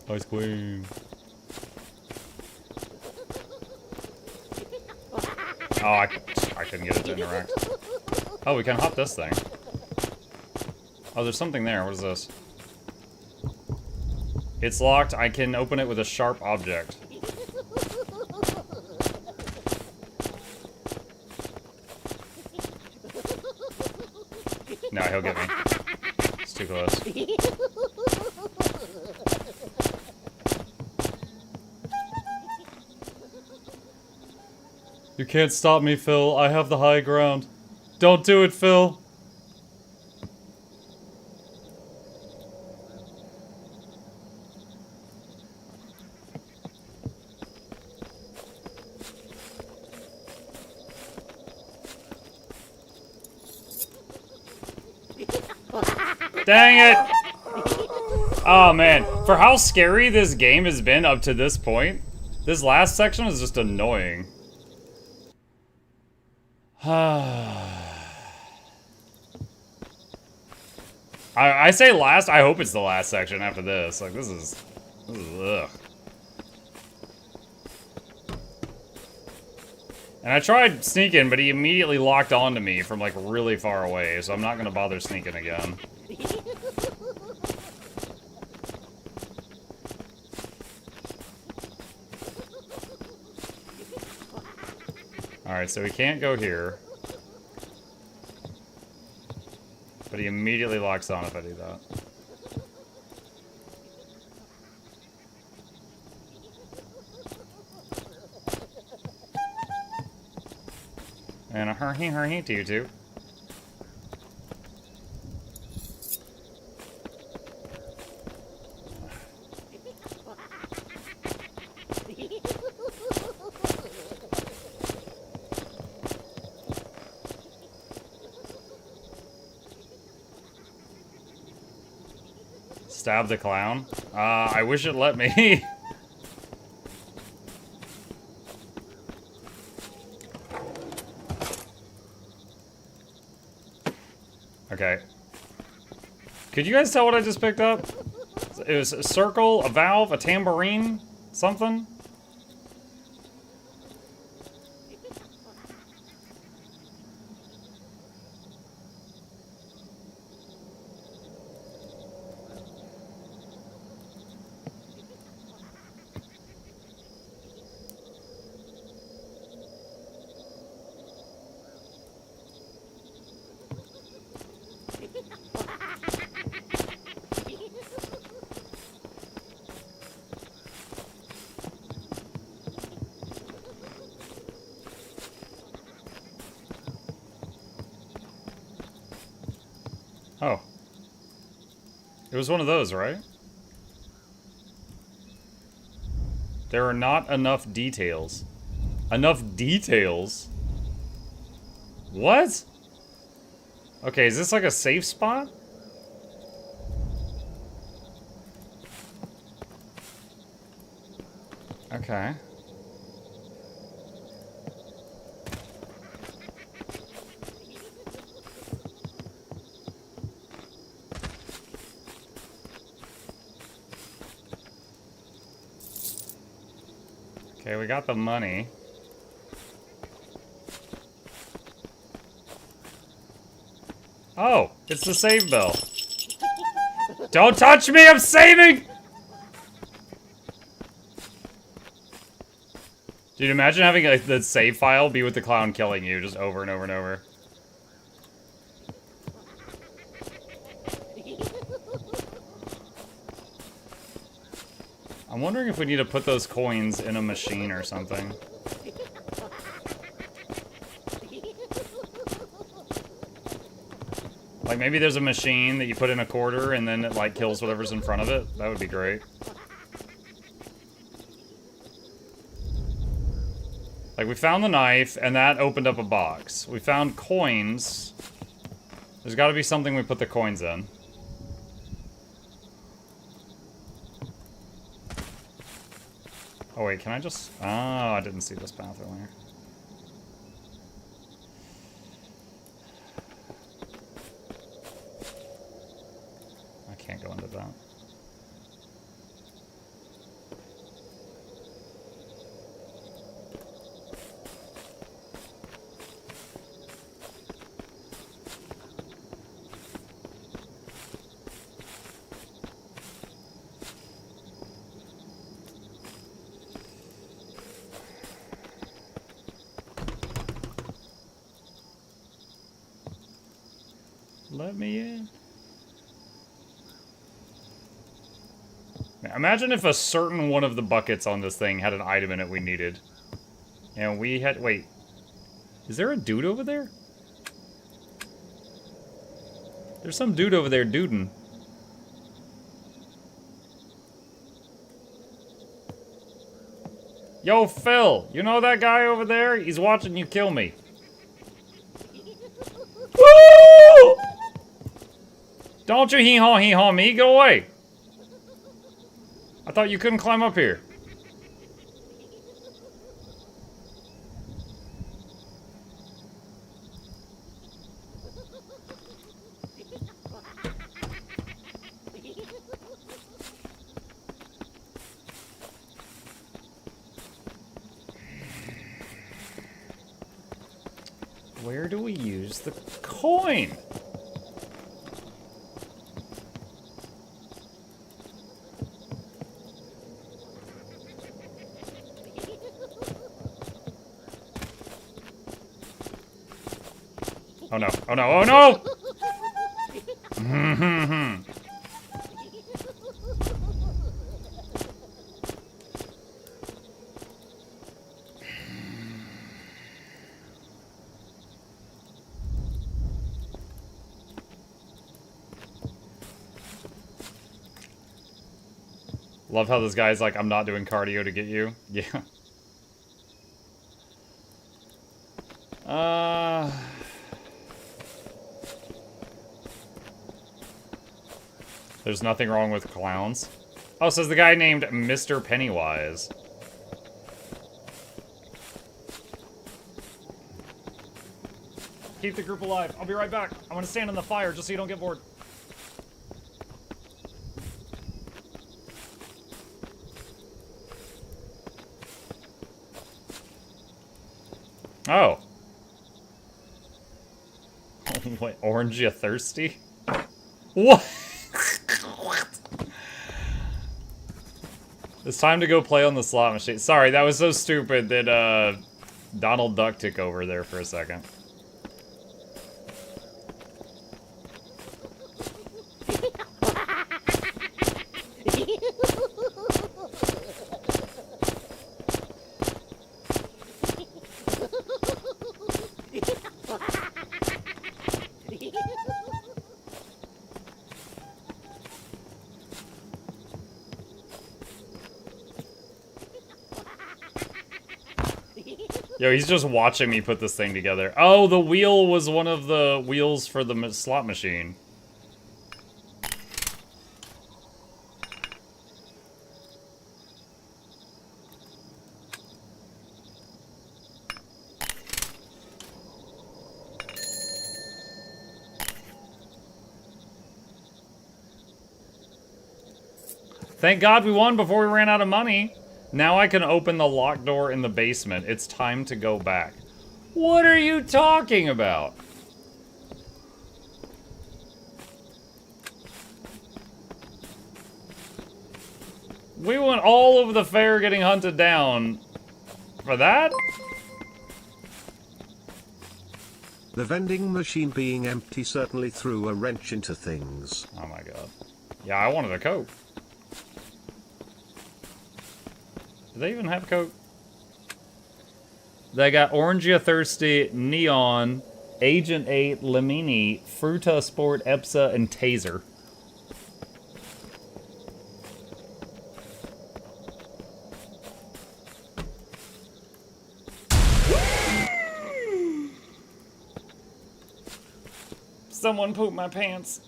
Ice cream. Oh, I couldn't get it to interact. Oh, we can hop this thing. Oh, there's something there. What is this? It's locked. I can open it with a sharp object. No, he'll get me. It's too close. You can't stop me, Phil. I have the high ground. Don't do it, Phil. Dang it! Oh man, for how scary this game has been up to this point, this last section is just annoying. I say last, I hope it's the last section after this. Like, this is ugh. And I tried sneaking, but he immediately locked onto me from, like, really far away, so I'm not gonna bother sneaking again. Alright, so we can't go here. But he immediately locks on if I do that. And a hurry to you two. Stab the clown? I wish it let me. Okay. Could you guys tell what I just picked up? It was a circle, a valve, a tambourine, something? Oh. It was one of those, right? There are not enough details. Enough details? What? Okay, is this like a safe spot? Okay. Okay, we got the money. Oh, it's the save bell. Don't touch me, I'm saving! Dude, imagine having like, the save file be with the clown killing you just over and over and over. I'm wondering if we need to put those coins in a machine or something. Like maybe there's a machine that you put in a quarter and then it like kills whatever's in front of it. That would be great. Like we found the knife and that opened up a box. We found coins. There's got to be something we put the coins in. Oh wait, can I just... Oh, I didn't see this path earlier. I can't go into that. Let me in. Imagine if a certain one of the buckets on this thing had an item in it we needed. And we had... Wait. Is there a dude over there? There's some dude over there duding. Yo, Phil, you know that guy over there? He's watching you kill me. Woo! Don't you hee-haw me, go away. I thought you couldn't climb up here. Where do we use the coin? Oh no, oh no, oh no! Love how this guy's like, I'm not doing cardio to get you. Yeah. There's nothing wrong with clowns. Oh, says the guy named Mr. Pennywise. Keep the group alive. I'll be right back. I'm gonna stand in the fire just so you don't get bored. Oh. What, orange you thirsty? What? What? It's time to go play on the slot machine. Sorry, that was so stupid that Donald Duck took over there for a second. Yo, he's just watching me put this thing together. Oh, the wheel was one of the wheels for the slot machine. Thank God we won before we ran out of money. Now I can open the locked door in the basement. It's time to go back. What are you talking about? We went all over the fair getting hunted down. For that? The vending machine being empty certainly threw a wrench into things. Oh my god. Yeah, I wanted a Coke. Do they even have Coke? They got Orangea Thirsty, Neon, Agent 8, Lemini, Fruta Sport, Epsa, and Taser. Someone pooped my pants.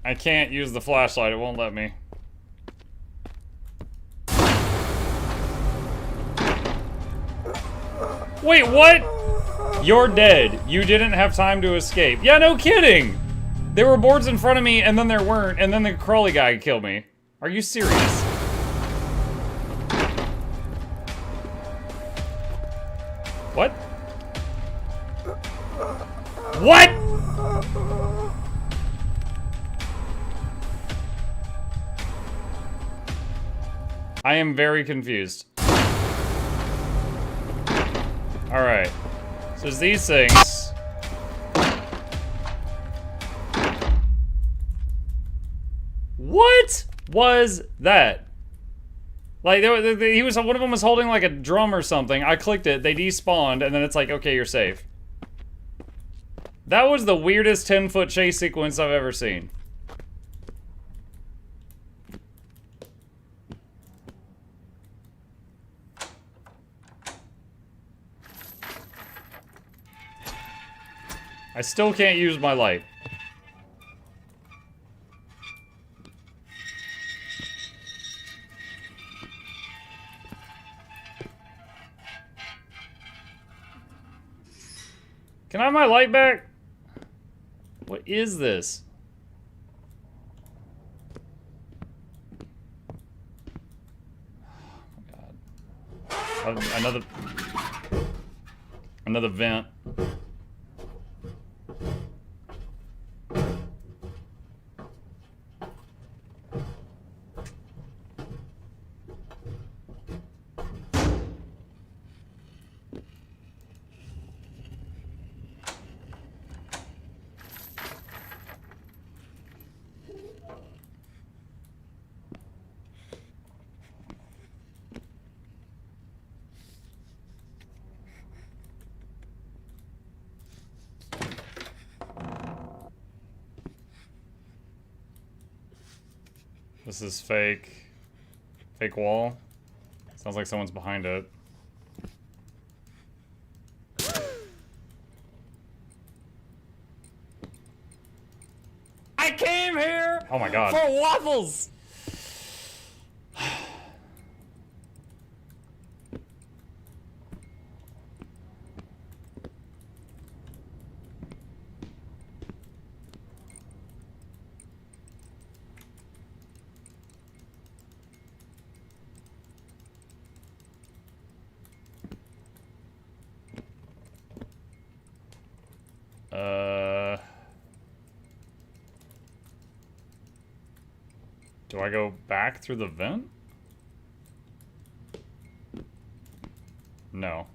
I can't use the flashlight, it won't let me. Wait, what? You're dead. You didn't have time to escape. Yeah, no kidding! There were boards in front of me, and then there weren't, and then the crawly guy killed me. Are you serious? What? What?! I am very confused. Alright. So there's these things. What was that? Like, he was, one of them was holding like a drum or something. I clicked it, they despawned, and then it's like, okay, you're safe. That was the weirdest 10-foot chase sequence I've ever seen. I still can't use my light. Can I have my light back? What is this? Oh my god. Another vent. This is fake. Fake wall. Sounds like someone's behind it. I came here Oh my god. for waffles. Do I go back through the vent? No.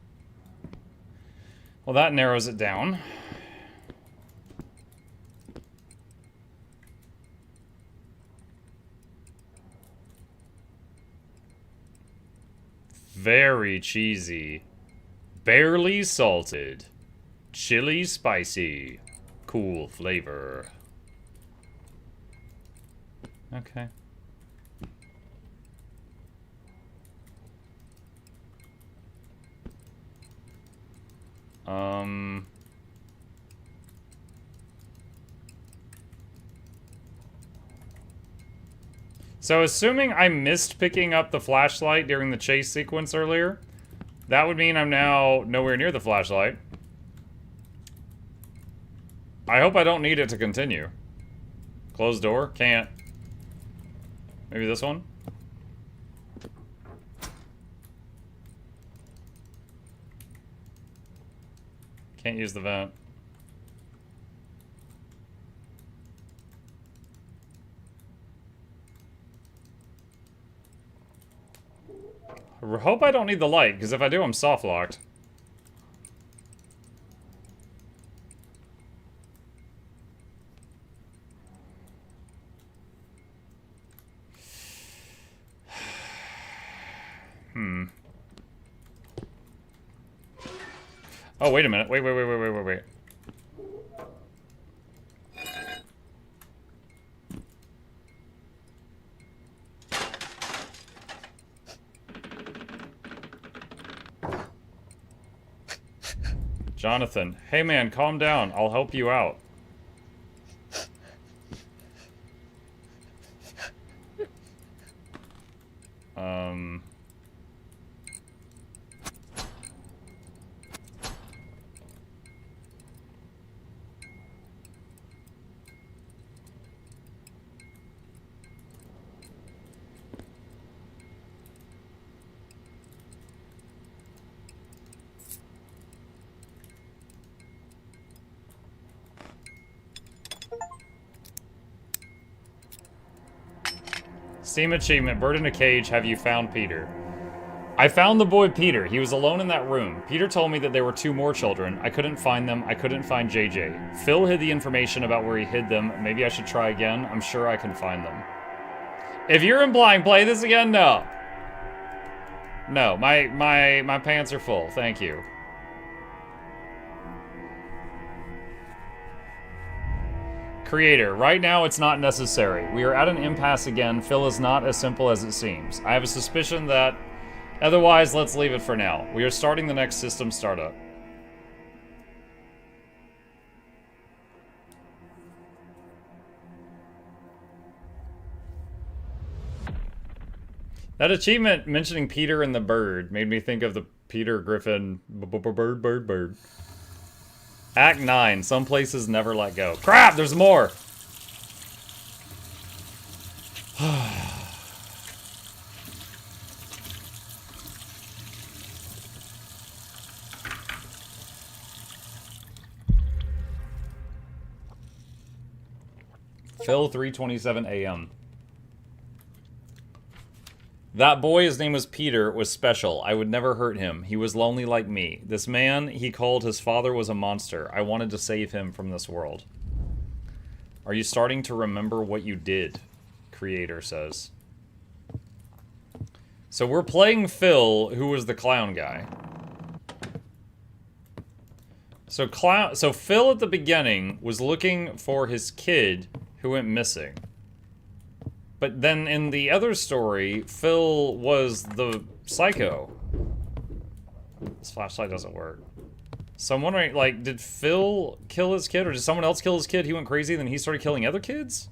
Well, that narrows it down. Very cheesy. Barely salted. Chili spicy. Cool flavor. Okay. So assuming I missed picking up the flashlight during the chase sequence earlier, that would mean I'm now nowhere near the flashlight. I hope I don't need it to continue. Closed door? Can't. Maybe this one? Can't use the vent. I hope I don't need the light, because if I do, I'm soft locked. Oh, wait a minute. Wait. Jonathan, hey man, calm down. I'll help you out. Steam achievement, bird in a cage, have you found Peter? I found the boy Peter. He was alone in that room. Peter told me that there were 2 more children. I couldn't find them. I couldn't find JJ. Phil hid the information about where he hid them. Maybe I should try again. I'm sure I can find them. If you're implying play this again, no. No, my pants are full. Thank you. Creator, right now it's not necessary. We are at an impasse again. Phil is not as simple as it seems. I have a suspicion that... Otherwise, let's leave it for now. We are starting the next system startup. That achievement mentioning Peter and the bird made me think of the Peter Griffin bird. Act 9. Some places never let go. Crap, there's more! Phil 3:27 a.m. That boy, his name was Peter, was special. I would never hurt him. He was lonely like me. This man he called his father was a monster. I wanted to save him from this world. Are you starting to remember what you did? Creator says. So we're playing Phil, who was the clown guy. So Phil at the beginning was looking for his kid who went missing. But then in the other story, Phil was the psycho. This flashlight doesn't work. So I'm wondering, like, did Phil kill his kid, or did someone else kill his kid? He went crazy, then he started killing other kids?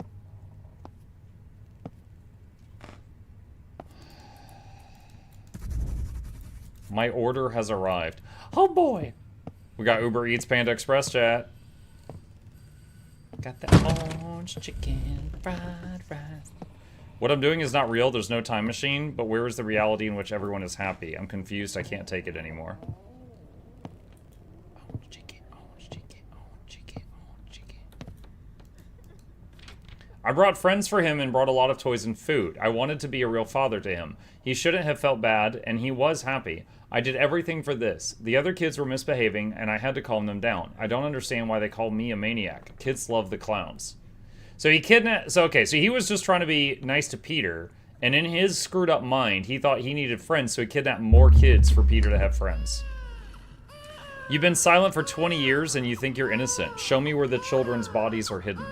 My order has arrived. Oh boy! We got Uber Eats Panda Express chat. Got that orange chicken, fried rice. What I'm doing is not real, there's no time machine, but where is the reality in which everyone is happy? I'm confused, I can't take it anymore. Orange chicken, orange chicken, orange chicken, orange chicken. I brought friends for him and brought a lot of toys and food. I wanted to be a real father to him. He shouldn't have felt bad, and he was happy. I did everything for this. The other kids were misbehaving, and I had to calm them down. I don't understand why they call me a maniac. Kids love the clowns. So he kidnapped... So, okay, so he was just trying to be nice to Peter, and in his screwed up mind, he thought he needed friends, so he kidnapped more kids for Peter to have friends. You've been silent for 20 years, and you think you're innocent. Show me where the children's bodies are hidden.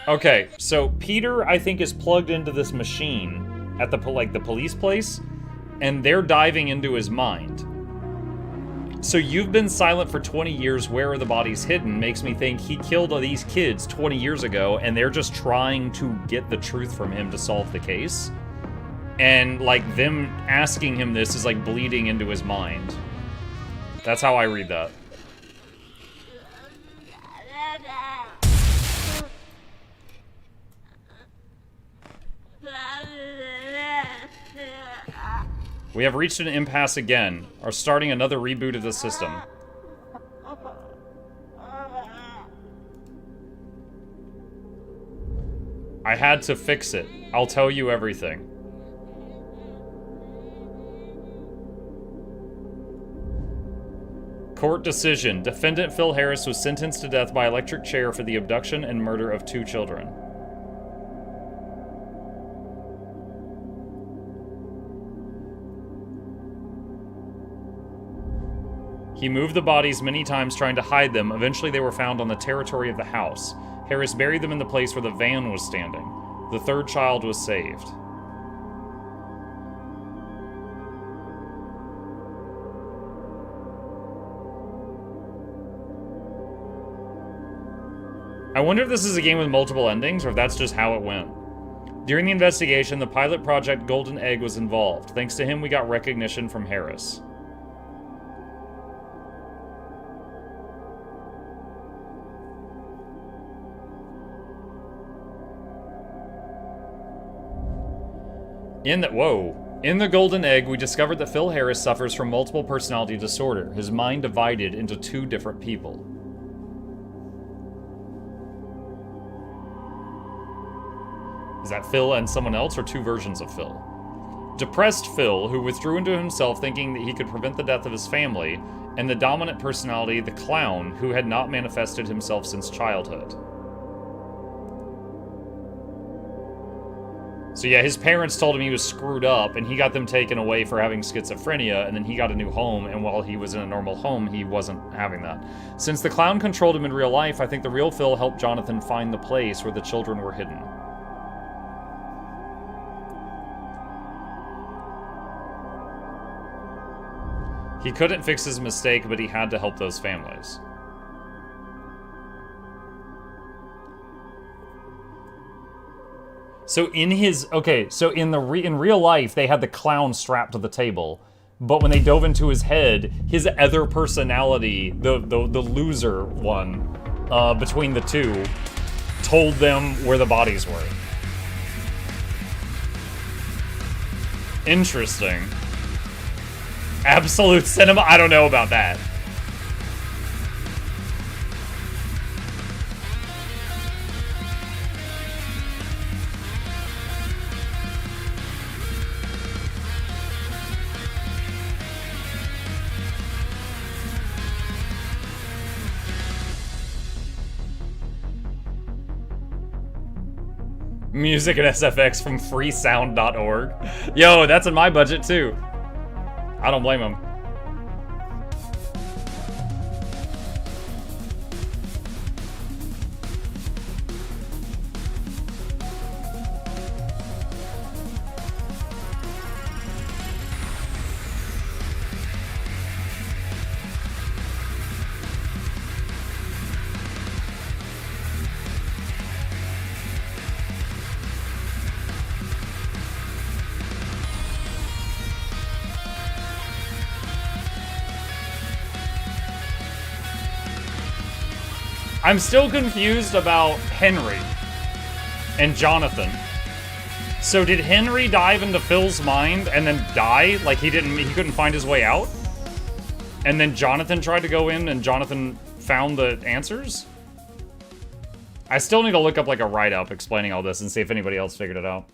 Okay, so Peter, I think, is plugged into this machine at the police place, and they're diving into his mind. So you've been silent for 20 years, where are the bodies hidden? Makes me think he killed all these kids 20 years ago, and they're just trying to get the truth from him to solve the case. And, like, them asking him this is, like, bleeding into his mind. That's how I read that. We have reached an impasse again, are starting another reboot of the system. I had to fix it. I'll tell you everything. Court decision. Defendant Phil Harris was sentenced to death by electric chair for the abduction and murder of 2 children. He moved the bodies many times trying to hide them. Eventually they were found on the territory of the house. Harris buried them in the place where the van was standing. The 3rd child was saved. I wonder if this is a game with multiple endings, or if that's just how it went. During the investigation, the pilot project Golden Egg was involved. Thanks to him, we got recognition from Harris. In the Golden Egg, we discovered that Phil Harris suffers from multiple personality disorder, his mind divided into 2 different people. Is that Phil and someone else, or two versions of Phil? Depressed Phil, who withdrew into himself thinking that he could prevent the death of his family, and the dominant personality, the clown, who had not manifested himself since childhood. So yeah, his parents told him he was screwed up, and he got them taken away for having schizophrenia, and then he got a new home, and while he was in a normal home, he wasn't having that. Since the clown controlled him in real life, I think the real Phil helped Jonathan find the place where the children were hidden. He couldn't fix his mistake, but he had to help those families. So in his, okay, so in real life, they had the clown strapped to the table, but when they dove into his head, his other personality, the loser one, between the two, told them where the bodies were. Interesting. Absolute cinema? I don't know about that. Music and SFX from freesound.org. Yo, that's in my budget too. I don't blame him. I'm still confused about Henry and Jonathan. So did Henry dive into Phil's mind and then die? Like he couldn't find his way out? And then Jonathan tried to go in and Jonathan found the answers? I still need to look up like a write-up explaining all this and see if anybody else figured it out.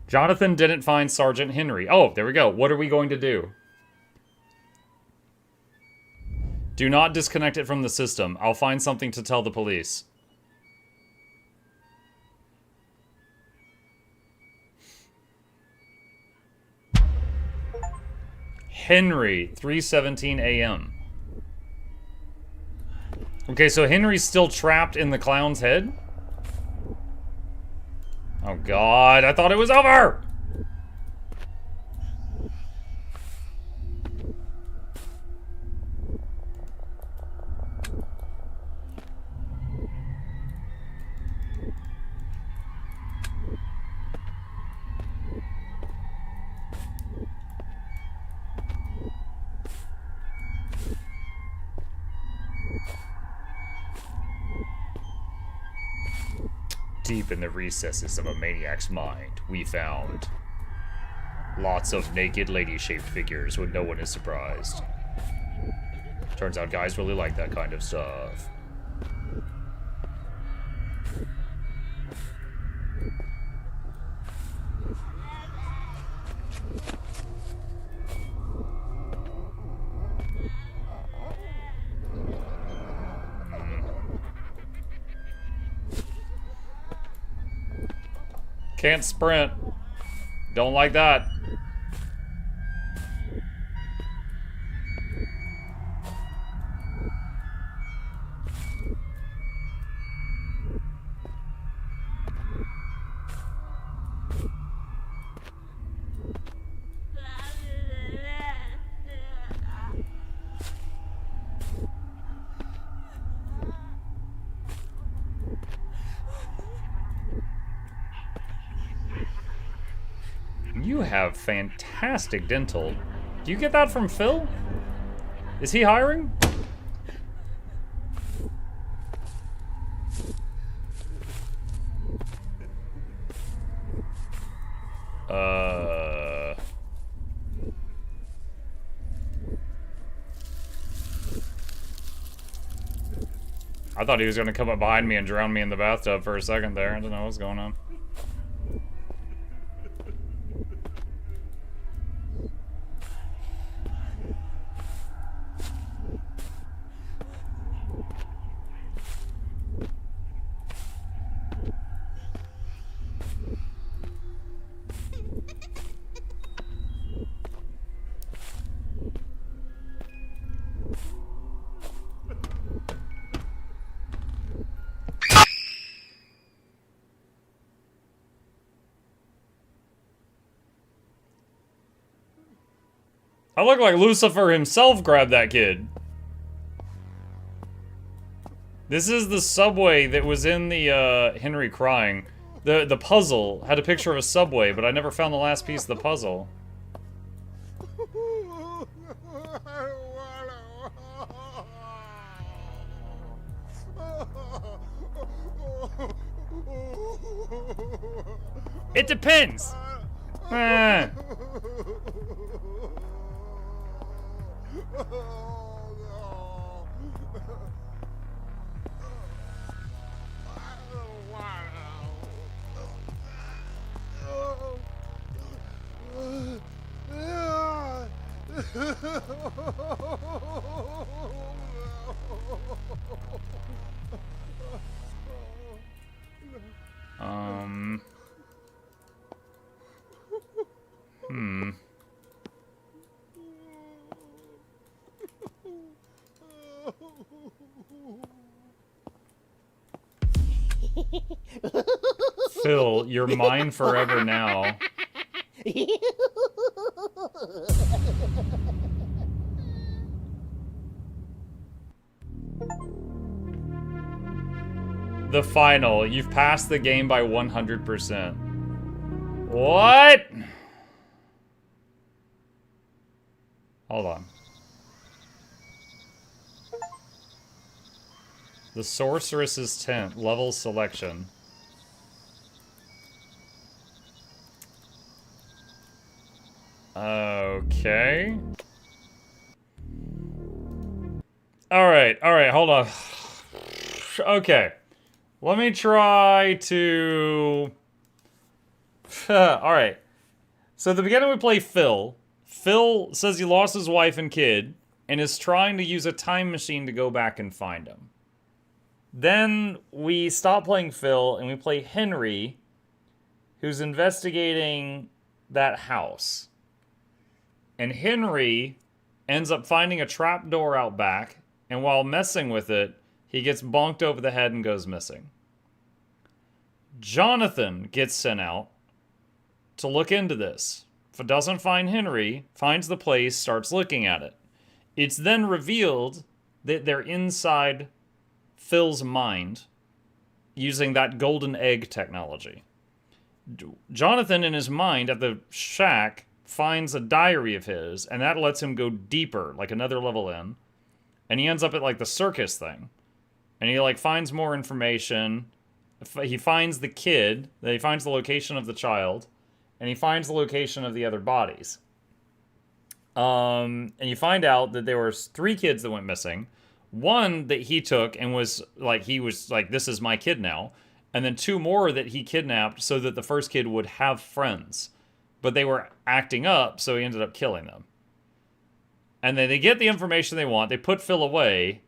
Jonathan didn't find Sergeant Henry. Oh, there we go. What are we going to do? Do not disconnect it from the system. I'll find something to tell the police. Henry, 3:17 a.m. Okay, so Henry's still trapped in the clown's head? Oh God, I thought it was over! Deep in the recesses of a maniac's mind, we found lots of naked lady-shaped figures when no one is surprised. Turns out guys really like that kind of stuff. Can't sprint. Don't like that. You have fantastic dental. Do you get that from Phil? Is he hiring? I thought he was gonna come up behind me and drown me in the bathtub for a second there. I don't know what's going on. I look like Lucifer himself grabbed that kid. This is the subway that was in the, Henry crying. The puzzle had a picture of a subway, but I never found the last piece of the puzzle. It depends. Ah. Phil, you're mine forever now. The final. You've passed the game by 100%. What? Hold on. The Sorceress's Tent. Level selection. Okay. Alright, hold on. Okay. Let me try to... Alright. So at the beginning we play Phil. Phil says he lost his wife and kid, and is trying to use a time machine to go back and find him. Then we stop playing Phil, and we play Henry, who's investigating that house. And Henry ends up finding a trapdoor out back, and while messing with it, he gets bonked over the head and goes missing. Jonathan gets sent out to look into this. If it doesn't find Henry, finds the place, starts looking at it. It's then revealed that they're inside Phil's mind using that golden egg technology. Jonathan, in his mind at the shack, finds a diary of his, and that lets him go deeper, like another level in. And he ends up at, like, the circus thing. And he, like, finds more information. He finds the kid. He finds the location of the child. And he finds the location of the other bodies. And you find out that there were 3 kids that went missing. One that he took and was like, this is my kid now. And then 2 more that he kidnapped so that the first kid would have friends. But they were acting up, so he ended up killing them. And then they get the information they want. They put Phil away,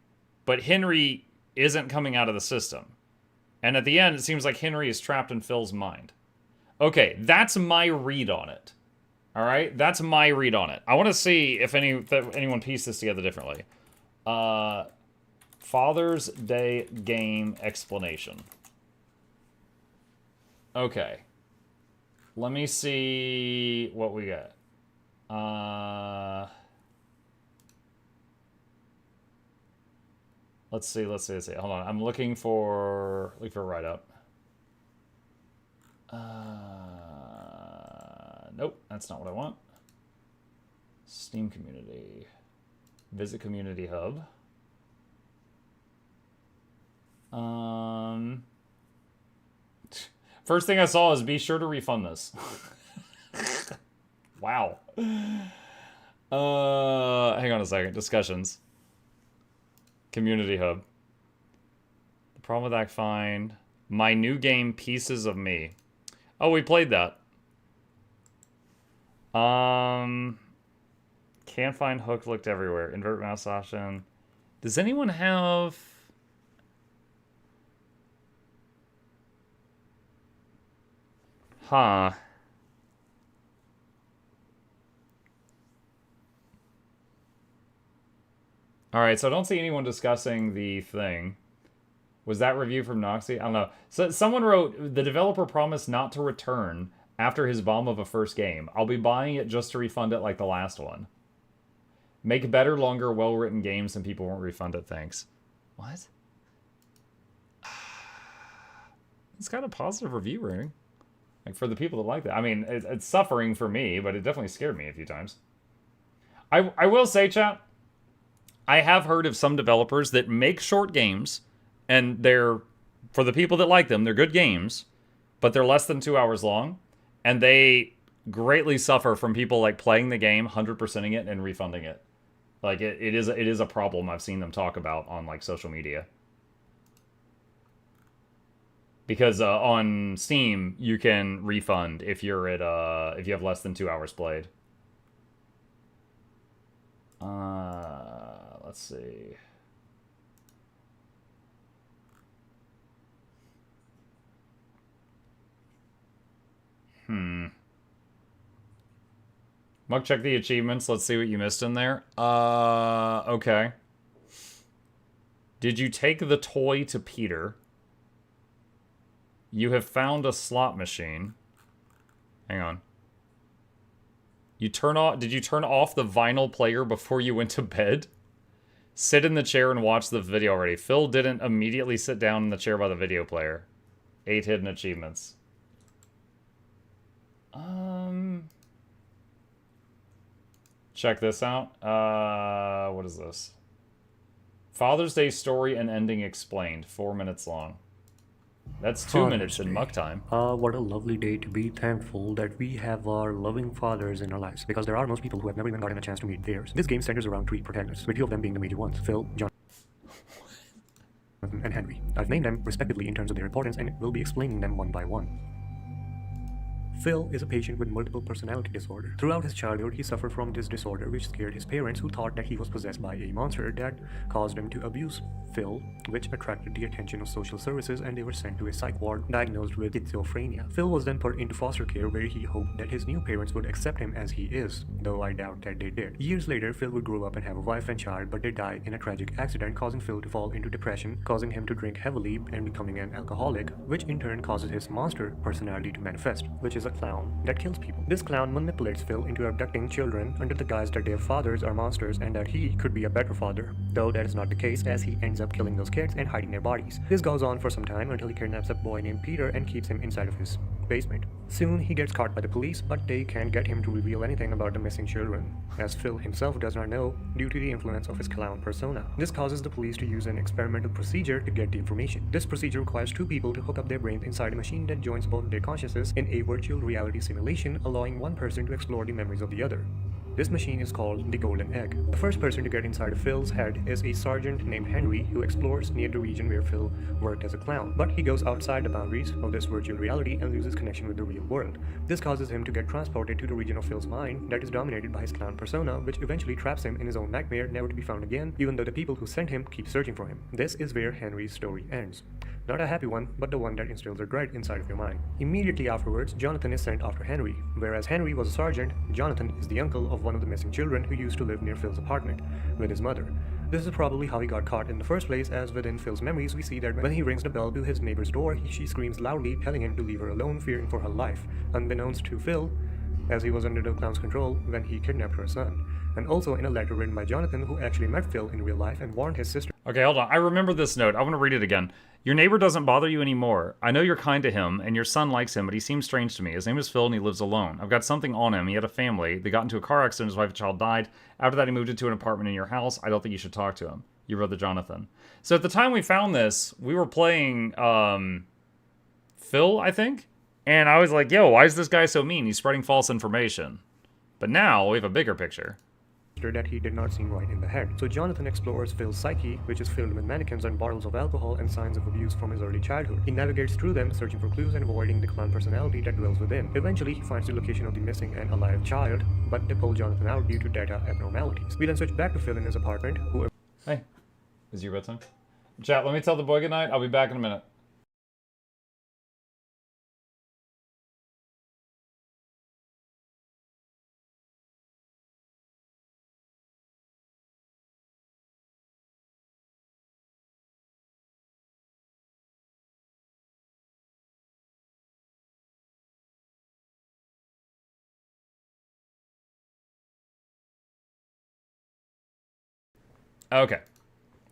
but Henry isn't coming out of the system. And at the end, it seems like Henry is trapped in Phil's mind. Okay, that's my read on it. All right? That's my read on it. I want to see if anyone pieced this together differently. Father's Day game explanation. Okay. Let me see what we got. Let's see. Hold on. I'm looking for a write-up. Nope, that's not what I want. Steam community. Visit community hub. First thing I saw is be sure to refund this. Wow. Hang on a second. Discussions. Community hub. Problem with Act Fine. My new game, Pieces of Me. Oh, we played that. Can't find hook, looked everywhere. Invert mouse option. Does anyone have... Huh. Alright, so I don't see anyone discussing the thing. Was that review from Noxxi? I don't know. So someone wrote, the developer promised not to return after his bomb of a first game. I'll be buying it just to refund it like the last one. Make better, longer, well-written games and people won't refund it, thanks. What? It's got a positive review rating. Like, for the people that like that. I mean, it's suffering for me, but it definitely scared me a few times. I will say, chat, I have heard of some developers that make short games, and they're, for the people that like them, they're good games, but they're less than 2 hours long, and they greatly suffer from people, like, playing the game, 100%ing it, and refunding it. Like, it is a problem I've seen them talk about on, like, social media. Because on Steam, you can refund if you're at if you have less than 2 hours played. Let's see. Muck, check the achievements. Let's see what you missed in there. Okay. Did you take the toy to Peter? You have found a slot machine. Hang on. Did you turn off the vinyl player before you went to bed? Sit in the chair and watch the video already. Phil didn't immediately sit down in the chair by the video player. 8 hidden achievements. Check this out. What is this? Father's Day story and ending explained. 4 minutes long. That's 2 minutes in muck time. What a lovely day to be thankful that we have our loving fathers in our lives, because there are most people who have never even gotten a chance to meet theirs. This game centers around 3 protagonists, with 2 of them being the major ones: Phil, Jonathan, and Henry. I've named them respectively in terms of their importance, and will be explaining them one by one. Phil is a patient with multiple personality disorder. Throughout his childhood, he suffered from this disorder, which scared his parents, who thought that he was possessed by a monster that caused him to abuse Phil, which attracted the attention of social services, and they were sent to a psych ward diagnosed with schizophrenia. Phil was then put into foster care, where he hoped that his new parents would accept him as he is, though I doubt that they did. Years later, Phil would grow up and have a wife and child, but they died in a tragic accident, causing Phil to fall into depression, causing him to drink heavily and becoming an alcoholic, which in turn causes his monster personality to manifest, which is a clown that kills people. This clown manipulates Phil into abducting children under the guise that their fathers are monsters and that he could be a better father, though that is not the case, as he ends up killing those kids and hiding their bodies. This goes on for some time until he kidnaps a boy named Peter and keeps him inside of his basement. Soon he gets caught by the police, but they can't get him to reveal anything about the missing children, as Phil himself does not know due to the influence of his clown persona. This causes the police to use an experimental procedure to get the information. This procedure requires 2 people to hook up their brains inside a machine that joins both their consciousnesses in a virtual reality simulation, allowing one person to explore the memories of the other. This machine is called the Golden Egg. The first person to get inside of Phil's head is a sergeant named Henry, who explores near the region where Phil worked as a clown, but he goes outside the boundaries of this virtual reality and loses connection with the real world. This causes him to get transported to the region of Phil's mind that is dominated by his clown persona, which eventually traps him in his own nightmare, never to be found again, even though the people who sent him keep searching for him. This is where Henry's story ends. Not a happy one, but the one that instills a dread inside of your mind. Immediately afterwards, Jonathan is sent after Henry. Whereas Henry was a sergeant, Jonathan is the uncle of one of the missing children who used to live near Phil's apartment with his mother. This is probably how he got caught in the first place, as within Phil's memories we see that when he rings the bell to his neighbor's door, she screams loudly, telling him to leave her alone, fearing for her life, unbeknownst to Phil, as he was under the clown's control when he kidnapped her son. And also in a letter written by Jonathan, who actually met Phil in real life and warned his sister. Okay, hold on. I remember this note. I want to read it again. Your neighbor doesn't bother you anymore. I know you're kind to him, and your son likes him, but he seems strange to me. His name is Phil, and he lives alone. I've got something on him. He had a family. They got into a car accident. His wife and child died. After that, he moved into an apartment in your house. I don't think you should talk to him. Your brother, Jonathan. So at the time we found this, we were playing Phil, I think? And I was like, yo, why is this guy so mean? He's spreading false information. But now we have a bigger picture. that he did not seem right in the head. So Jonathan explores Phil's psyche, which is filled with mannequins and bottles of alcohol and signs of abuse from his early childhood. He navigates through them, searching for clues and avoiding the clown personality that dwells within. Eventually, he finds the location of the missing and alive child, but they pull Jonathan out due to data abnormalities. We then switch back to Phil in his apartment, who... Hey, is your bedtime? Chat, let me tell the boy goodnight. I'll be back in a minute. Okay.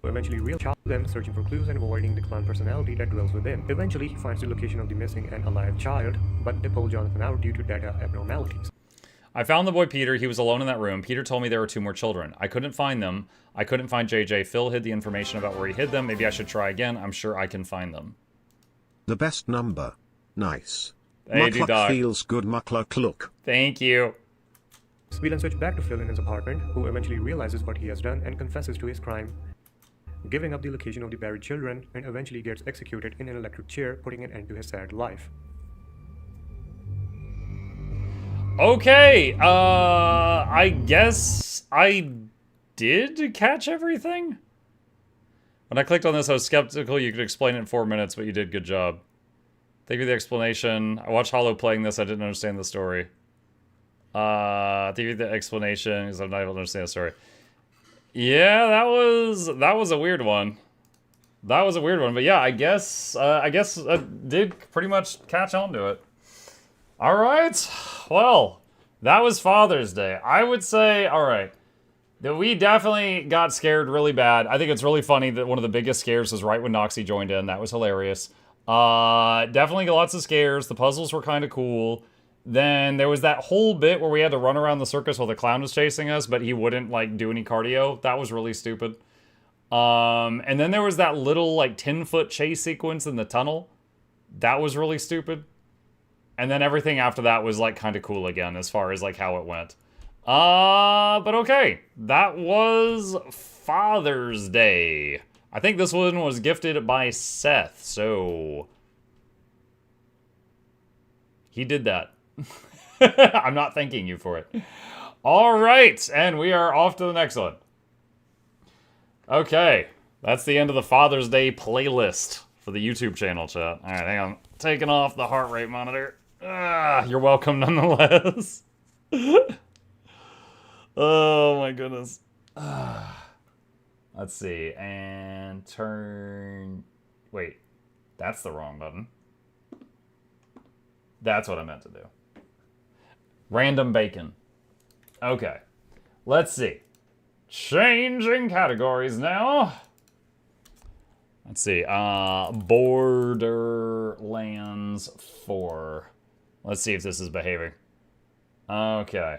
eventually real child them searching for clues and avoiding the clown personality that dwells within. Eventually, he finds the location of the missing and alive child, but they pull Jonathan out due to data abnormalities. I found the boy Peter. He was alone in that room. Peter told me there were 2 more children. I couldn't find them. I couldn't find JJ. Phil hid the information about where he hid them. Maybe I should try again. I'm sure I can find them. The best number. Nice. Hey, Mukluk feels good, Mukluk look. Thank you. We then switch back to Phil in his apartment, who eventually realizes what he has done and confesses to his crime, giving up the location of the buried children, and eventually gets executed in an electric chair, putting an end to his sad life. Okay, I guess I did catch everything? When I clicked on this, I was skeptical you could explain it in 4 minutes, but you did. Good job. Thank you for the explanation. I watched Hollow playing this. I didn't understand the story. Thank you for the explanation, because I'm not able to understand the story. Yeah, that was a weird one. That was a weird one, but yeah, I guess I did pretty much catch on to it. All right, well, that was Father's Day. I would say, all right, that we definitely got scared really bad. I think it's really funny that one of the biggest scares was right when Noxxi joined in. That was hilarious. Definitely lots of scares. The puzzles were kind of cool. Then there was that whole bit where we had to run around the circus while the clown was chasing us, but he wouldn't, like, do any cardio. That was really stupid. And then there was that little, like, 10-foot chase sequence in the tunnel. That was really stupid. And then everything after that was, like, kind of cool again, as far as, like, how it went. But okay. That was Father's Day. I think this one was gifted by Seth, so... he did that. I'm not thanking you for it. All right, and we are off to the next one. Okay, that's the end of the Father's Day playlist for the YouTube channel, chat. All right, hang on. Taking off the heart rate monitor. You're welcome nonetheless. Oh my goodness. Let's see, and turn... wait, that's the wrong button. That's what I meant to do. Random bacon. Okay. Let's see. Changing categories now. Let's see. Borderlands 4. Let's see if this is behaving. Okay.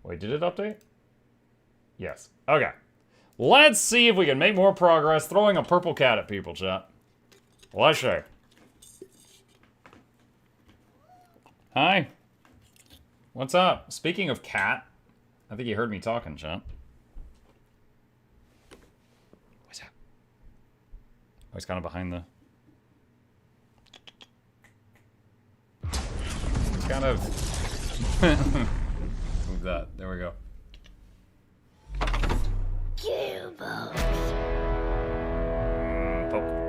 Wait, did it update? Yes. Okay. Let's see if we can make more progress throwing a purple cat at people, chat. Let's see. Hi. What's up? Speaking of cat, I think you heard me talking, chat. What's that? Oh, he's kind of behind the... It's kind of... move that. There we go. Poke.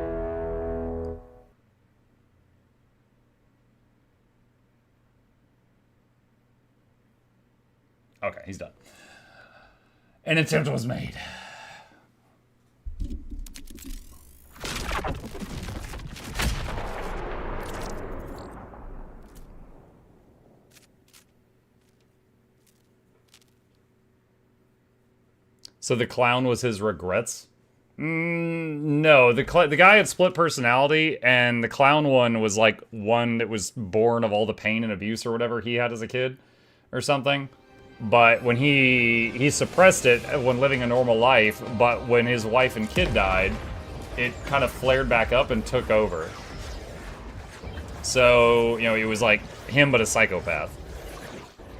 Okay, he's done. An attempt was made. So the clown was his regrets? No, the guy had split personality, and the clown one was like one that was born of all the pain and abuse or whatever he had as a kid or something. But when he suppressed it when living a normal life, but when his wife and kid died, it kind of flared back up and took over. So, you know, he was like him but a psychopath.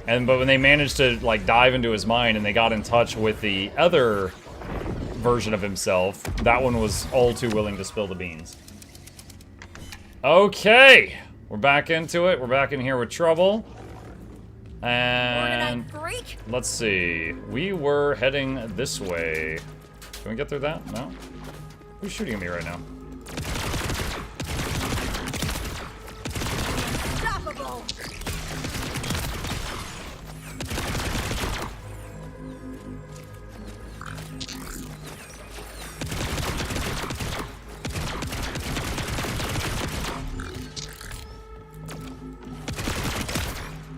But when they managed to like dive into his mind and they got in touch with the other version of himself, that one was all too willing to spill the beans. Okay, we're back into it. We're back in here with trouble. And let's see. We were heading this way. Can we get through that? No? Who's shooting at me right now? Unstoppable.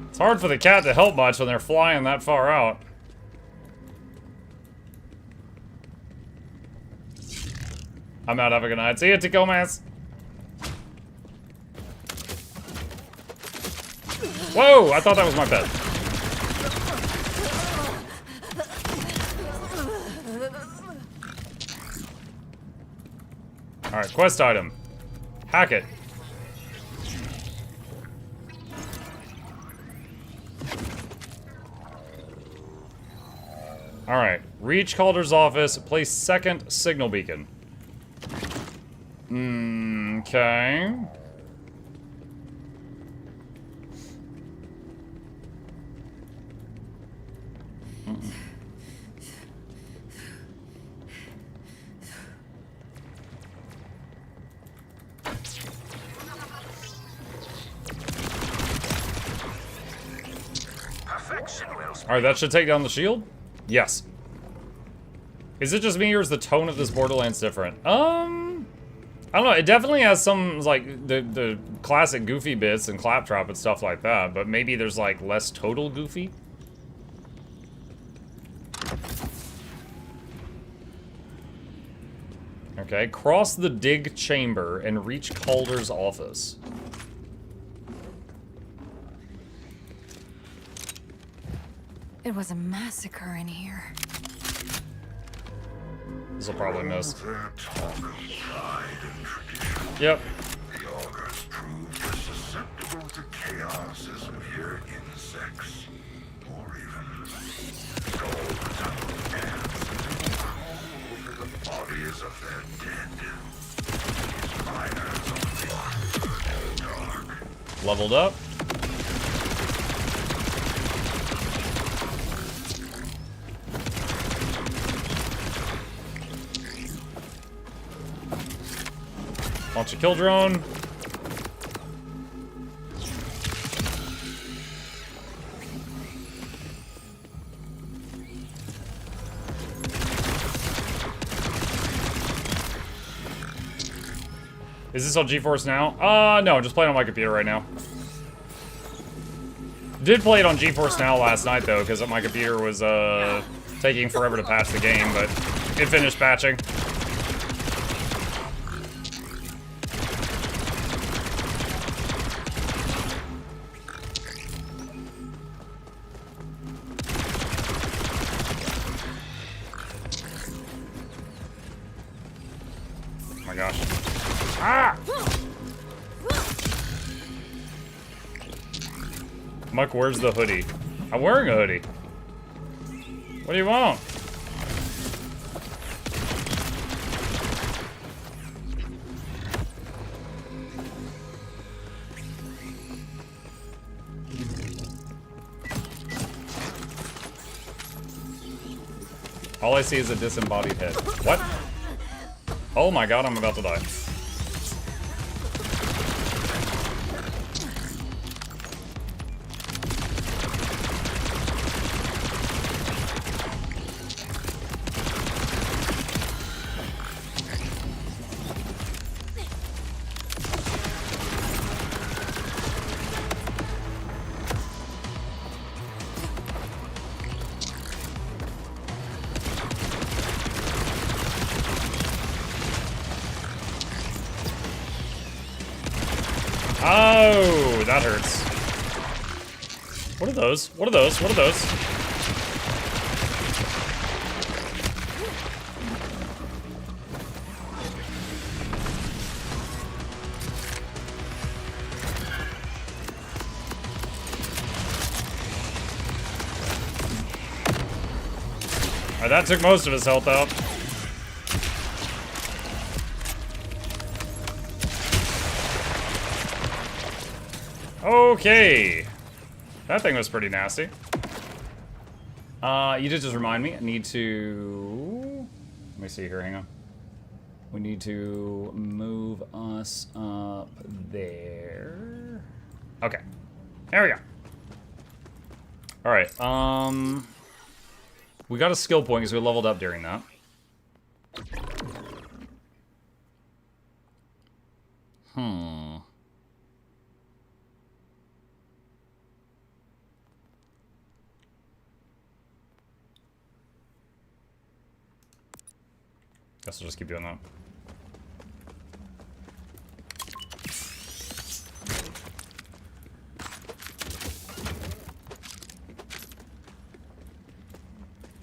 It's hard for the cat to help much when they're flying that far out. I'm out. Have a good night. See you, Tacomas. Whoa! I thought that was my pet. Alright, quest item. Hack it. Alright, reach Calder's office, place second signal beacon. Okay. Alright, that should take down the shield? Yes. Is it just me or is the tone of this Borderlands different? I don't know. It definitely has some, like, the classic goofy bits and claptrap and stuff like that, but maybe there's, like, less total goofy? Okay, cross the dig chamber and reach Calder's office. It was a massacre in here. This'll probably miss. Their talk of pride and tradition. Yep. The augurs proved as susceptible to chaos as mere insects, or even skulls and ants, over the bodies of their dead. Miners only dark. Leveled up. Launch a kill drone. Is this on GeForce Now? No, just playing on my computer right now. Did play it on GeForce Now last night though, because my computer was taking forever to patch the game, but it finished patching. Oh my gosh. Ah! Muck, where's the hoodie? I'm wearing a hoodie. What do you want? All I see is a disembodied head. What? Oh my god, I'm about to die. Oh, that hurts. What are those? What are those? What are those? Alright, that took most of his health out. Okay. That thing was pretty nasty. You did just remind me. I need to... Let me see here, hang on. We need to move us up there. Okay. There we go. Alright, we got a skill point because we leveled up during that. Guess we'll just keep doing that.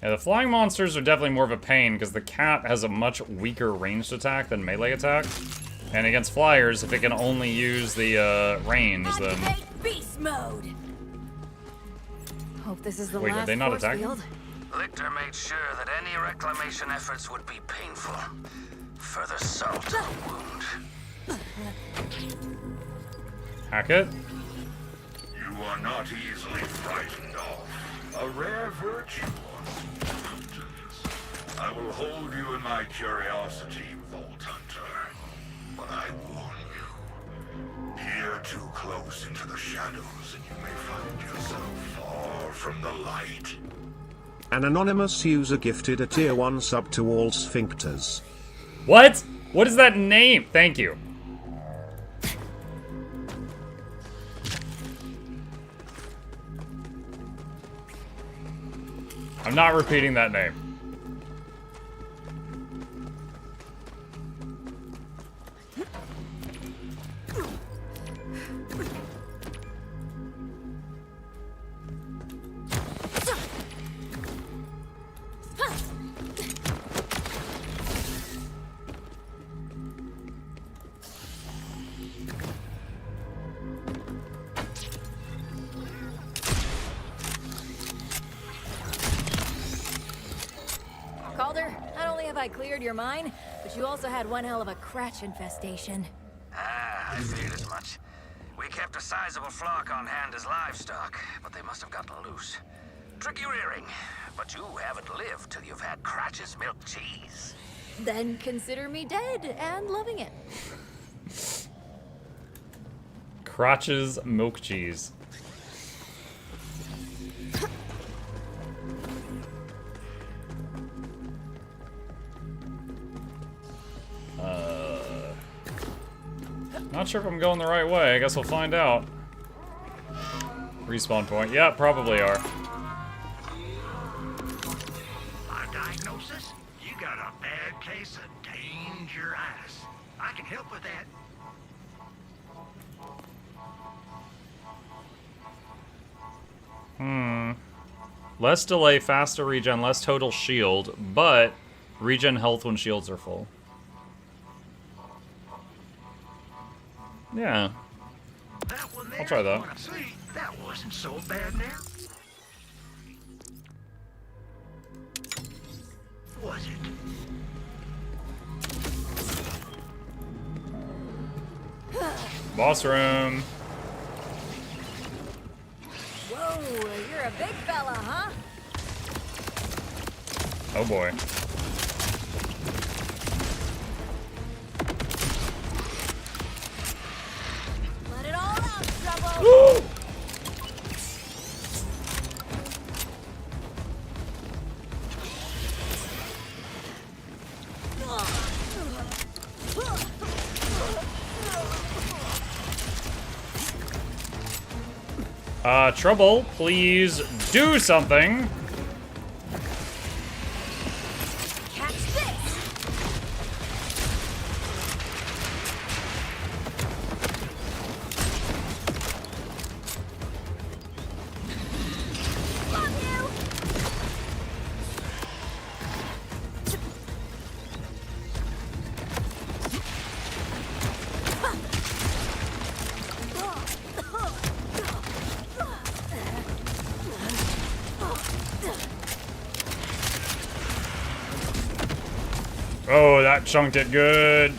Yeah, the flying monsters are definitely more of a pain because the cat has a much weaker ranged attack than melee attack. And against flyers, if it can only use the range, then... Activate beast mode. Hope this is the Wait, last did they not force attack? field. Lichter made sure that any reclamation efforts would be painful. Further salt to the wound. Hack it? You are not easily frightened off. A rare virtue on these mountains. I will hold you in my curiosity, Vault Hunter. But I warn you, peer too close into the shadows and you may find yourself far from the light. An anonymous user gifted a tier 1 sub to all sphincters. What? What is that name? Thank you. I'm not repeating that name. Calder, not only have I cleared your mine, but you also had one hell of a cratch infestation. Ah, I feared as much. We kept a sizable flock on hand as livestock, but they must have gotten loose. Tricky rearing, but you haven't lived till you've had Cratch's milk cheese. Then consider me dead and loving it. Crotch's milk cheese. Not sure if I'm going the right way. I guess we'll find out. Respawn point. Yeah, probably are. My diagnosis? You got a bad case of dangerous. I can help with that. Less delay, faster regen, less total shield, but regen health when shields are full. Yeah. That one there, I'll try that. wanna see, that wasn't so bad now. Was it? Boss room. Whoa, you're a big fella, huh? Oh boy. Let it all out, trouble. Woo! Trouble, please do something. Catch this. Love you. Oh, that chunked it good.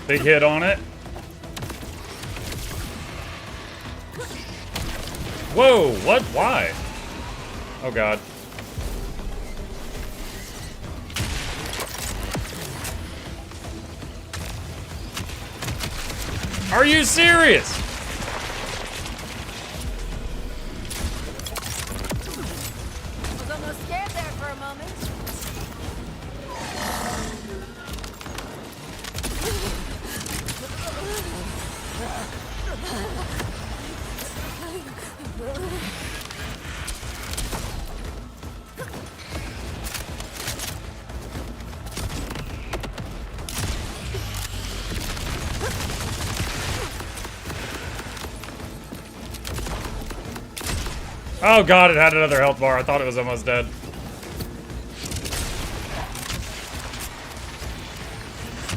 Big hit on it. Whoa, what? Why? Oh god. Are you serious? I was almost scared there for a moment. Oh god, it had another health bar. I thought it was almost dead.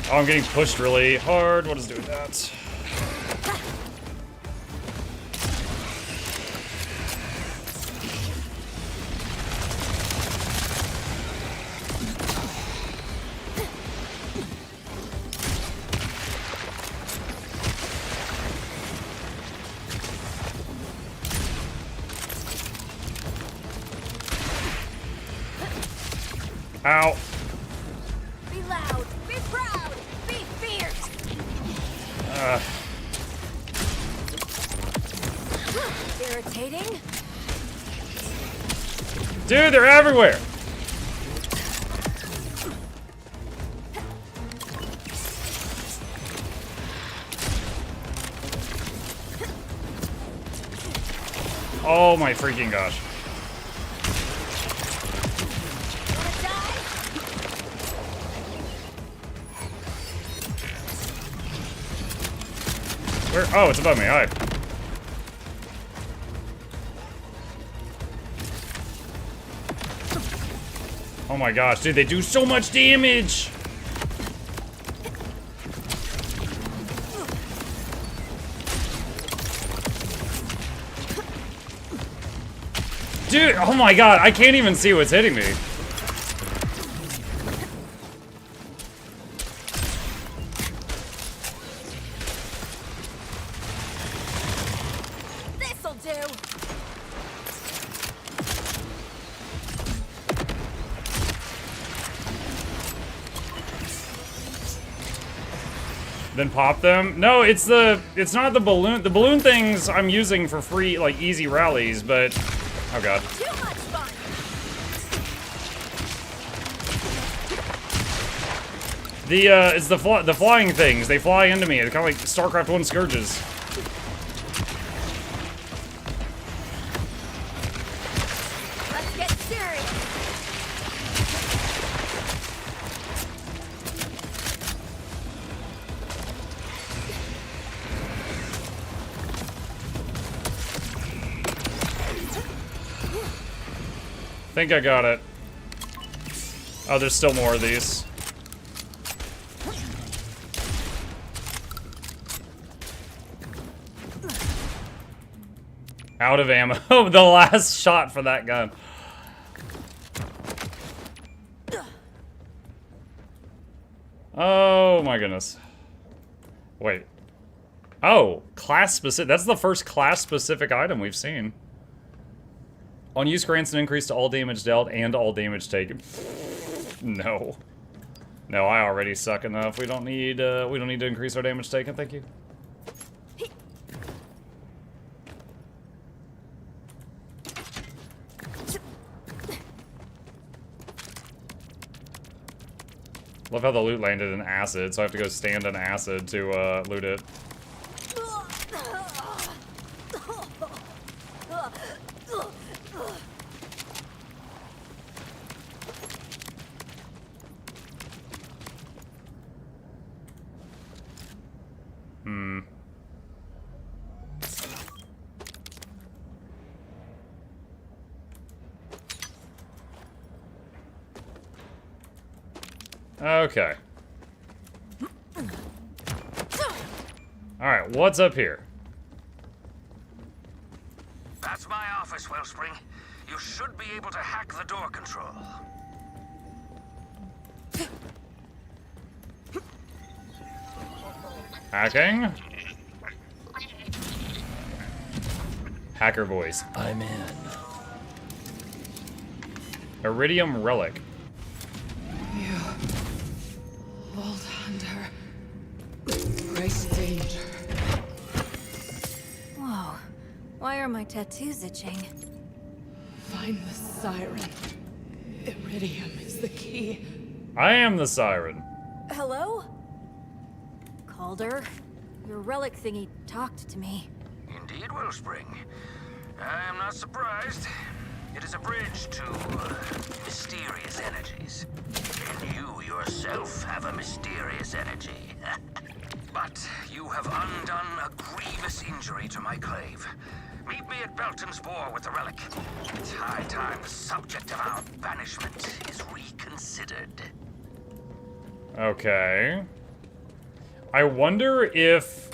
Oh, I'm getting pushed really hard. What is doing that? Ow. Be loud, be proud, be fierce. Irritating. Dude, they're everywhere. Oh my freaking gosh. Wanna die? Where? Oh, it's above me. All right. Oh my gosh, dude, they do so much damage. Dude, oh my god, I can't even see what's hitting me. This'll do. Then pop them? No, it's not the balloon. The balloon things I'm using for free, like easy rallies, but oh god. Too much fun. It's the flying things. They fly into me. They're kind of like StarCraft 1 Scourges. Let's get serious. Think I got it. Oh, there's still more of these. Out of ammo. The last shot for that gun. Oh my goodness. Wait. Oh, class specific. That's the first class specific item we've seen. On use grants an increase to all damage dealt and all damage taken. No. No, I already suck enough. We don't need to increase our damage taken, thank you. Love how the loot landed in acid, so I have to go stand in acid to loot it. Okay. Alright, what's up here? That's my office, Wellspring. You should be able to hack the door control. Hacking? Hacker voice. I'm in. Iridium relic. You, Vault Hunter, great danger. Whoa. Why are my tattoos itching? Find the siren. Iridium is the key. I am the siren. Hello? Calder? Your relic thingy talked to me. Indeed, Wellspring. I am not surprised. It is a bridge to mysterious energies. And you yourself have a mysterious energy. But you have undone a grievous injury to my clave. Meet me at Belton's Boar with the relic. It's high time the subject of our banishment is reconsidered. Okay. I wonder if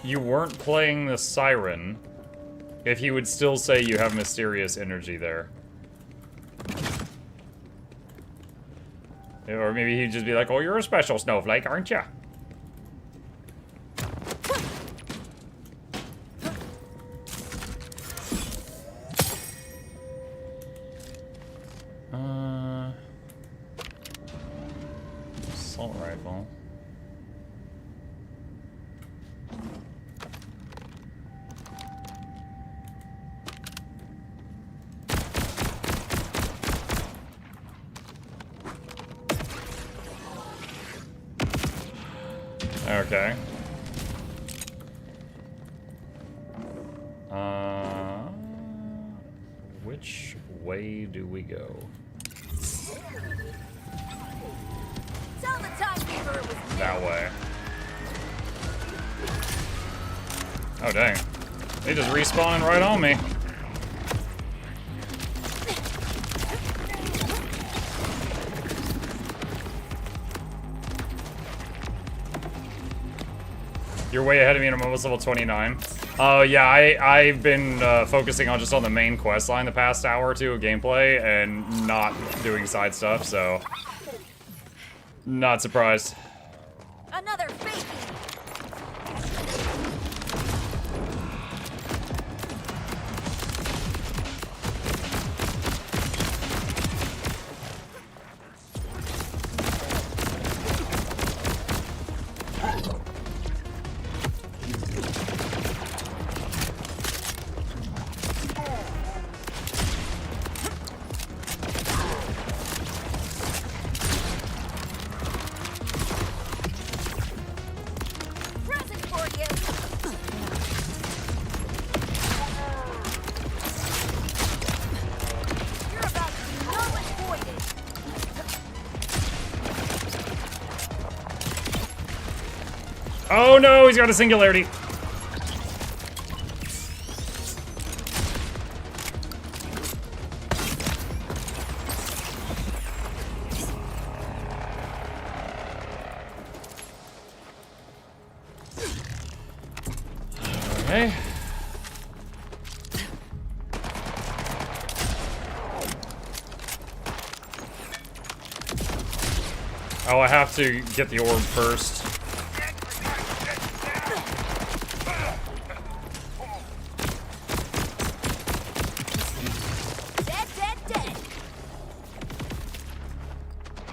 you weren't playing the siren, if he would still say you have mysterious energy there. Or maybe he'd just be like, oh, you're a special snowflake, aren't you? Assault rifle. Okay. Which way do we go? Tell the timekeeper it was me. That way. Oh, dang. They just respawning right on me. You're way ahead of me and I'm almost level 29. Oh, yeah, I've been focusing on just on the main quest line the past hour or two of gameplay and not doing side stuff, so... Not surprised. Another fakie. Present for you. You're about to be null and voided. Oh no, he's got a singularity. Okay. Oh, I have to get the orb first. Dead, dead, dead.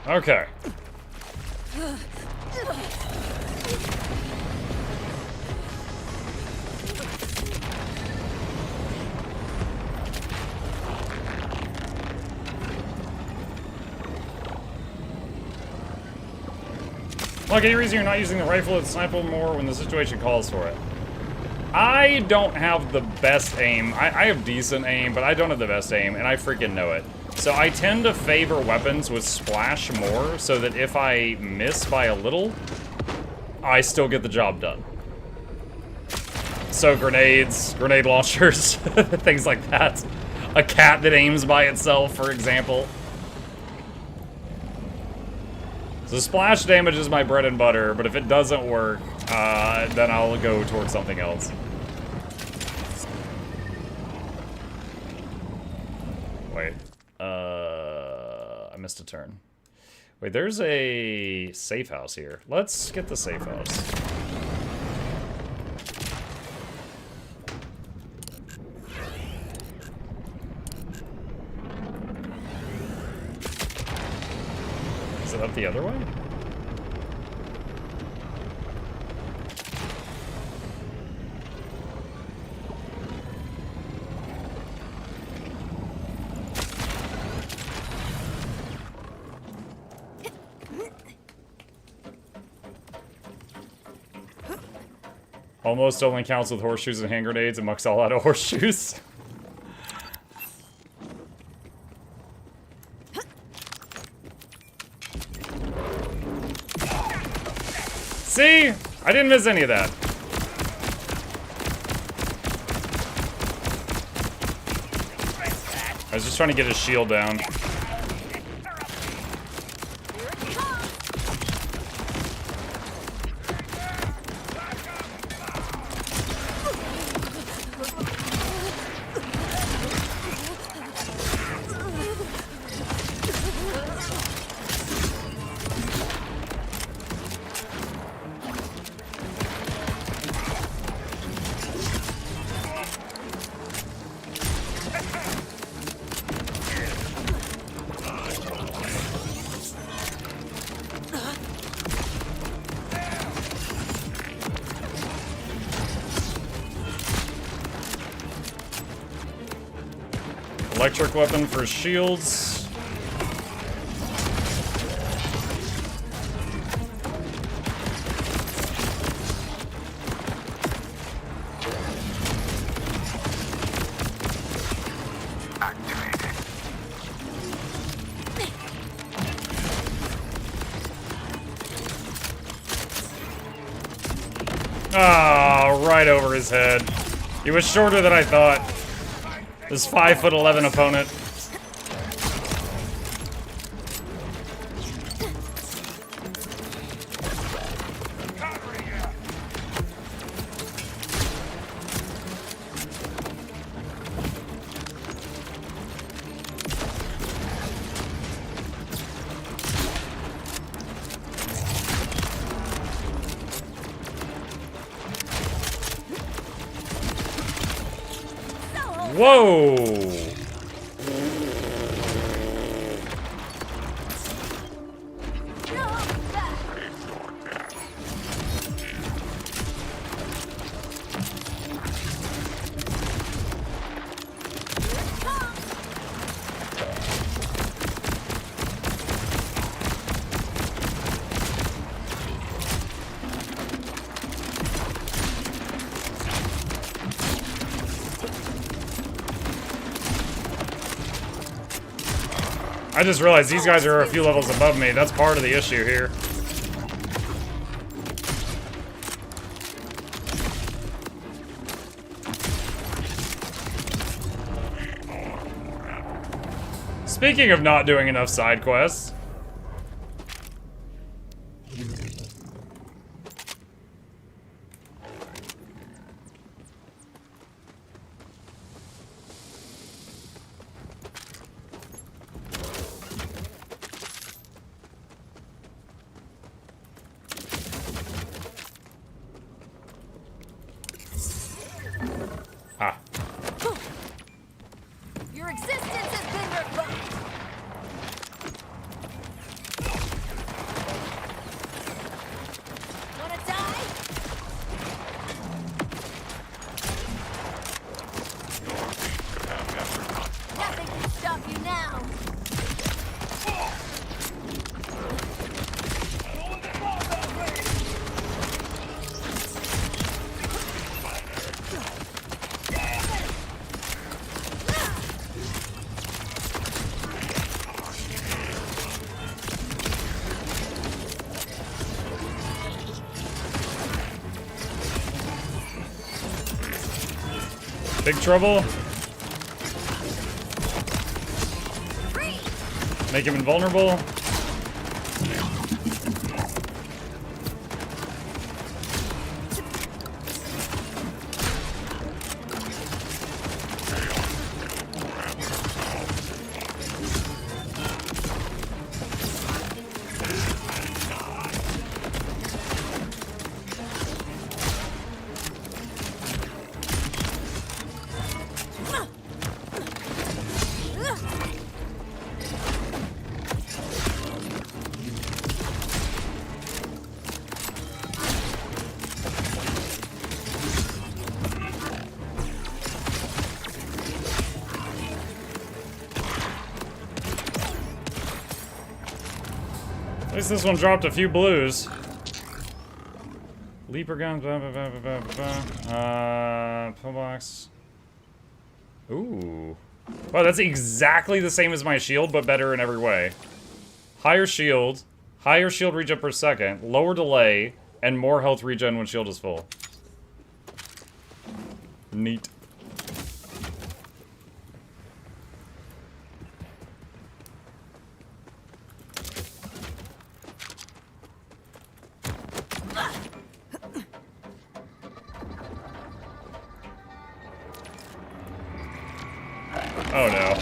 Okay. Look, any reason you're not using the rifle and sniper more when the situation calls for it? I don't have the best aim. I have decent aim, but I don't have the best aim, and I freaking know it. So I tend to favor weapons with splash more, so that if I miss by a little, I still get the job done. So grenades, grenade launchers, things like that. A cat that aims by itself, for example. So splash damage is my bread and butter, but if it doesn't work, then I'll go towards something else. Wait, I missed a turn. Wait, there's a safe house here. Let's get the safe house. Is it up the other way? Almost only counts with horseshoes and hand grenades, and mucks all out of horseshoes. See? I didn't miss any of that. I was just trying to get his shield down. Electric weapon for shields. Ah, right over his head. He was shorter than I thought. This 5'11" opponent. Whoa! I just realized these guys are a few levels above me. That's part of the issue here. Speaking of not doing enough side quests. Your existence has been revoked. Wanna die? Nothing can stop you now. Big trouble. Make him invulnerable. least this one dropped a few blues. Leaper gun, blah, blah, blah, blah, blah, blah. Pillbox. Ooh. Wow, that's exactly the same as my shield, but better in every way. Higher shield regen per second, lower delay, and more health regen when shield is full. Neat. Oh no.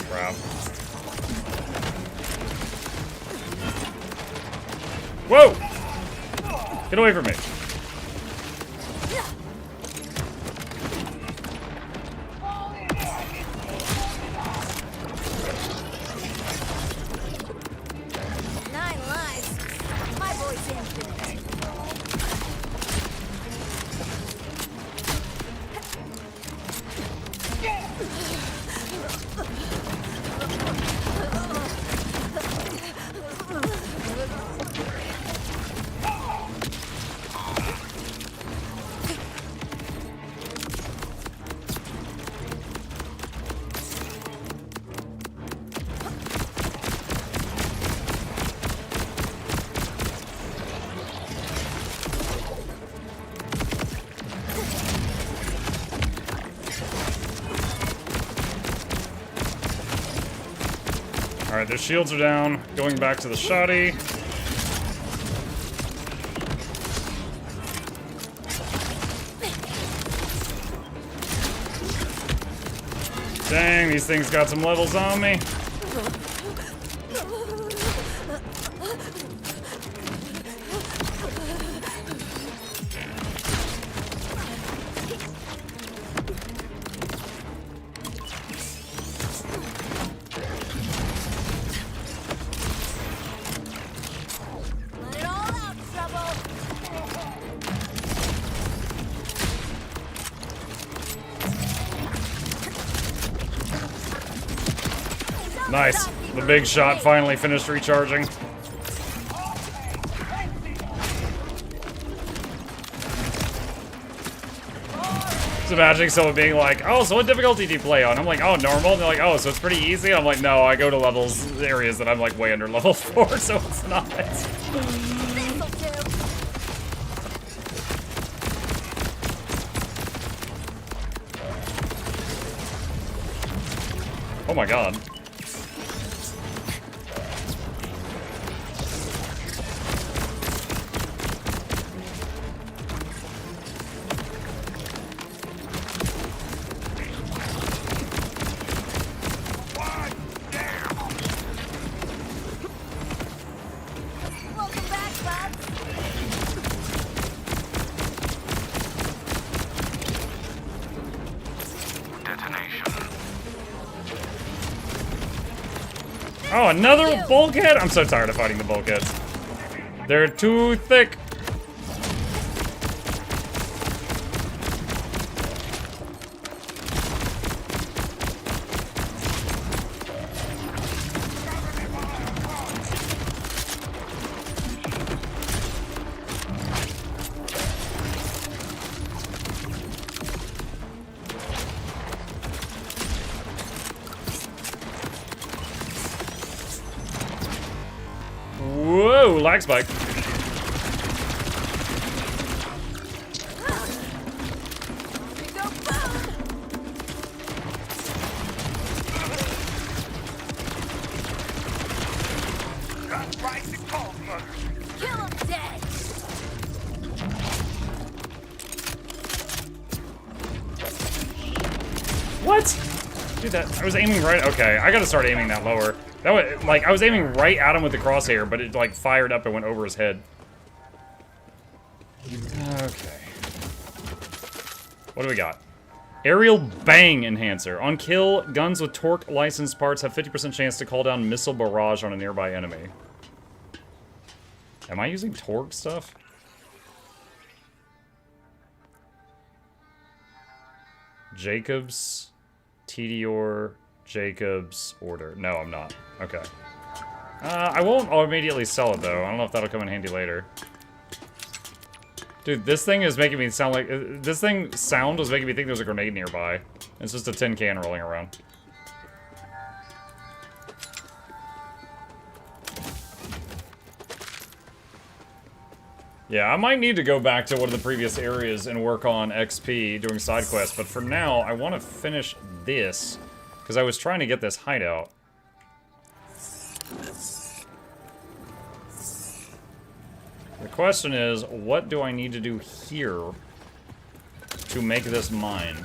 Crap. Whoa! Get away from me. Alright, their shields are down. Going back to the shoddy. Dang, these things got some levels on me. Nice. The big shot finally finished recharging. Just imagining someone being like, oh, so what difficulty do you play on? I'm like, oh, normal. And they're like, oh, so it's pretty easy? I'm like, no, I go to areas that I'm like way under level 4, so it's not. Oh my god. Oh, another bulkhead? I'm so tired of fighting the bulkheads. They're too thick. Whoa, lag spike. What? Dude, that I was aiming right. Okay, I gotta start aiming that lower. That was like I was aiming right at him with the crosshair, but it like fired up and went over his head. Okay. What do we got? Aerial Bang Enhancer. On kill, guns with torque licensed parts have 50% chance to call down missile barrage on a nearby enemy. Am I using Torgue stuff? Jacobs, Tedior, Jacobs, order. No, I'm not. Okay. I won't immediately sell it, though. I don't know if that'll come in handy later. Dude, this thing is making me sound like... This thing sound was making me think there's a grenade nearby. It's just a tin can rolling around. Yeah, I might need to go back to one of the previous areas and work on XP doing side quests, but for now, I want to finish this, because I was trying to get this hideout. The question is, what do I need to do here to make this mine?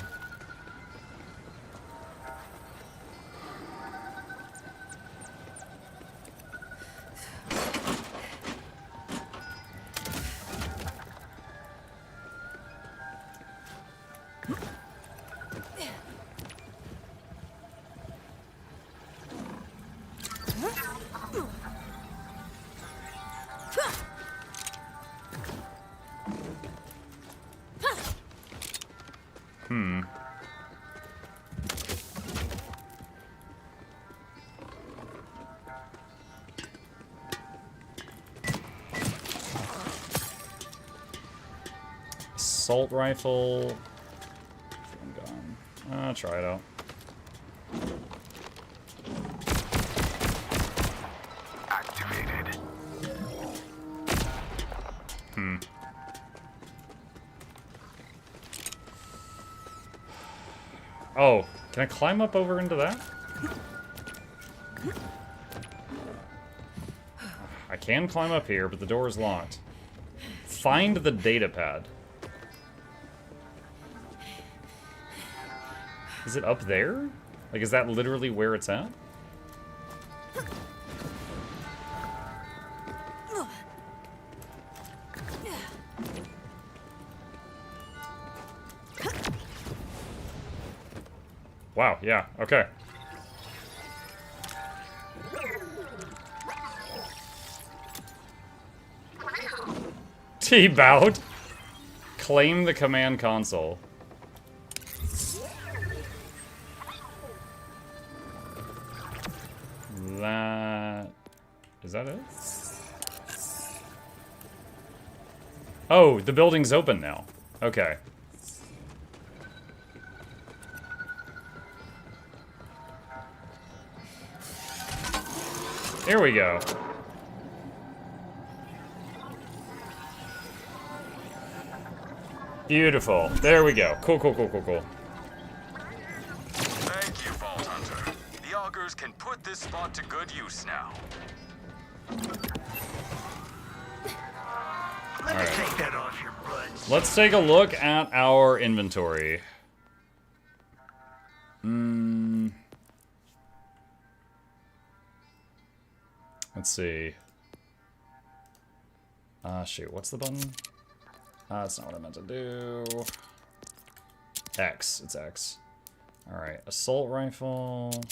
Assault rifle. I'll try it out. Activated. Oh, can I climb up over into that? I can climb up here, but the door is locked. Find the data pad. Is it up there? Like, is that literally where it's at? Wow, yeah, okay. T-bout. Claim the command console. That... Is that it? Oh, the building's open now. Okay. Here we go. Beautiful. There we go. Cool, cool, cool, cool, cool. Thank you, Vault Hunter. The augurs can put this spot to good use now. Let me take that off your butt. Let's take a look at our inventory. Let's see. Shoot, what's the button? That's not what I meant to do. X, it's X. Alright, assault rifle.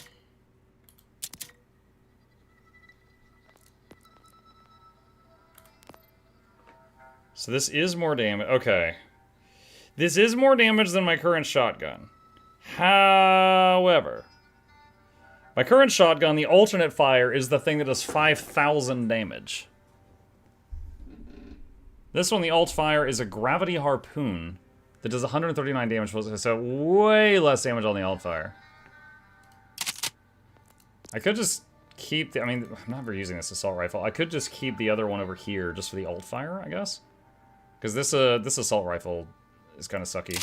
So this is more damage. Okay. This is more damage than my current shotgun. However, my current shotgun, the alternate fire, is the thing that does 5,000 damage. This one, the alt fire, is a gravity harpoon that does 139 damage, so way less damage on the alt fire. I could just keep the, I mean, I'm never using this assault rifle. I could just keep the other one over here just for the alt fire, I guess. Because this assault rifle is kind of sucky.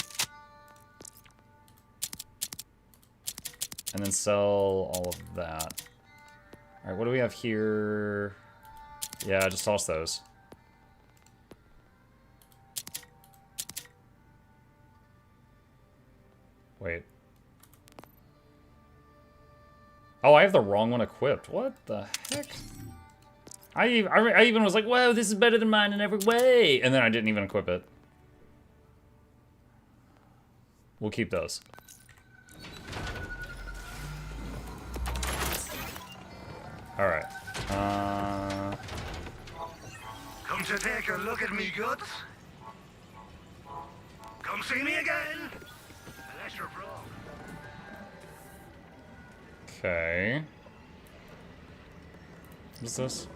And then sell all of that. Alright, what do we have here? Yeah, just toss those. Wait. Oh, I have the wrong one equipped. What the heck? I even was like, whoa, this is better than mine in every way. And then I didn't even equip it. We'll keep those. Alright. Come to take a look at me goods? Come see me again? Unless you're broke. Okay. What's this?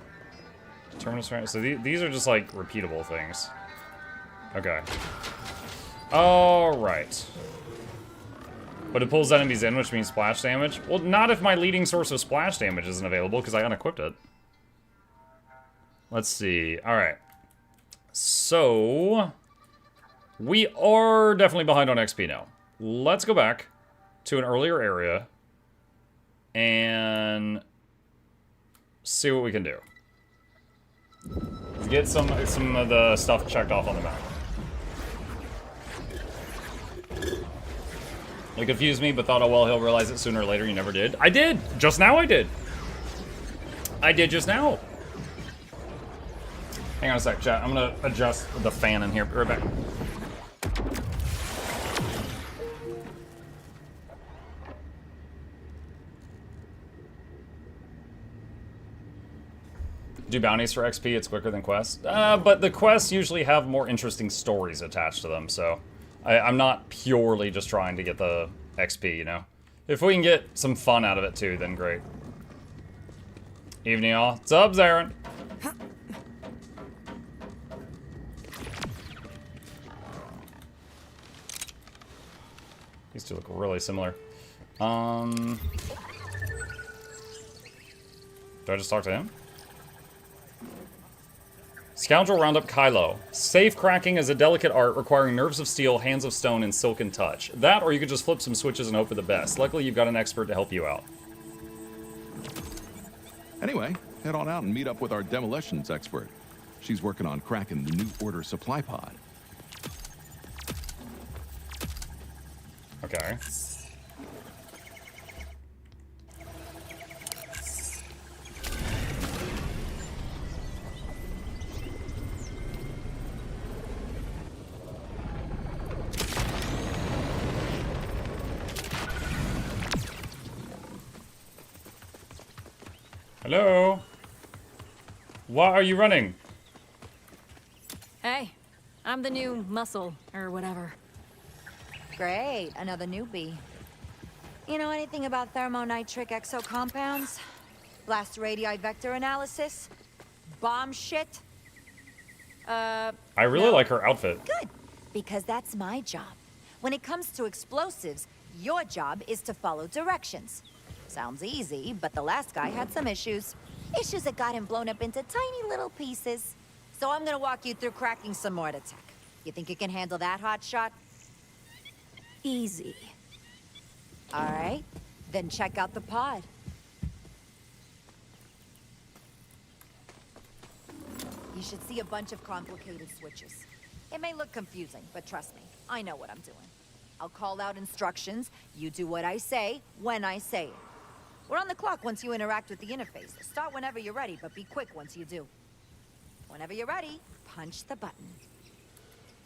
Terminus right. So these are just like repeatable things. Okay. All right. But it pulls enemies in, which means splash damage. Well, not if my leading source of splash damage isn't available, because I unequipped it. Let's see. All right. So we are definitely behind on XP now. Let's go back to an earlier area and see what we can do. Let's get some of the stuff checked off on the map. It confused me, but thought, oh well, he'll realize it sooner or later. You never did. I did! Just now I did. I did just now. Hang on a sec, chat. I'm gonna adjust the fan in here. Be right back. Do bounties for XP, it's quicker than quests. But the quests usually have more interesting stories attached to them, so I'm not purely just trying to get the XP, you know? If we can get some fun out of it too, then great. Evening, all. What's up, Zarin? These two look really similar. Do I just talk to him? Scoundrel round up Kylo. Safe cracking is a delicate art requiring nerves of steel, hands of stone, and silken touch. That, or you could just flip some switches and hope for the best. Luckily, you've got an expert to help you out. Anyway, head on out and meet up with our demolitions expert. She's working on cracking the New Order supply pod. Okay. Hello? Why are you running? Hey, I'm the new muscle, or whatever. Great, another newbie. You know anything about thermonitric exocompounds? Blast radii vector analysis? Bomb shit? I really like her outfit. Good, because that's my job. When it comes to explosives, your job is to follow directions. Sounds easy, but the last guy had some issues. Issues that got him blown up into tiny little pieces. So I'm gonna walk you through cracking some mortar tech. You think you can handle that, hotshot? Easy. All right, then check out the pod. You should see a bunch of complicated switches. It may look confusing, but trust me, I know what I'm doing. I'll call out instructions, you do what I say, when I say it. We're on the clock once you interact with the interface. Start whenever you're ready, but be quick once you do. Whenever you're ready, punch the button.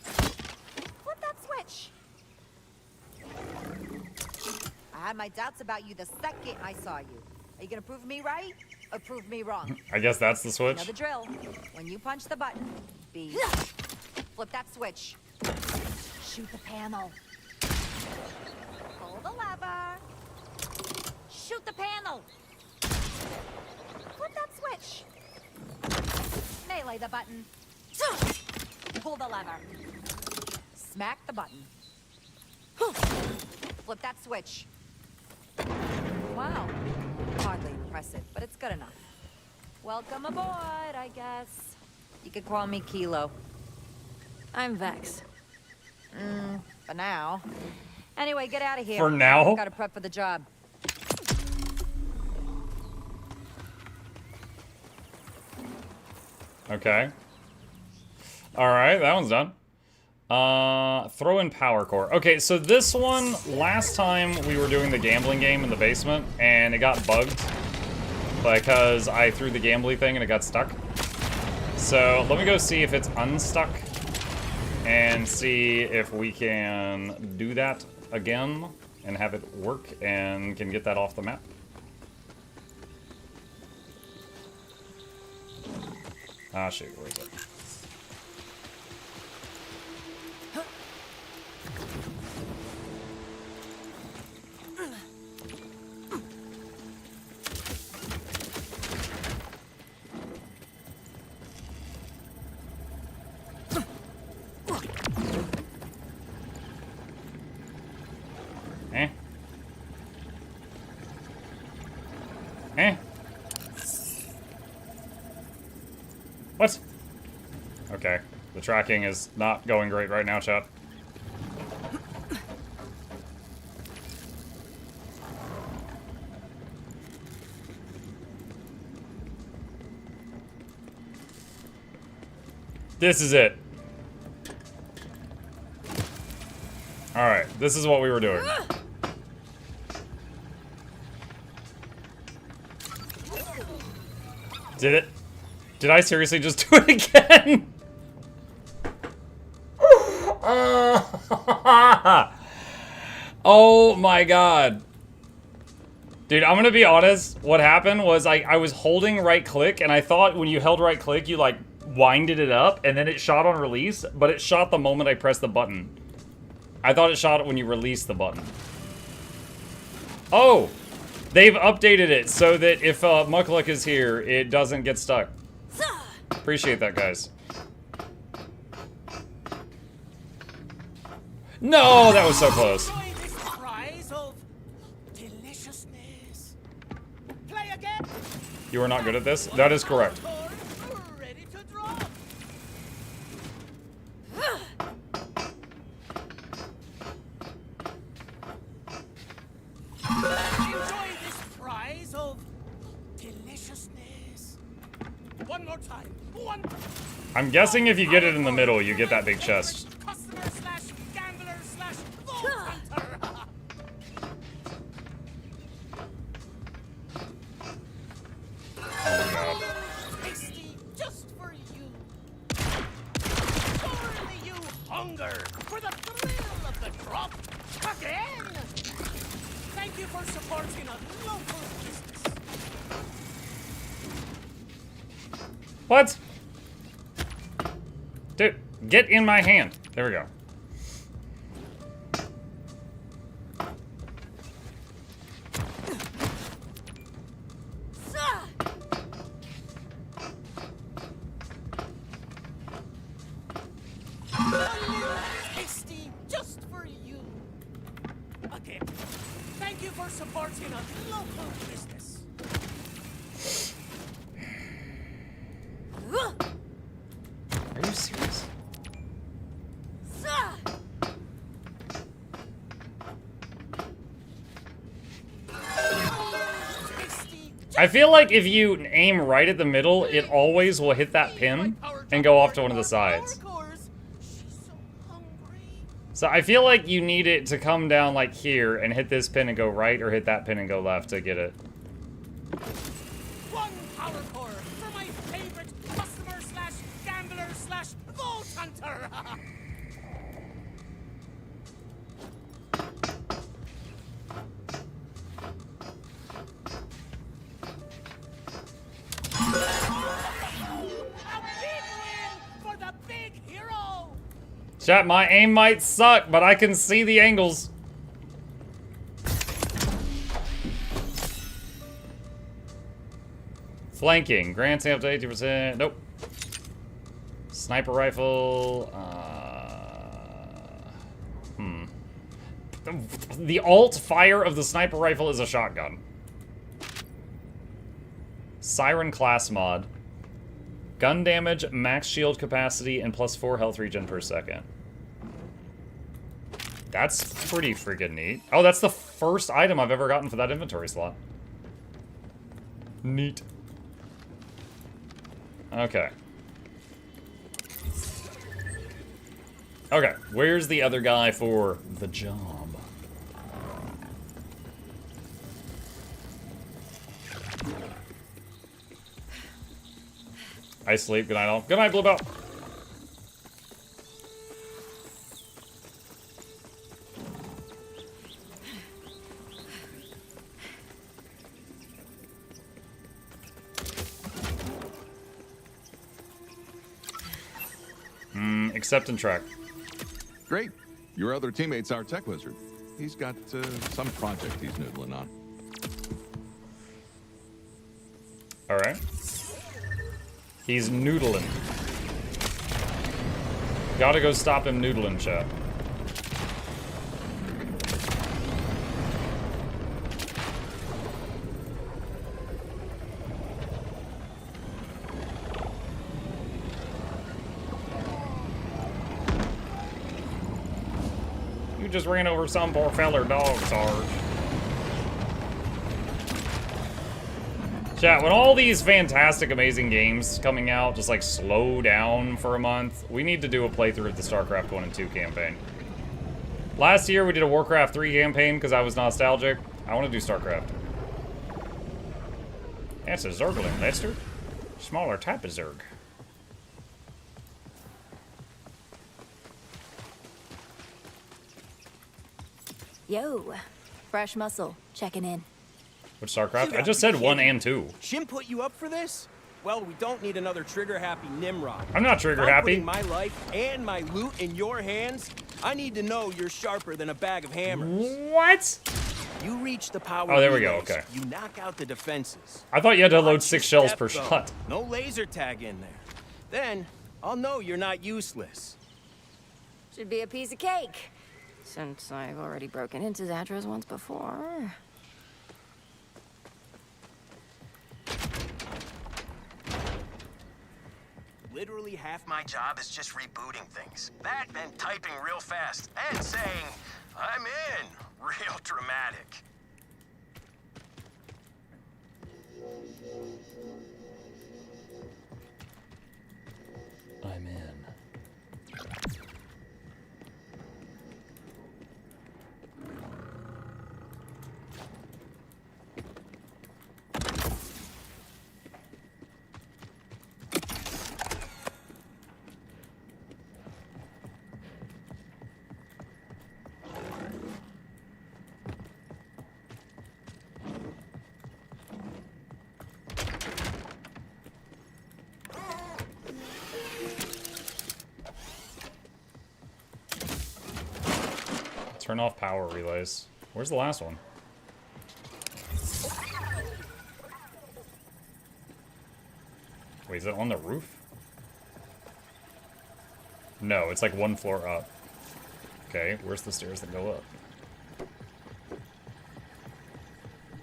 Flip that switch. I had my doubts about you the second I saw you. Are you gonna prove me right, or prove me wrong? I guess that's the switch. You know the drill. When you punch the button, flip that switch. Shoot the panel. Pull the lever. Shoot the panel. Flip that switch. Melee the button. Pull the lever. Smack the button. Flip that switch. Wow. Hardly impressive, but it's good enough. Welcome aboard, I guess. You could call me Kilo. I'm Vex. For now. Anyway, get out of here. For now? Gotta prep for the job. Okay. Alright, that one's done. Throw in power core. Okay, so this one, last time we were doing the gambling game in the basement, and it got bugged because I threw the gambling thing and it got stuck. So let me go see if it's unstuck and see if we can do that again and have it work and can get that off the map. Ah, shoot, where is it? Eh. Eh. What? Okay. The tracking is not going great right now, chat. This is it. Alright, this is what we were doing. Did it? Did I seriously just do it again? Oh my god. Dude, I'm gonna be honest. What happened was I was holding right click and I thought when you held right click you like winded it up and then it shot on release, but it shot the moment I pressed the button. I thought it shot it when you released the button. Oh! They've updated it so that if Mukluk is here, it doesn't get stuck. Appreciate that, guys. No, that was so close. You are not good at this? That is correct. One more time. I'm guessing if you get it in the middle, you get that big chest. Just for you. Surely you hunger for the thrill of the drop again. Thank you for supporting a local business. What? Dude, get in my hand. There we go. Tasty just for you. Again. Thank you for supporting a local business. Are you serious? I feel like if you aim right at the middle, it always will hit that pin and go off to one of the sides. So I feel like you need it to come down like here and hit this pin and go right, or hit that pin and go left to get it. One power core for my favorite customer slash gambler slash vault hunter. Chat, my aim might suck, but I can see the angles. Flanking. Grants up to 80%. Nope. Sniper rifle. The alt fire of the sniper rifle is a shotgun. Siren class mod. Gun damage, max shield capacity, and +4 health regen per second. That's pretty freaking neat. Oh, that's the first item I've ever gotten for that inventory slot. Neat. Okay. Okay, where's the other guy for the job? I sleep. Good night, all. Good night, Blue Belt. Accept and track. Great. Your other teammate's our tech wizard. He's got some project he's noodling on. All right. He's noodling. Gotta go stop him noodling, chat. just ran over some poor feller dog, Sarge. Chat, when all these fantastic, amazing games coming out just like slow down for a month, we need to do a playthrough of the StarCraft 1 and 2 campaign. Last year we did a Warcraft 3 campaign because I was nostalgic. I want to do StarCraft. That's a Zergling, Lester. Smaller type of Zerg. Yo, fresh muscle, checking in. Which StarCraft? I just said 1 and 2. Shin put you up for this? Well, we don't need another trigger-happy Nimrod. I'm not trigger-happy. I'm putting my life and my loot in your hands. I need to know you're sharper than a bag of hammers. What? You reach the power. Oh, there we go, relays, okay. You knock out the defenses. I thought you had to load Watch 6 your shells step, per though. shot. No laser tag in there. Then, I'll know you're not useless. Should be a piece of cake. Since I've already broken into Zatras once before. Literally half my job is just rebooting things. That and typing real fast and saying, I'm in, real dramatic. I'm in. Turn off power relays. Where's the last one? Wait, is it on the roof? No, it's like 1 floor up. Okay, where's the stairs that go up?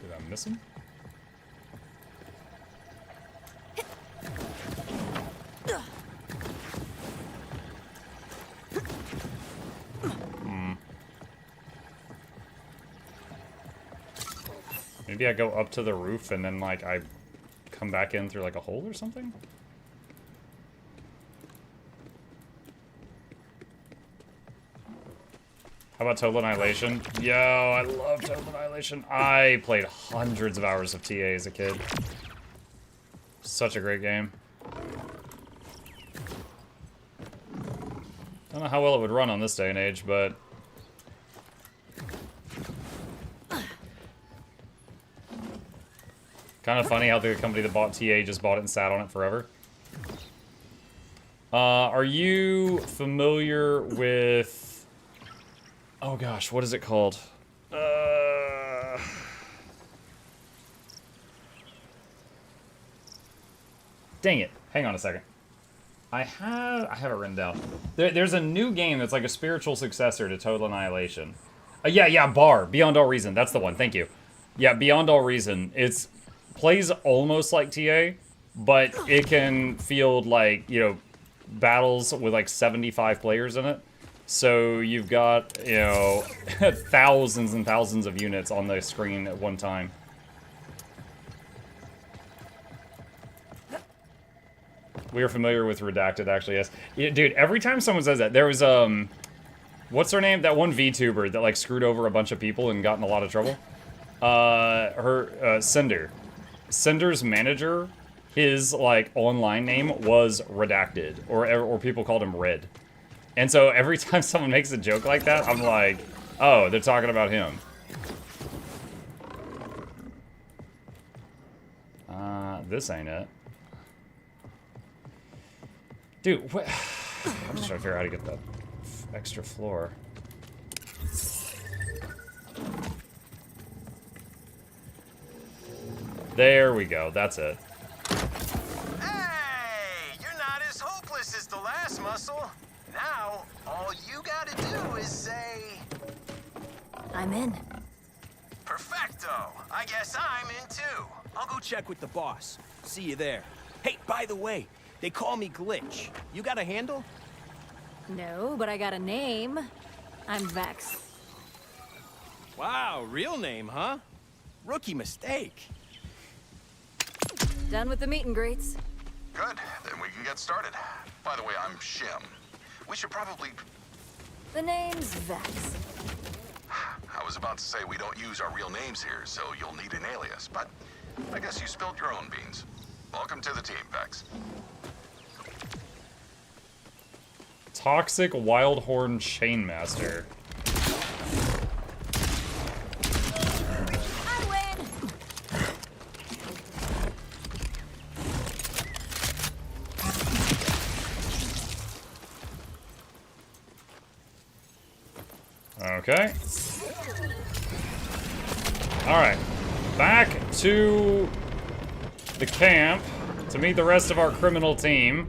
Did I miss them? Maybe I go up to the roof and then, like, I come back in through, like, a hole or something? How about Total Annihilation? Yo, I love Total Annihilation. I played hundreds of hours of TA as a kid. Such a great game. Don't know how well it would run on this day and age, but... kind of funny how the company that bought TA just bought it and sat on it forever. Are you familiar with... oh gosh, what is it called? Dang it. Hang on a second. I have it written down. There's a new game that's like a spiritual successor to Total Annihilation. Yeah, Bar. Beyond All Reason. That's the one. Thank you. Yeah, Beyond All Reason. It's plays almost like TA, but it can field like, you know, battles with like 75 players in it. So you've got, you know, thousands and thousands of units on the screen at one time. We are familiar with Redacted, actually, yes. Yeah, dude, every time someone says that, there was, what's her name? That one VTuber that, like, screwed over a bunch of people and got in a lot of trouble. Cinder. Cinder's manager, his, like, online name was Redacted, or people called him Red. And so every time someone makes a joke like that, I'm like, oh, they're talking about him. This ain't it. Dude, what? I'm just trying to figure out how to get that extra floor. There we go. That's it. Hey, you're not as hopeless as the last muscle. Now, all you gotta do is say... I'm in. Perfecto. I guess I'm in too. I'll go check with the boss. See you there. Hey, by the way, they call me Glitch. You got a handle? No, but I got a name. I'm Vex. Wow, real name, huh? Rookie mistake. Done with the meet and greets. Good, then we can get started. By the way, I'm Shim. We should probably... The name's Vex. I was about to say we don't use our real names here, so you'll need an alias, but I guess you spilled your own beans. Welcome to the team, Vex. Toxic Wildhorn Chainmaster. I win! Okay. Alright. Back to the camp to meet the rest of our criminal team.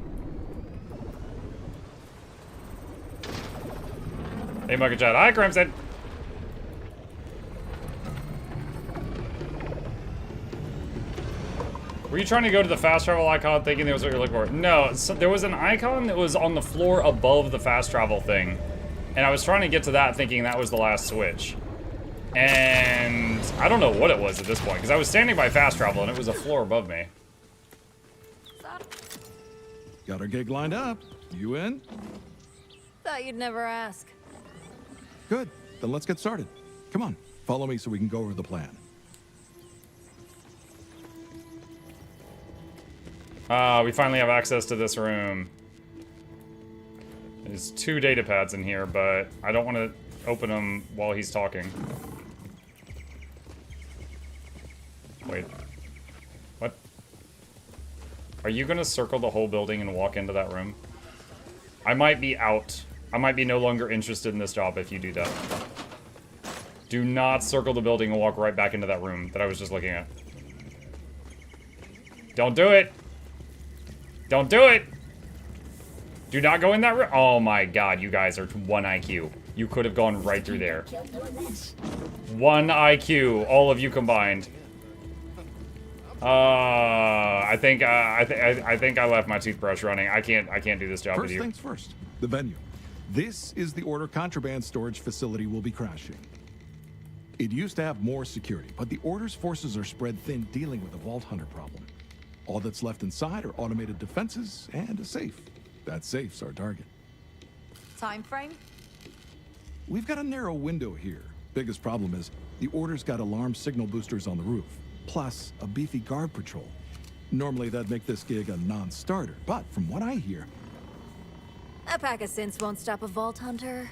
Hey, MuklukYoutube. Hi, Crimson. Were you trying to go to the fast travel icon thinking that was what you're looking for? No, so there was an icon that was on the floor above the fast travel thing. And I was trying to get to that thinking that was the last switch. And I don't know what it was at this point, because I was standing by fast travel and it was a floor above me. Got our gig lined up. You in? Thought you'd never ask. Good. Then let's get started. Come on, follow me so we can go over the plan. We finally have access to this room. There's 2 data pads in here, but I don't want to open them while he's talking. Wait. What? Are you gonna circle the whole building and walk into that room? I might be out. I might be no longer interested in this job if you do that. Do not circle the building and walk right back into that room that I was just looking at. Don't do it! Don't do it! Do not go in that room. Oh my god, you guys are 1 IQ. You could have gone right through there. 1 IQ, all of you combined. I think I left my toothbrush running. I can't do this job with you. First things first, the venue. This is the Order contraband storage facility we'll be crashing. It used to have more security, but the Order's forces are spread thin dealing with the Vault Hunter problem. All that's left inside are automated defenses and a safe. That safe's our target. Time frame? We've got a narrow window here. Biggest problem is the Order's got alarm signal boosters on the roof, plus a beefy guard patrol. Normally that'd make this gig a non-starter, but from what I hear... A pack of synths won't stop a Vault Hunter.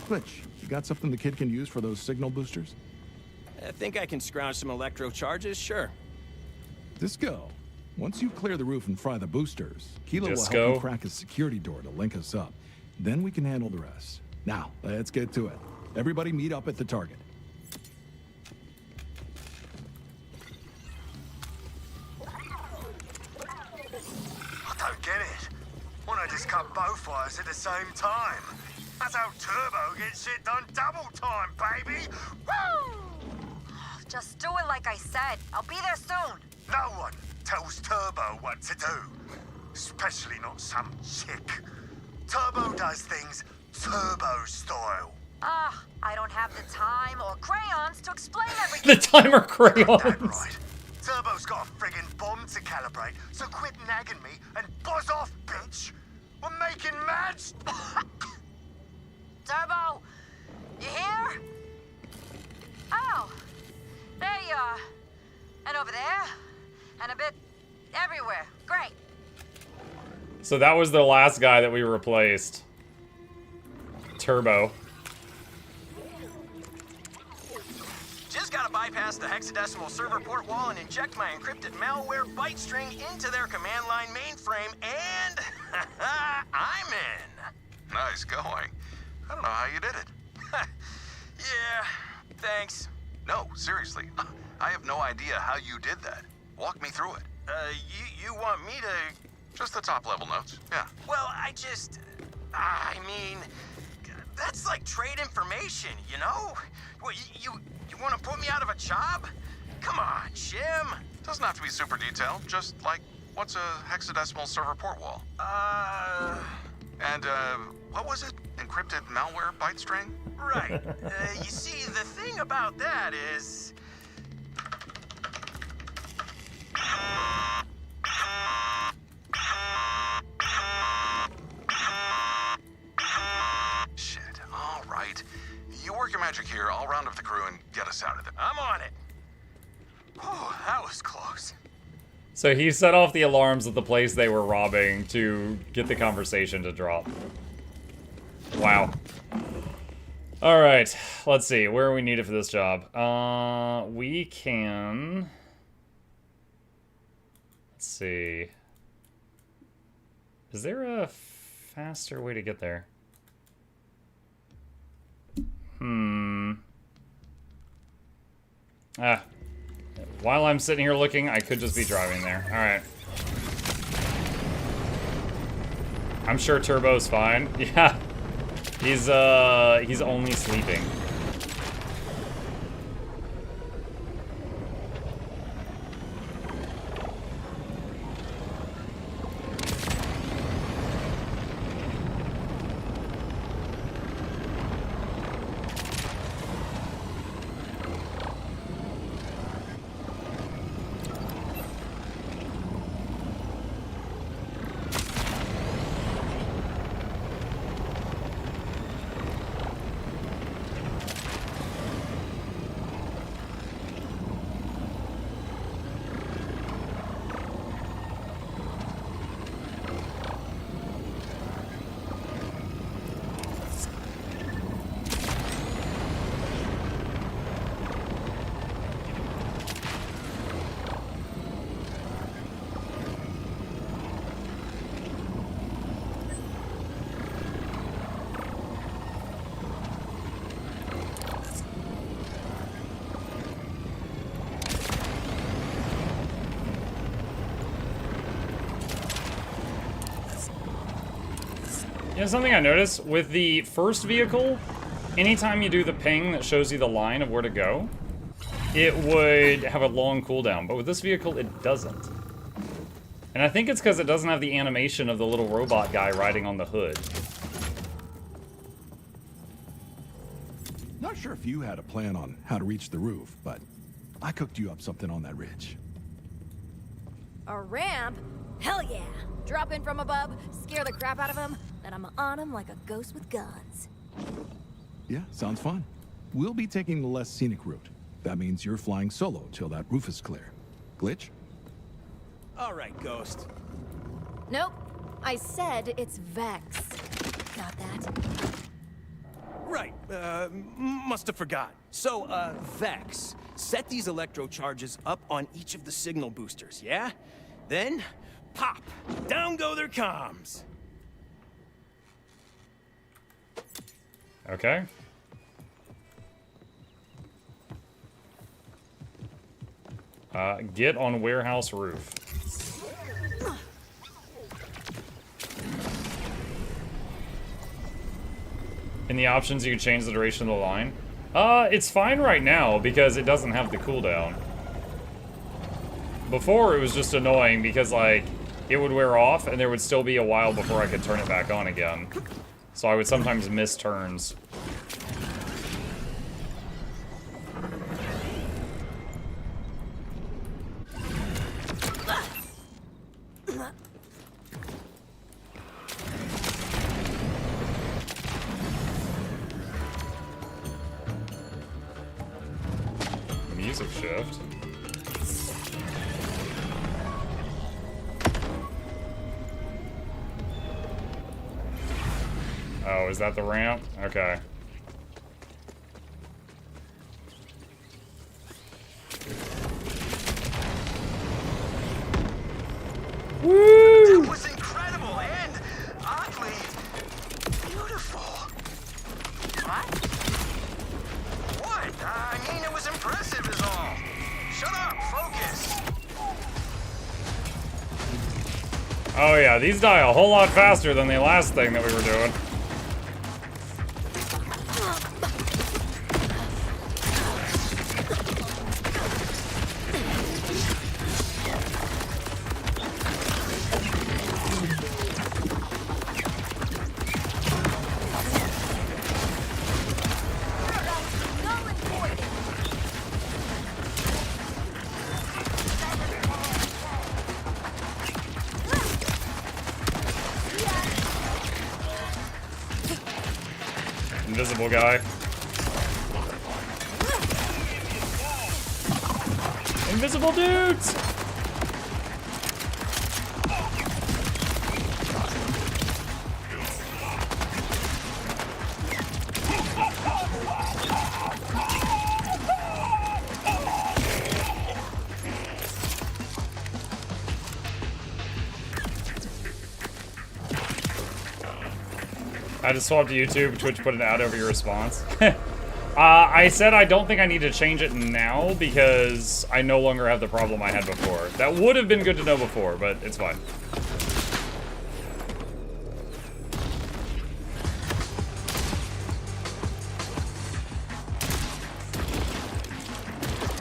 Glitch, you got something the kid can use for those signal boosters? I think I can scrounge some electro charges, sure. Disco. Once you clear the roof and fry the boosters, Kilo will Disco. help you crack a security door to link us up. Then we can handle the rest. Now, let's get to it. Everybody meet up at the target. I don't get it. Why not just cut both fires at the same time? That's how Turbo gets shit done double time, baby! Woo! Just do it like I said. I'll be there soon. No one tells Turbo what to do. Especially not some chick. Turbo does things Turbo style. I don't have the time or crayons to explain everything. The timer crayons. That right. Turbo's got a friggin' bomb to calibrate, so quit nagging me and buzz off, bitch! We're making mad... Turbo, you here? Oh, there you are. And over there, and a bit everywhere. Great. So that was the last guy that we replaced. Turbo. Just gotta bypass the hexadecimal server port wall and inject my encrypted malware byte string into their command line mainframe, and I'm in. Nice going. I don't know how you did it. Yeah, thanks. No, seriously. I have no idea how you did that. Walk me through it. You want me to... Just the top level notes, yeah. Well, I mean, that's like trade information, you know? What, you want to put me out of a job? Come on, Jim. Doesn't have to be super detailed, just like, what's a hexadecimal server port wall? And, what was it? Encrypted malware byte string? Right. You see, the thing about that is... Shit. All right. You work your magic here. I'll round up the crew and get us out of there. I'm on it. Oh, that was close. So he set off the alarms at the place they were robbing to get the conversation to drop. Wow. Alright, let's see. Where are we needed for this job? We can... Let's see. Is there a faster way to get there? While I'm sitting here looking, I could just be driving there. Alright. I'm sure Turbo's fine. Yeah. He's only sleeping. You know something I noticed? With the first vehicle, anytime you do the ping that shows you the line of where to go, it would have a long cooldown. But with this vehicle, it doesn't. And I think it's because it doesn't have the animation of the little robot guy riding on the hood. Not sure if you had a plan on how to reach the roof, but I cooked you up something on that ridge. A ramp? Hell yeah! Drop in from above, scare the crap out of him, then I'm on him like a ghost with guns. Yeah, sounds fun. We'll be taking the less scenic route. That means you're flying solo till that roof is clear. Glitch? All right, Ghost. Nope. I said it's Vex. Got that? Right. Must have forgot. So, Vex, set these electro charges up on each of the signal boosters, yeah? Then, pop! Down go their comms! Okay. Get on warehouse roof. In the options, you can change the duration of the line. It's fine right now because it doesn't have the cooldown. Before, it was just annoying because, like, it would wear off and there would still be a while before I could turn it back on again. So I would sometimes miss turns. Music shift. Oh, is that the ramp? Okay. Woo! That was incredible and oddly beautiful. What? What? I mean, it was impressive is all. Shut up, focus. Oh yeah, these die a whole lot faster than the last thing that we were doing. invisible guy. Invisible dudes! I just swapped to YouTube. Twitch put an ad over your response. I said I don't think I need to change it now because I no longer have the problem I had before. That would have been good to know before, but it's fine.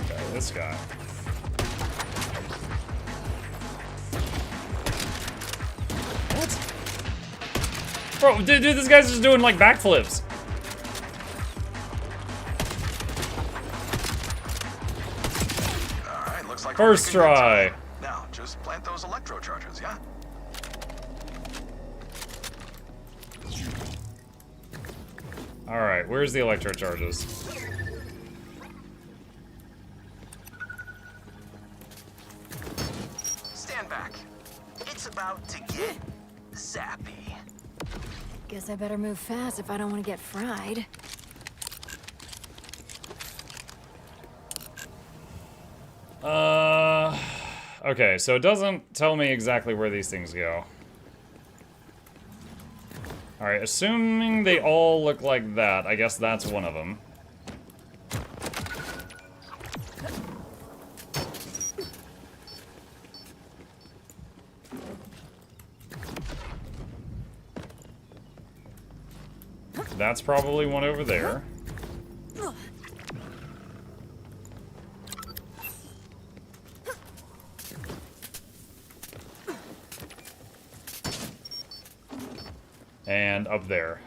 Okay, this guy. Bro, dude, this guy's just doing like backflips. Alright, looks like First try. Now, just plant those electro charges, yeah? Alright, where's the electro charges? Stand back. It's about to get zappy. Guess I better move fast if I don't want to get fried. Okay, so it doesn't tell me exactly where these things go. Alright, assuming they all look like that, I guess that's one of them. That's probably one over there. And up there.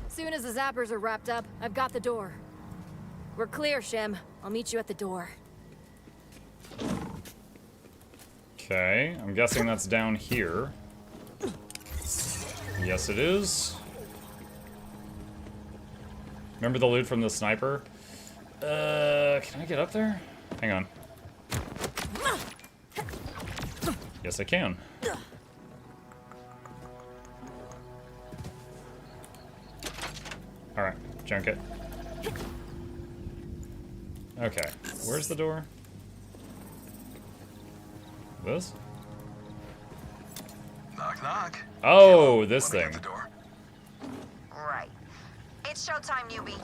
Soon as the zappers are wrapped up, I've got the door. We're clear, Shem. I'll meet you at the door. Okay, I'm guessing that's down here. Yes, it is. Remember the loot from the sniper? Can I get up there? Hang on. Yes, I can. Alright, junk it. Okay, where's the door? This? Knock, knock. Oh, this thing. The door. Right. It's showtime, newbie.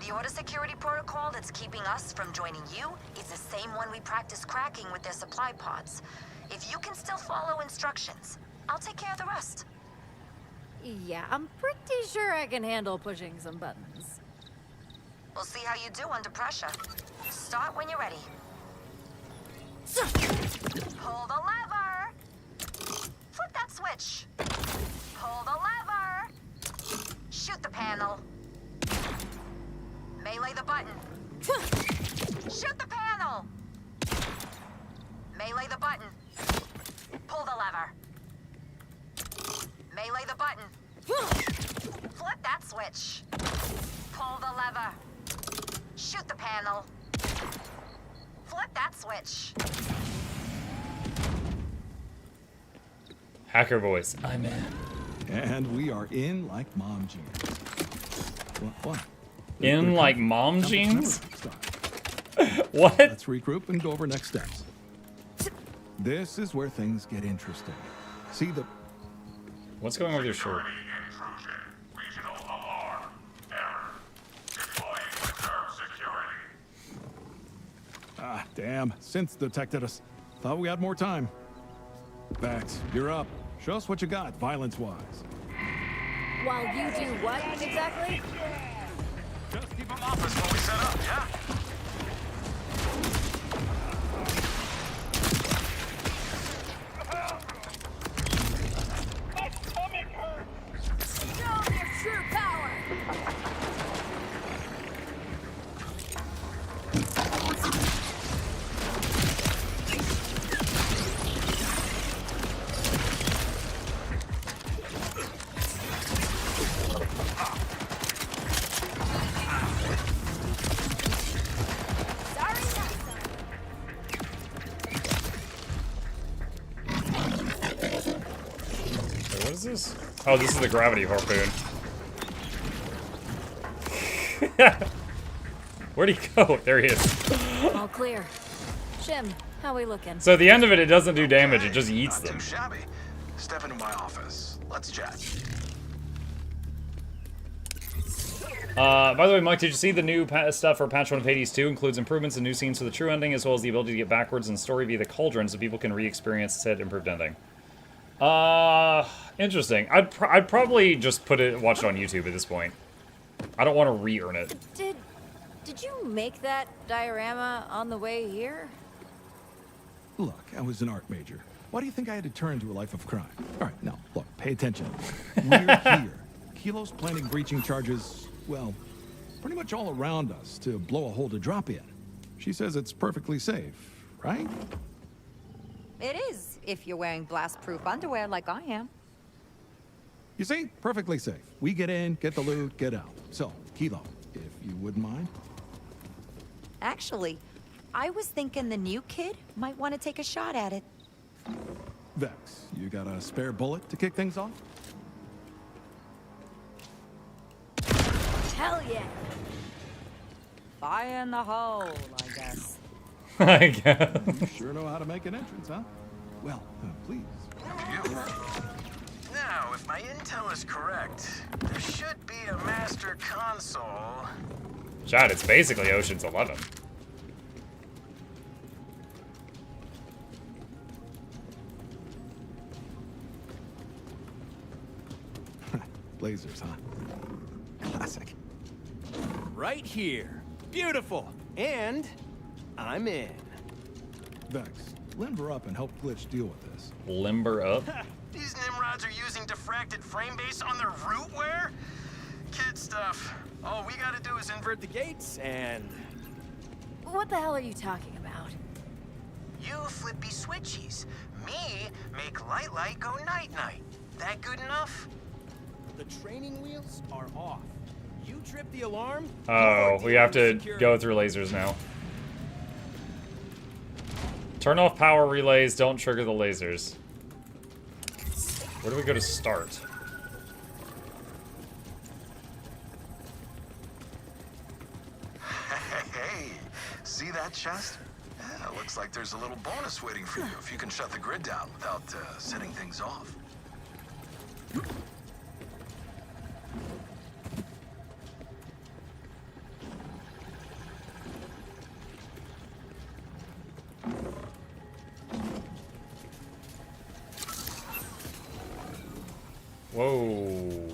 The order security protocol that's keeping us from joining you is the same one we practiced cracking with their supply pods. If you can still follow instructions, I'll take care of the rest. Yeah, I'm pretty sure I can handle pushing some buttons. We'll see how you do under pressure. Start when you're ready. Pull the lever! Flip that switch. Pull the lever! Shoot the panel. Melee the button. Shoot the panel! Melee the button. Pull the lever. Melee the button. Flip that switch. Pull the lever. Shoot the panel. Flip that switch. Hacker voice. I'm in. And we are in like mom jeans. What? In like mom jeans? Stop. What? Let's regroup and go over next steps. This is where things get interesting. See the... What's going on with your shirt? Regional alarm. Error. Deploying reserve security. Ah, damn. Synth detected us. Thought we had more time. Vax, you're up. Show us what you got, violence-wise. While you do what, exactly? Just keep them off us while we set up, yeah? Show me your true power! What is this? Oh, this is the gravity harpoon. Where'd he go? There he is. All clear. Jim, how we looking? So at the end of it, it doesn't do damage. It just eats Not them. too shabby. Step into my office. Let's chat. By the way, Mike, did you see the new stuff for Patch 1 of Hades 2? Includes improvements and new scenes for the true ending, as well as the ability to get backwards in story via the cauldron, so people can re-experience said improved ending. Interesting. I'd probably just watch it on YouTube at this point. I don't want to re-earn it. Did you make that diorama on the way here? Look, I was an art major. Why do you think I had to turn to a life of crime? All right, now, look, pay attention. We're here. Kilo's planning breaching charges, well, pretty much all around us to blow a hole to drop in. She says it's perfectly safe, right? It is, if you're wearing blast-proof underwear like I am. You see? Perfectly safe. We get in, get the loot, get out. So, Kilo, if you wouldn't mind. Actually, I was thinking the new kid might want to take a shot at it. Vex, you got a spare bullet to kick things off? Hell yeah! Fire in the hole, I guess. I guess. You sure know how to make an entrance, huh? Well, please. Now, if my intel is correct, there should be a master console. Chad, it's basically Ocean's 11. Lasers, huh? Classic. Right here. Beautiful. And I'm in. Vex, limber up and help Glitch deal with this. Limber up? These Nimrods are using diffracted frame base on their rootware? Kid stuff. All we gotta do is invert the gates and... What the hell are you talking about? You flippy switchies. Me make light go night. That good enough? The training wheels are off. You trip the alarm? Oh, we have to go through lasers now. Turn off power relays, don't trigger the lasers. Where do we go to start? Hey, see that chest? Yeah, looks like there's a little bonus waiting for you if you can shut the grid down without setting things off. Whoa.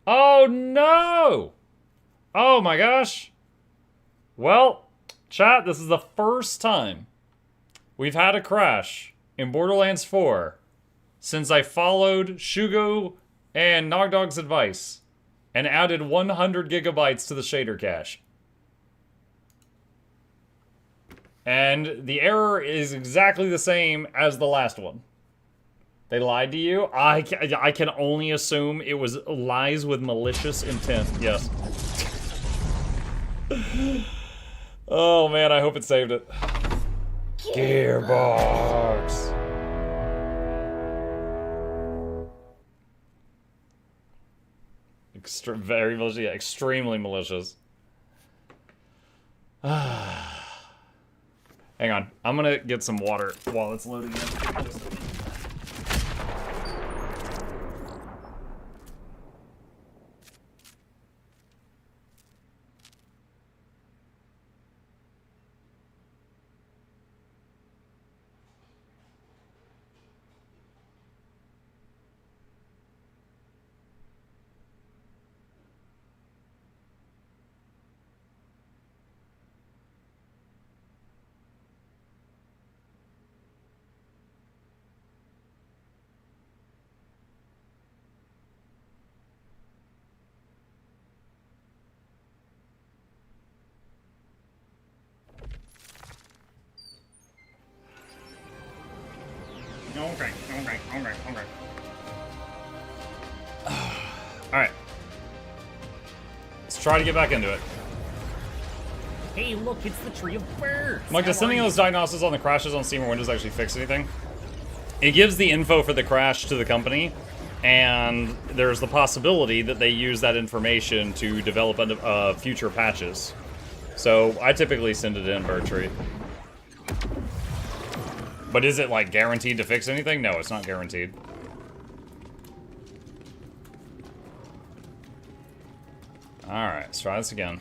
Oh no! Oh my gosh. Well, chat, this is the first time we've had a crash in Borderlands 4 since I followed Shugo and Nogdog's advice and added 100 gigabytes to the shader cache. And the error is exactly the same as the last one. They lied to you? I can only assume it was lies with malicious intent. Yes. Oh man, I hope it saved it. Gearbox. Very malicious. Yeah, extremely malicious. Hang on. I'm gonna get some water while it's loading in. Okay. Alright. Let's try to get back into it. Hey, look, it's the Tree of Birds. Mike, does sending those diagnoses on the crashes on Steam or Windows actually fix anything? It gives the info for the crash to the company, and there's the possibility that they use that information to develop future patches. So I typically send it in, Bertree. But is it, like, guaranteed to fix anything? No, it's not guaranteed. Alright, let's try this again.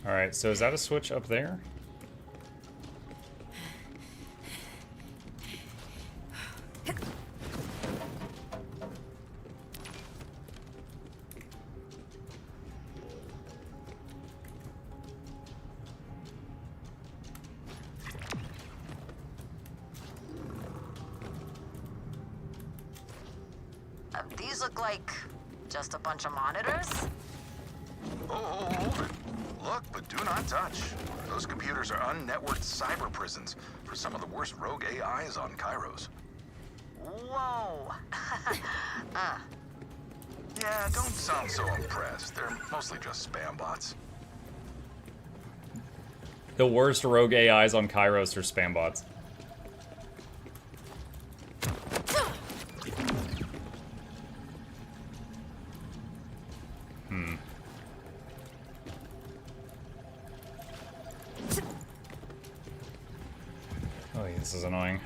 Alright, so is that a switch up there? These look like just a bunch of monitors. Oh, hold it. Look, but do not touch. Those computers are unnetworked cyber prisons for some of the worst rogue AIs on Kairos. Whoa. Yeah, don't sound so impressed. They're mostly just spam bots. The worst rogue AIs on Kairos are spam bots. Oh, this is annoying.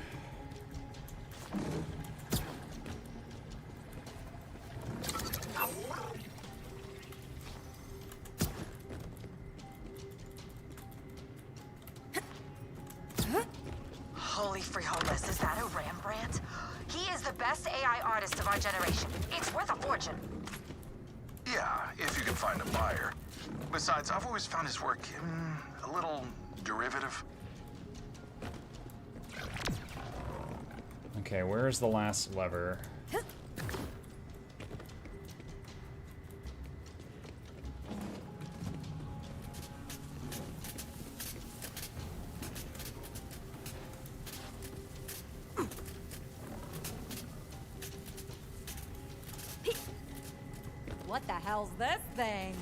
Holy frijoles, is that a Rembrandt? He is the best AI artist of our generation. It's worth a fortune. Yeah, if you can find a buyer. Besides, I've always found his work a little derivative. Okay, where's the last lever? What the hell's this thing?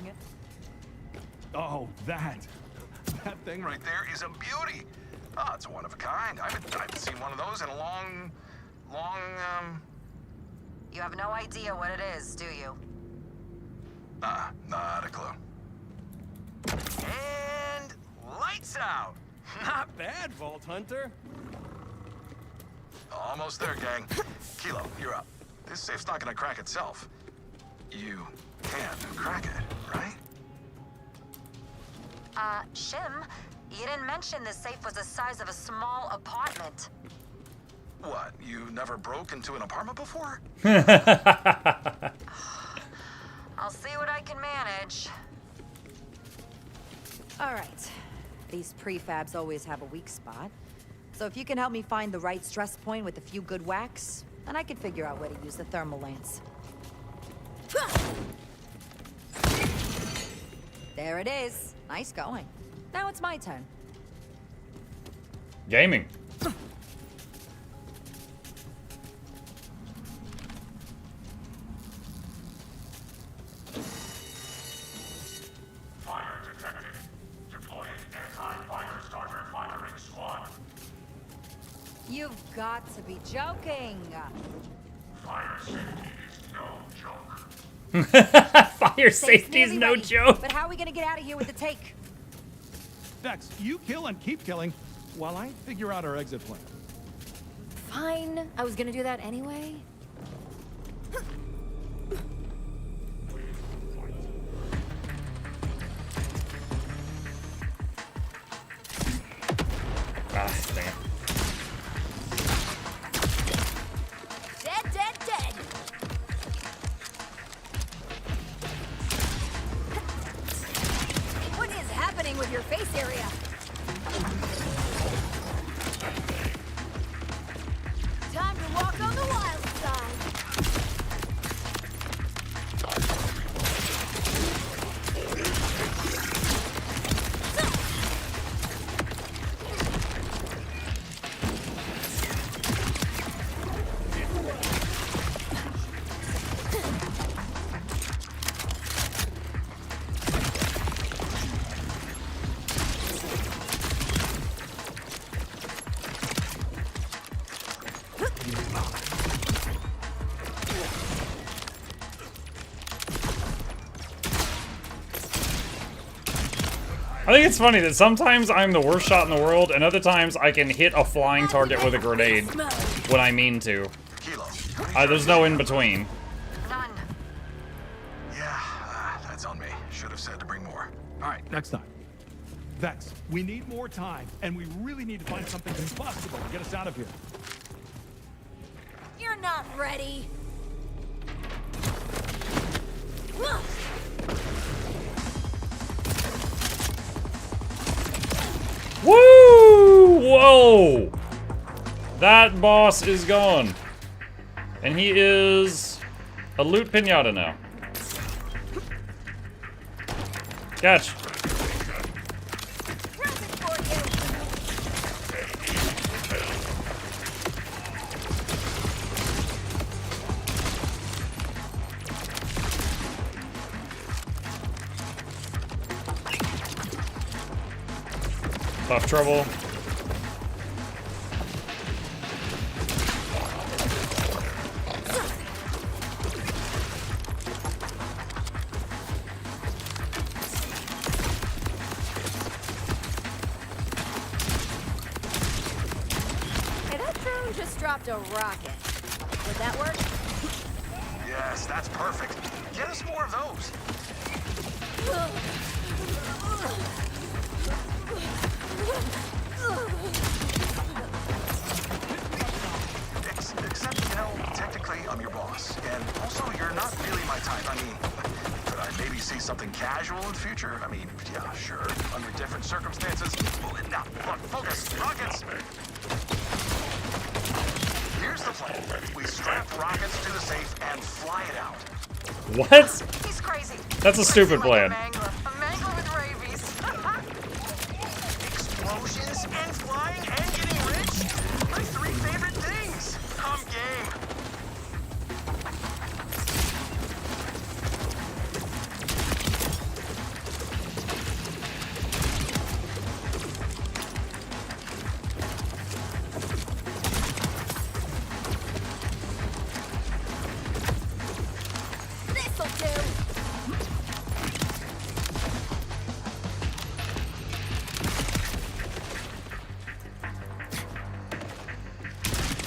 Oh, that thing Right there is a beauty. Oh, it's one of a kind. I haven't seen one of those in a long. You have no idea what it is, do you? Not a clue. And lights out. Not bad, Vault Hunter. Almost there, gang. Kilo, you're up. This safe's not gonna crack itself. You can crack it, right? Shim, you didn't mention this safe was the size of a small apartment. What, you never broke into an apartment before? I'll see what I can manage. All right. These prefabs always have a weak spot. So if you can help me find the right stress point with a few good whacks, then I can figure out where to use the thermal lance. There it is. Nice going. Now it's my turn. Gaming. Fire detected. Deploying anti-fire starter firing squad. You've got to be joking. Fire safety is no joke. Fire safety's Nearly no ready. joke. But how are we gonna get out of here with the take? Vex, you kill and keep killing while I figure out our exit plan. Fine. I was gonna do that anyway. Ah, dang it. Dead, dead, dead. What is happening with your face area? Time to walk on the wild side. I think it's funny that sometimes I'm the worst shot in the world, and other times I can hit a flying target with a grenade when I mean to. There's no in between. None. Yeah, that's on me. Should have said to bring more. All right, next time. Vex, we need more time, and we really need to find something combustible to get us out of here. You're not ready. Woo! Whoa! That boss is gone. And he is a loot pinata now. Catch. Tough trouble. Hey, that drone just dropped a rocket. Would that work? Yes, that's perfect. Get us more of those. Except, you know, technically I'm your boss. And also, you're not really my type. I mean, could I maybe see something casual in the future? I mean, yeah, sure. Under different circumstances. Now, look, focus. Rockets! Here's the plan. We strap rockets to the safe and fly it out. What? He's crazy. That's a stupid plan. A mangler with rabies. Explosions and flying and getting rich? My three favorite things. I'm game. This'll do.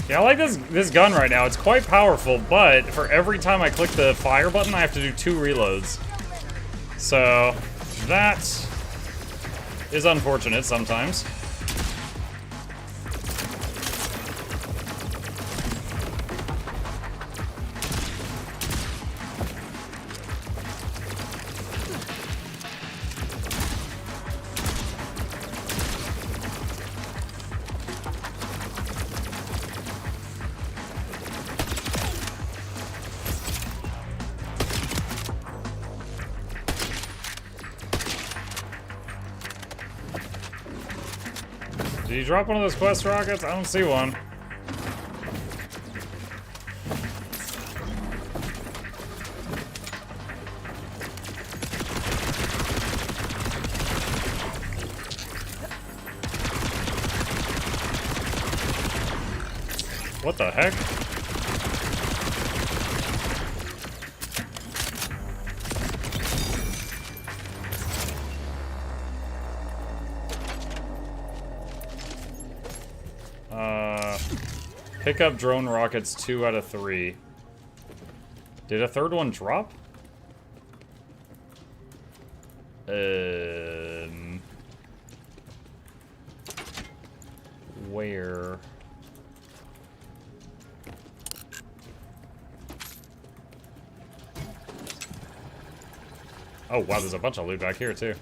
Yeah, I like this gun right now. It's quite powerful, but for every time I click the fire button, I have to do 2 reloads. So, that is unfortunate sometimes. Did you drop one of those quest rockets? I don't see one. What the heck? Pick up drone rockets 2 out of 3. Did a third one drop? Where? Oh wow, there's a bunch of loot back here too.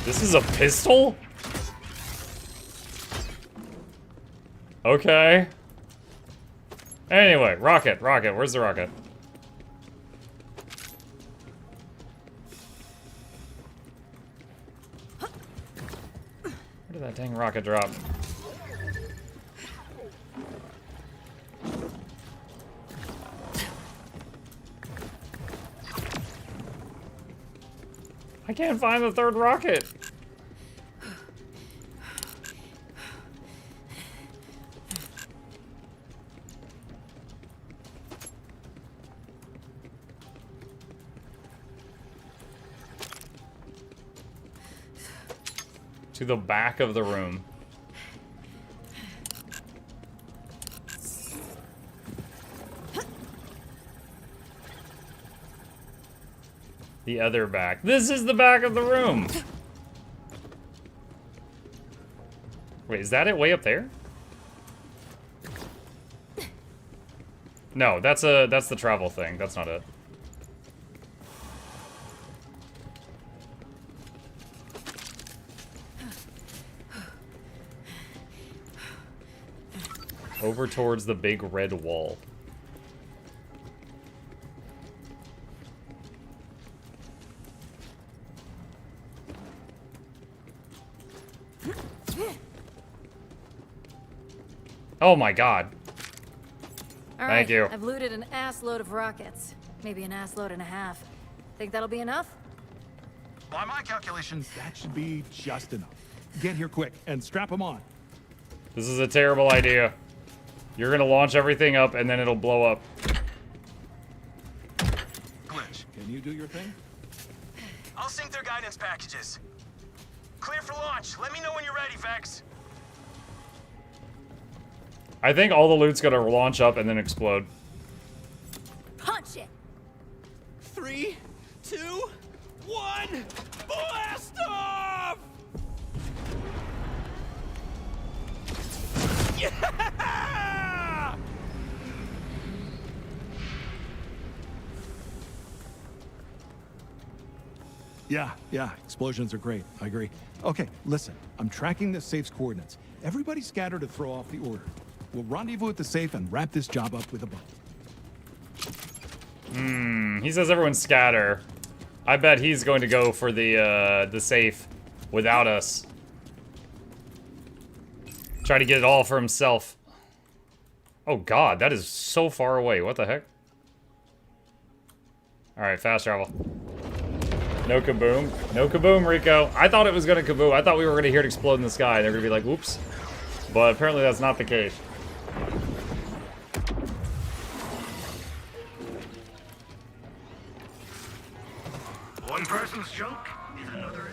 This is a pistol? Okay. Anyway, rocket, where's the rocket? Where did that dang rocket drop? I can't find the third rocket. To the back of the room. The other back. This is the back of the room. Wait, is that it way up there? No, that's the travel thing. That's not it. Over towards the big red wall. Oh my god. All Thank right, you. I've looted an ass load of rockets. Maybe an ass load and a half. Think that'll be enough? By my calculations, that should be just enough. Get here quick and strap them on. This is a terrible idea. You're gonna launch everything up and then it'll blow up. Glitch, can you do your thing? I'll sync their guidance packages. Clear for launch. Let me know when you're ready, Vex. I think all the loot's gonna launch up and then explode. Punch it! 3, 2, 1, blast off! Yeah! Yeah, explosions are great. I agree. Okay, listen, I'm tracking this safe's coordinates. Everybody scatter to throw off the order. We'll rendezvous at the safe and wrap this job up with a bomb. He says everyone scatter. I bet he's going to go for the safe without us. Try to get it all for himself. Oh god, that is so far away. What the heck? Alright, fast travel. No kaboom. No kaboom, Rico. I thought it was gonna kaboom. I thought we were gonna hear it explode in the sky. They're gonna be like, whoops. But apparently that's not the case. One person's junk is another.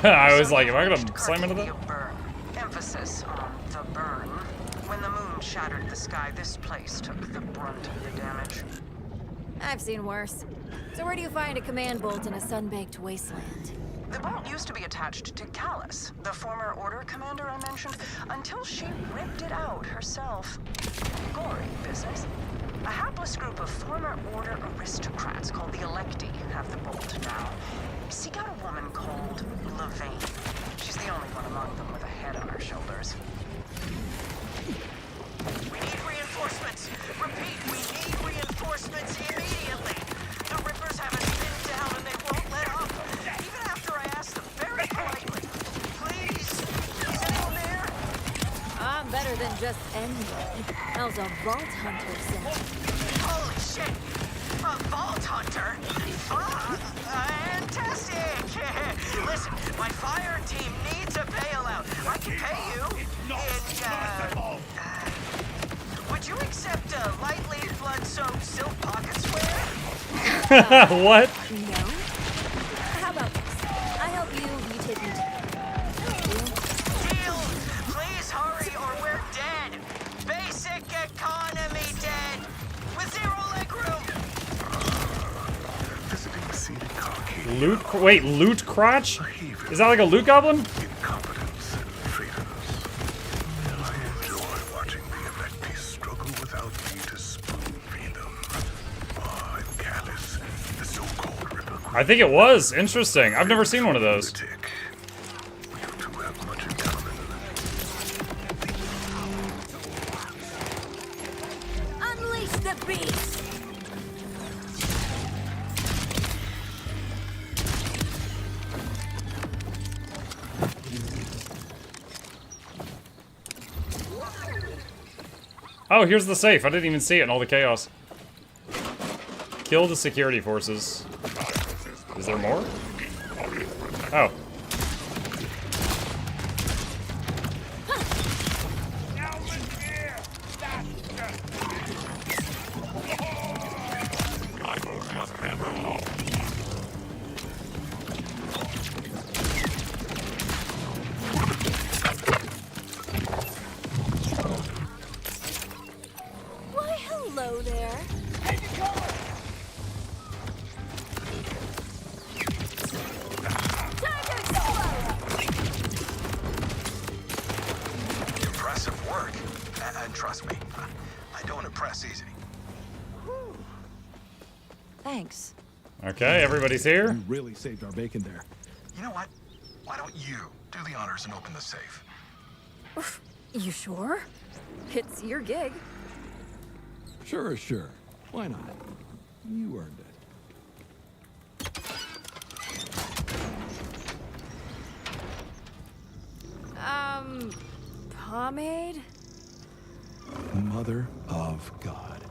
I was like, am I gonna slam into that? Burn. Emphasis on the burn. When the moon shattered the sky, this place took the brunt of the damage. I've seen worse. So where do you find a command bolt in a sun-baked wasteland? The bolt used to be attached to Callus, the former Order commander I mentioned, until she ripped it out herself. Gory business. A hapless group of former Order aristocrats called the Electi have the bolt now. Seek out a woman called Levine. She's the only one among them with a head on her shoulders. We need reinforcements. Repeat, we need reinforcements immediately. The Rippers have us pinned down and they won't let up. Even after I asked them very politely. Please, is anyone there? I'm better than just anybody. How's a Vault Hunter sound? Holy shit! A Vault Hunter? Fantastic! Listen, my fire team needs a bailout. I can pay you would you accept a lightly blood-soaked silk pocket square? What? No? How about this? I help you, you take me to... Deal! Please hurry! Wait, loot crotch? Is that like a loot goblin? Incompetence and faithfulness. I enjoy watching the Electi struggle without me to spoon feed them. I'm Callus, the so-called Ripper. I think it was. Interesting. I've never seen one of those. You two have much in common. Unleash the beast! Oh, here's the safe. I didn't even see it in all the chaos. Kill the security forces. Is there more? Oh. Why, hello there. Impressive work. And trust me, I don't impress easy. Thanks. Okay, everybody's here. You really saved our bacon there. You know what? Why don't you do the honors and open the safe? You sure? It's your gig. Sure. Why not? You earned it. Pomade? Mother of God.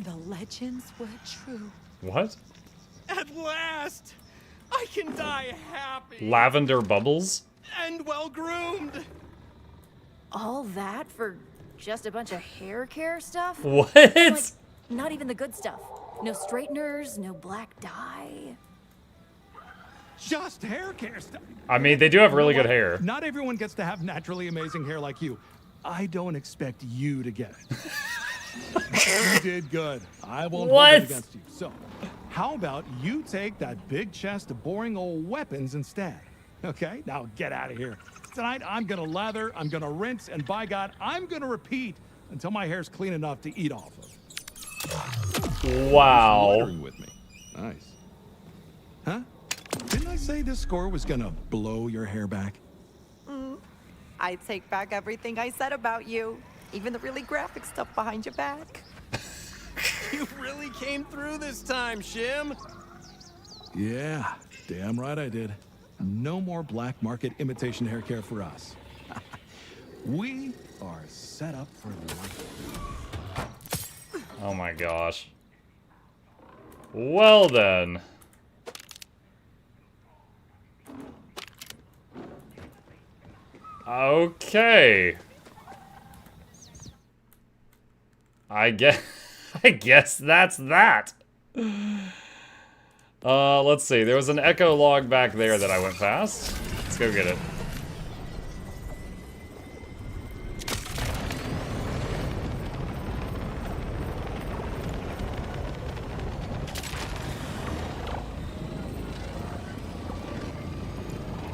The legends were true. What? At last! I can die happy Lavender bubbles? and well-groomed! All that for just a bunch of hair care stuff? What? Like, not even the good stuff. No straighteners, no black dye. Just hair care stuff. I mean, they do have really You know good what? hair. Not everyone gets to have naturally amazing hair like you. I don't expect you to get it. You did good. I won't hold it against you. So, how about you take that big chest of boring old weapons instead? Okay? Now get out of here. Tonight, I'm gonna lather, I'm gonna rinse, and by God, I'm gonna repeat until my hair's clean enough to eat off of. Wow. Lathering with me. Nice. Huh? Didn't I say this score was gonna blow your hair back? I take back everything I said about you, even the really graphic stuff behind your back. You really came through this time, Shim. Yeah, damn right I did. No more black market imitation hair care for us. We are set up for life. Oh my gosh. Well then. Okay. I guess that's that. Let's see. There was an echo log back there that I went past. Let's go get it.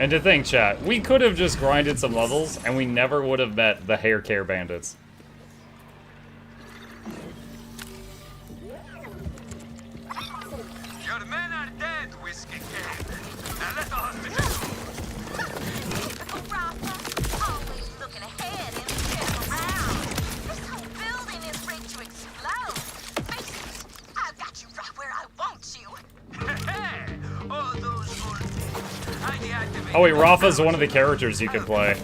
And to think, chat, we could have just grinded some levels and we never would have met the hair care bandits. Your men are dead, Whiskey Kid. Now let the hospital. Always looking ahead instead of around. This whole building is ready to explode. Face it, I've got you right where I want you. Oh, those old things. I deactivated. Oh wait, Rafa's one of the characters you can play.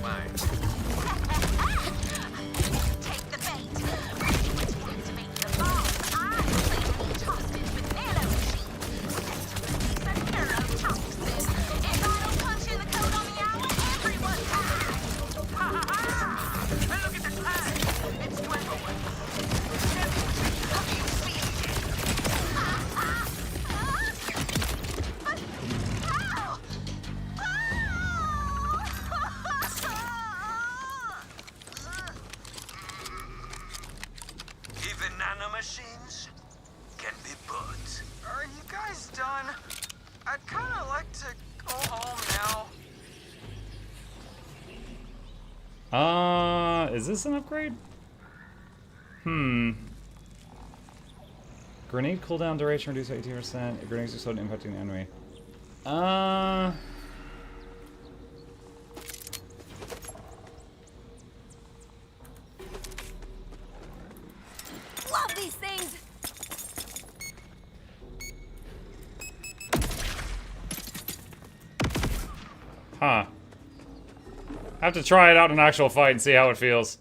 Is this an upgrade? Grenade cooldown duration reduced by 18%. Grenades are slow to impacting the enemy. Love these things! Huh. Have to try it out in an actual fight and see how it feels.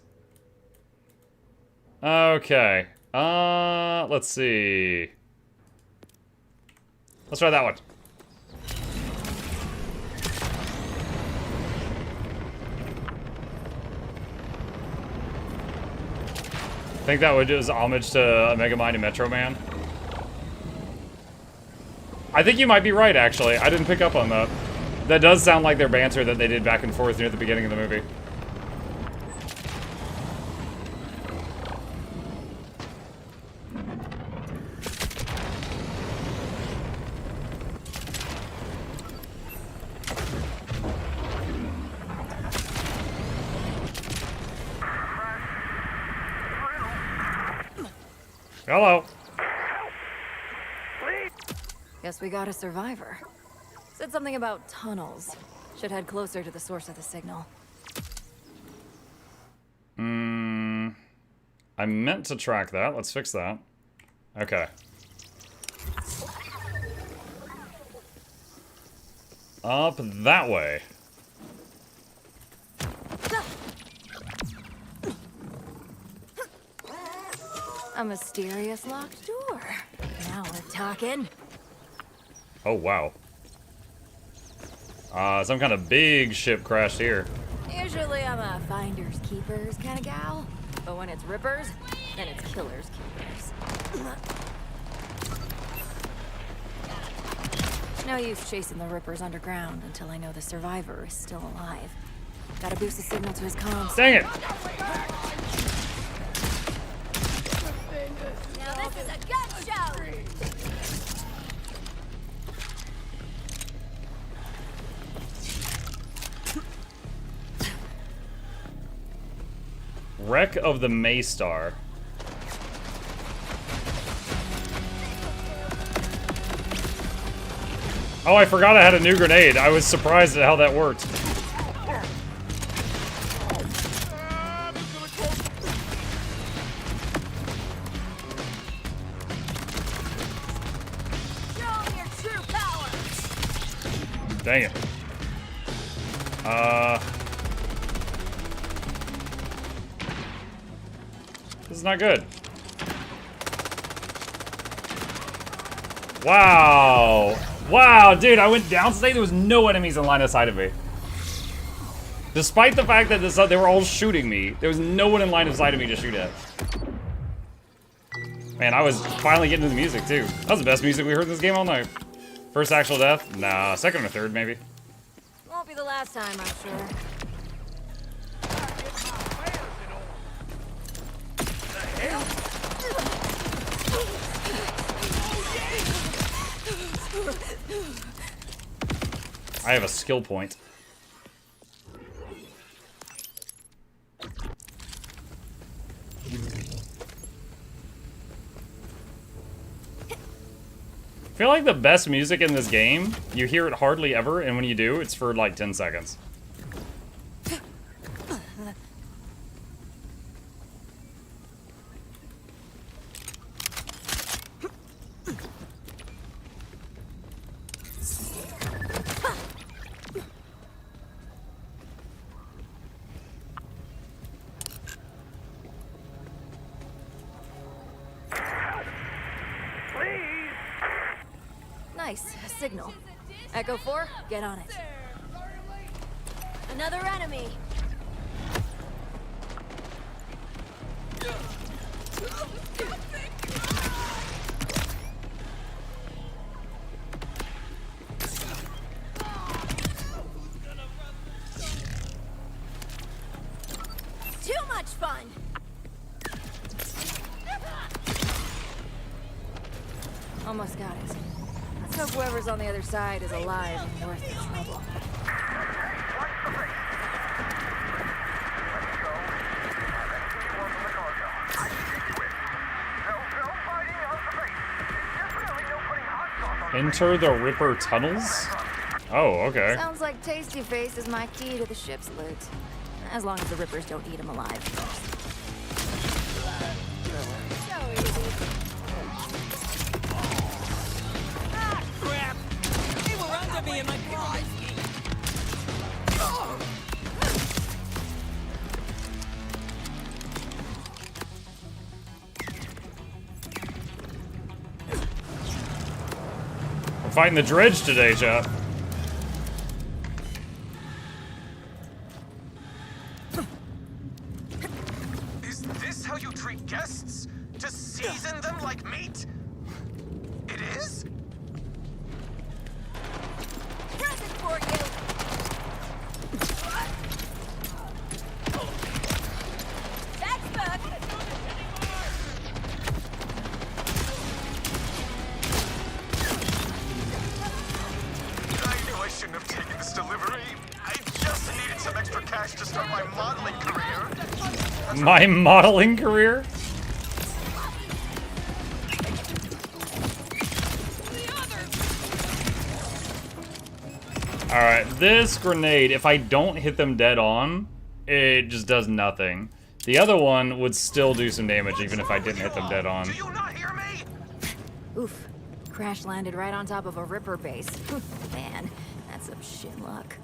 Okay. Let's see. Let's try that one. I think that would do as homage to Megamind and Metro Man. I think you might be right, actually. I didn't pick up on that. That does sound like their banter that they did back and forth near the beginning of the movie. Hello. Guess we got a survivor. Said something about tunnels. Should head closer to the source of the signal. I meant to track that. Let's fix that. Okay. Up that way. A mysterious locked door. Now we're talking. Oh, wow. Some kind of big ship crashed here. Usually I'm a finders keepers kind of gal. But when it's rippers, then it's killers keepers. No use chasing the rippers underground until I know the survivor is still alive. Gotta boost the signal to his comms. Dang it! Now this is a gun show! Wreck of the Maystar. Oh, I forgot I had a new grenade. I was surprised at how that worked. Dang it. This is not good. Wow. Wow, dude, I went downstate. There was no enemies in line of sight of me. Despite the fact that they were all shooting me, there was no one in line of sight of me to shoot at. Man, I was finally getting to the music, too. That was the best music we heard in this game all night. First actual death? Nah, second or third, maybe. Won't be the last time, I'm sure. I have a skill point. I feel like the best music in this game, you hear it hardly ever, and when you do, it's for like 10 seconds. Nice, a signal. Echo 4, get on it. Another enemy. Too much fun. Almost got it. Let's hope whoever's on the other side is alive and worth the trouble. Enter the Ripper tunnels? Oh, okay. Sounds like Tasty Face is my key to the ship's loot. As long as the Rippers don't eat him alive first. So easy. Ah, crap! They were under me in my claws! We're fighting the dredge today, chap. Is this how you treat guests? To season them like meat? It is? Present for you! That's back! I knew I shouldn't have taken this delivery. I just needed some extra cash to start my modeling career. My modeling career? Alright, this grenade, if I don't hit them dead on, it just does nothing. The other one would still do some damage even if I didn't hit them dead on. Do you not hear me? Oof. Crash landed right on top of a Ripper base. Man, that's some shit luck.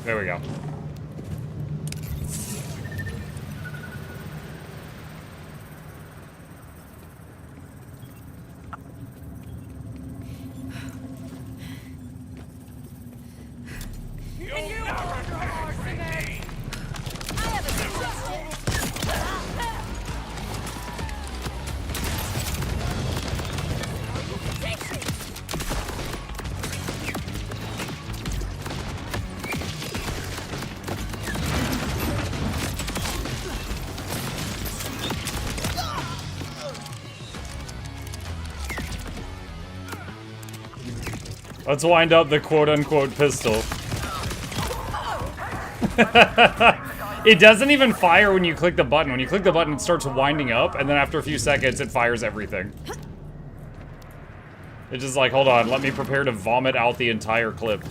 There we go. Let's wind up the quote-unquote pistol. It doesn't even fire when you click the button. When you click the button, it starts winding up, and then after a few seconds, it fires everything. It's just like, hold on, let me prepare to vomit out the entire clip.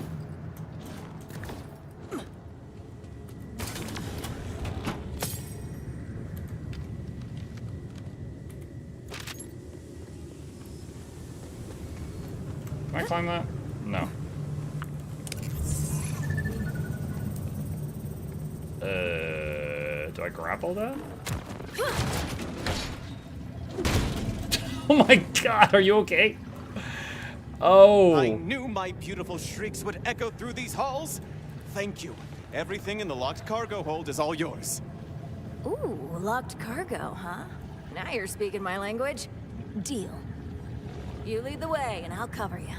Can I climb that? No. Do I grapple that? Oh my god, are you okay? Oh. I knew my beautiful shrieks would echo through these halls. Thank you. Everything in the locked cargo hold is all yours. Ooh, locked cargo, huh? Now you're speaking my language. Deal. You lead the way, and I'll cover you.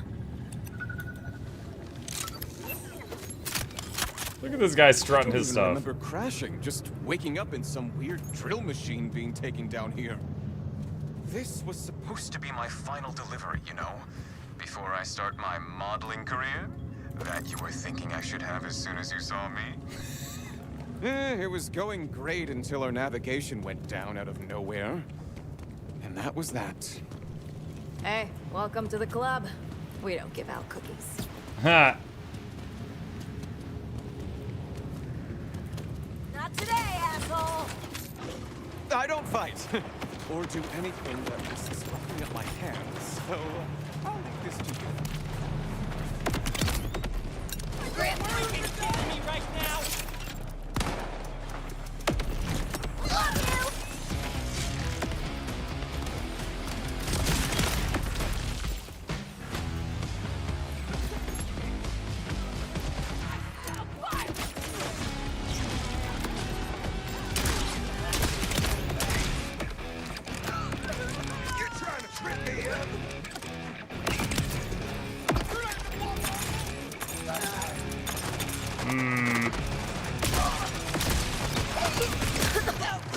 Look at this guy strutting his I stuff. remember crashing, just waking up in some weird drill machine being taken down here. This was supposed to be my final delivery, you know? Before I start my modeling career? That you were thinking I should have as soon as you saw me? It was going great until our navigation went down out of nowhere. And that was that. Hey, welcome to the club. We don't give out cookies. Ha. Not today, asshole! I don't fight, or do anything that risks fucking up my hands, so I'll leave this to you. Grant, Are you kidding me right now? love you! You're trying to trip me up?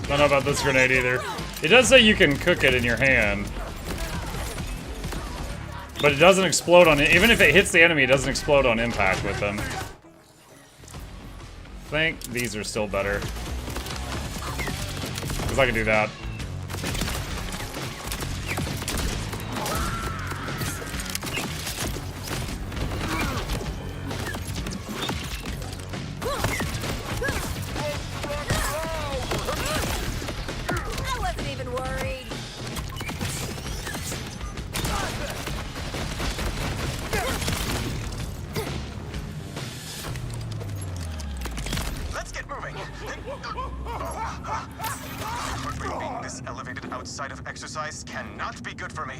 Don't know about this grenade either. It does say you can cook it in your hand. But it doesn't explode on it. Even if it hits the enemy, it doesn't explode on impact with them. think these are still better. Because I can do that. I wasn't even worried. Let's get moving. Being this elevated outside of exercise cannot be good for me.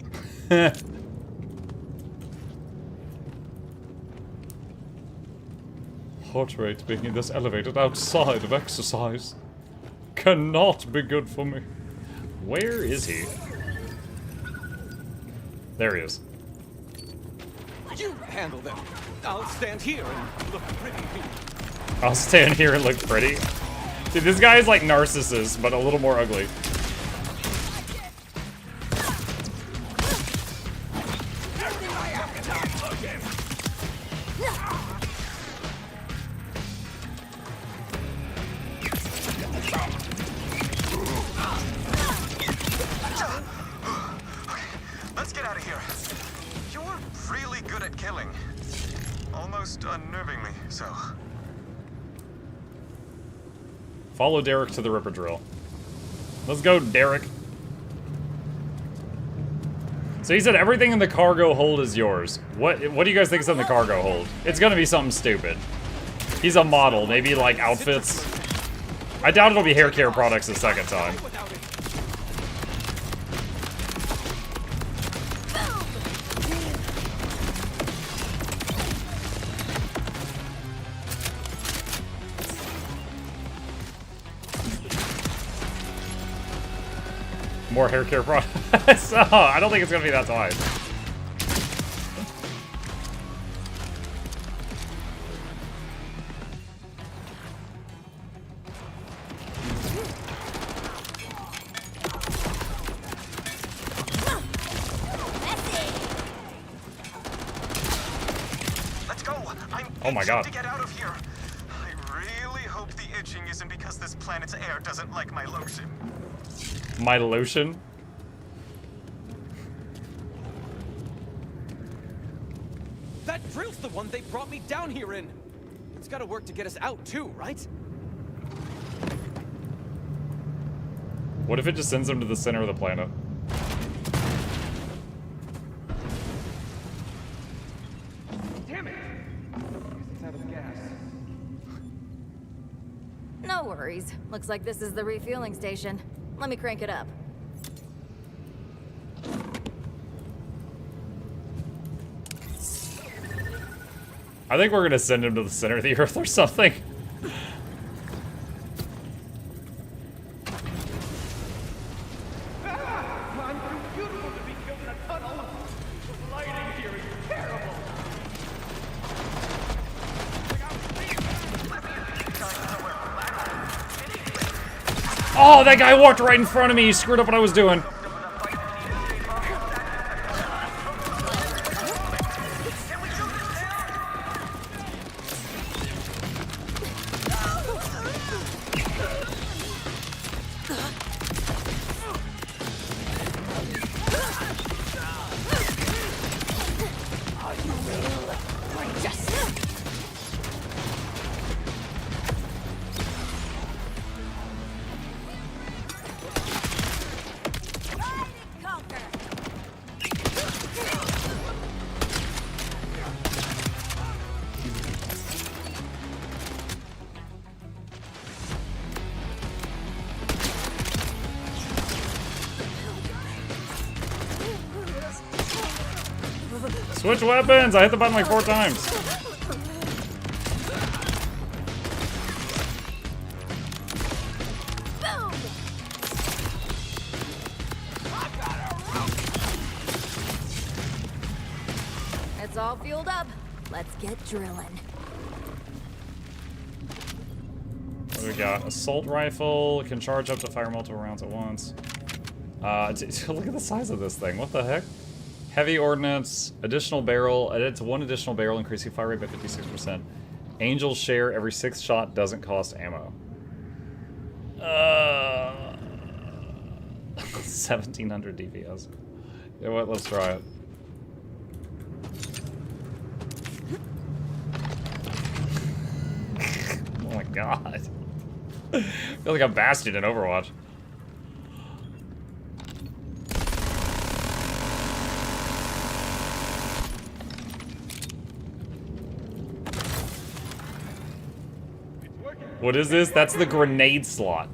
Heart rate being this elevated outside of exercise cannot be good for me. Where is he? There he is. You handle them. I'll stand here and look pretty. I'll stand here and look pretty. Dude, this guy is like Narcissus, but a little more ugly. Let's get out of here. You're really good at killing. Almost unnervingly so. Follow Derek to the Ripper Drill. Let's go, Derek. So he said everything in the cargo hold is yours. What do you guys think is in the cargo hold? It's gonna be something stupid. He's a model, maybe like outfits. I doubt it'll be hair care products the second time. More hair care products. Oh, I don't think it's gonna be that time. Let's go. I'm Oh my God. to get out of here. I really hope the itching isn't because this planet's air doesn't like my lotion. My lotion? That drill's the one they brought me down here in. It's gotta work to get us out too, right? What if it just sends him to the center of the planet? Damn it! It's out of gas. No worries. Looks like this is the refueling station. Let me crank it up. I think we're gonna send him to the center of the Earth or something. I'm too beautiful to be killed in a tunnel. The lighting here is terrible. Oh, that guy walked right in front of me. He screwed up what I was doing. Switch weapons! I hit the button like 4 times. It's all fueled up. Let's get drilling. What do we got? Assault rifle, can charge up to fire multiple rounds at once. Look at the size of this thing. What the heck? Heavy ordnance, additional barrel, it's 1 additional barrel, increasing fire rate by 56%. Angels share every 6th shot doesn't cost ammo. 1700 DPS. You know what? Let's try it. Oh my god. I feel like a Bastion in Overwatch. What is this? That's the grenade slot.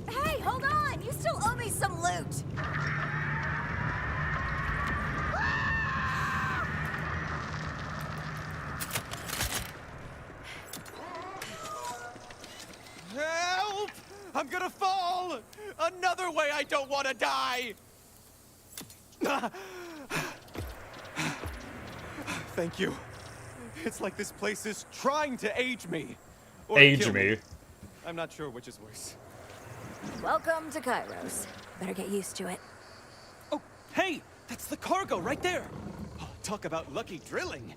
Hey, hold on! You still owe me some loot! Help! I'm gonna fall! Another way I don't want to die! Thank you. It's like this place is trying to age me. Or Age kill me. I'm not sure which is worse. Welcome to Kairos. Better get used to it. Oh, hey! That's the cargo right there! Oh, talk about lucky drilling!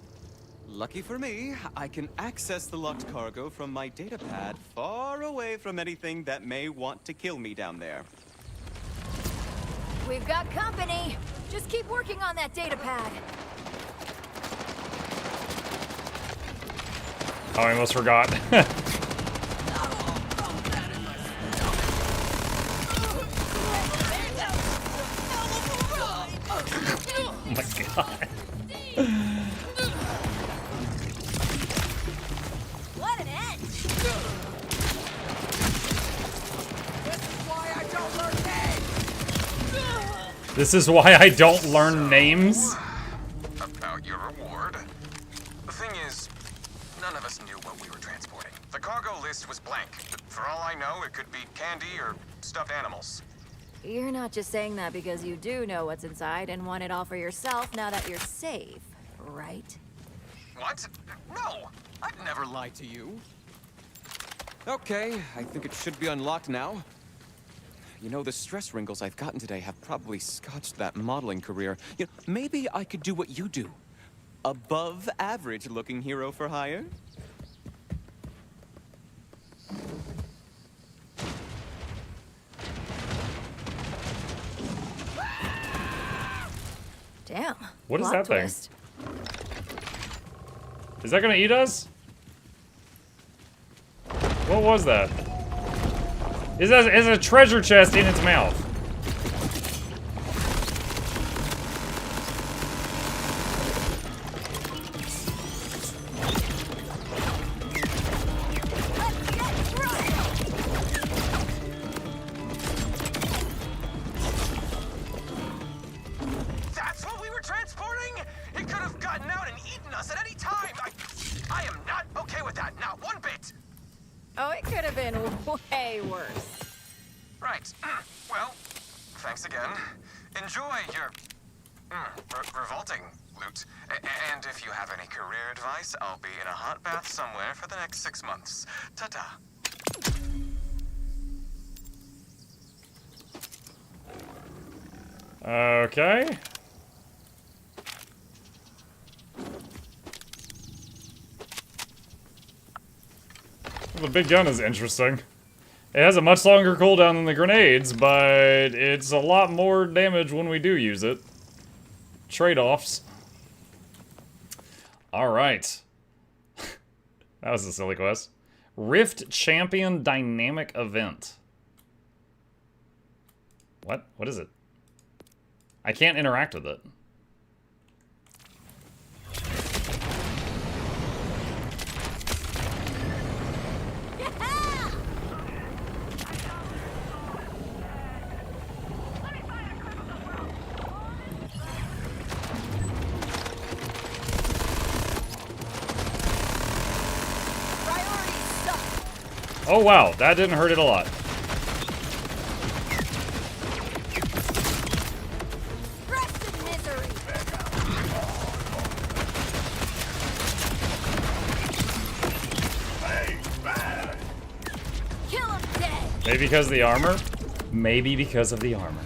Lucky for me, I can access the locked cargo from my data pad far away from anything that may want to kill me down there. We've got company. Just keep working on that data pad. Oh, I almost forgot. Oh my god. What an end! This is why I don't learn names. About your reward. The thing is, none of us knew what we were transporting. The cargo list was blank. For all I know, it could be candy or stuffed animals. You're not just saying that because you do know what's inside and want it all for yourself now that you're safe, right? What? No! I'd never lied to you. Okay, I think it should be unlocked now. You know, the stress wrinkles I've gotten today have probably scotched that modeling career. You know, maybe I could do what you do. Above average looking hero for hire? Damn. What is plot that twist. thing? Is that gonna eat us? What was that? Is a treasure chest in its mouth? That's what we were transporting? It could have gotten out and eaten us at any time. I am not okay with that, not one bit. Oh, it could have been way worse. Right. Well, thanks again. Enjoy your revolting loot. And if you have any career advice, I'll be in a hot bath somewhere for the next 6 months. Ta-ta. Okay. The big gun is interesting. It has a much longer cooldown than the grenades, but it's a lot more damage when we do use it. Trade-offs. Alright. That was a silly quest. Rift Champion Dynamic Event. What? What is it? I can't interact with it. Oh wow, that didn't hurt it a lot. Rest in misery. Kill Maybe because of the armor? Maybe because of the armor.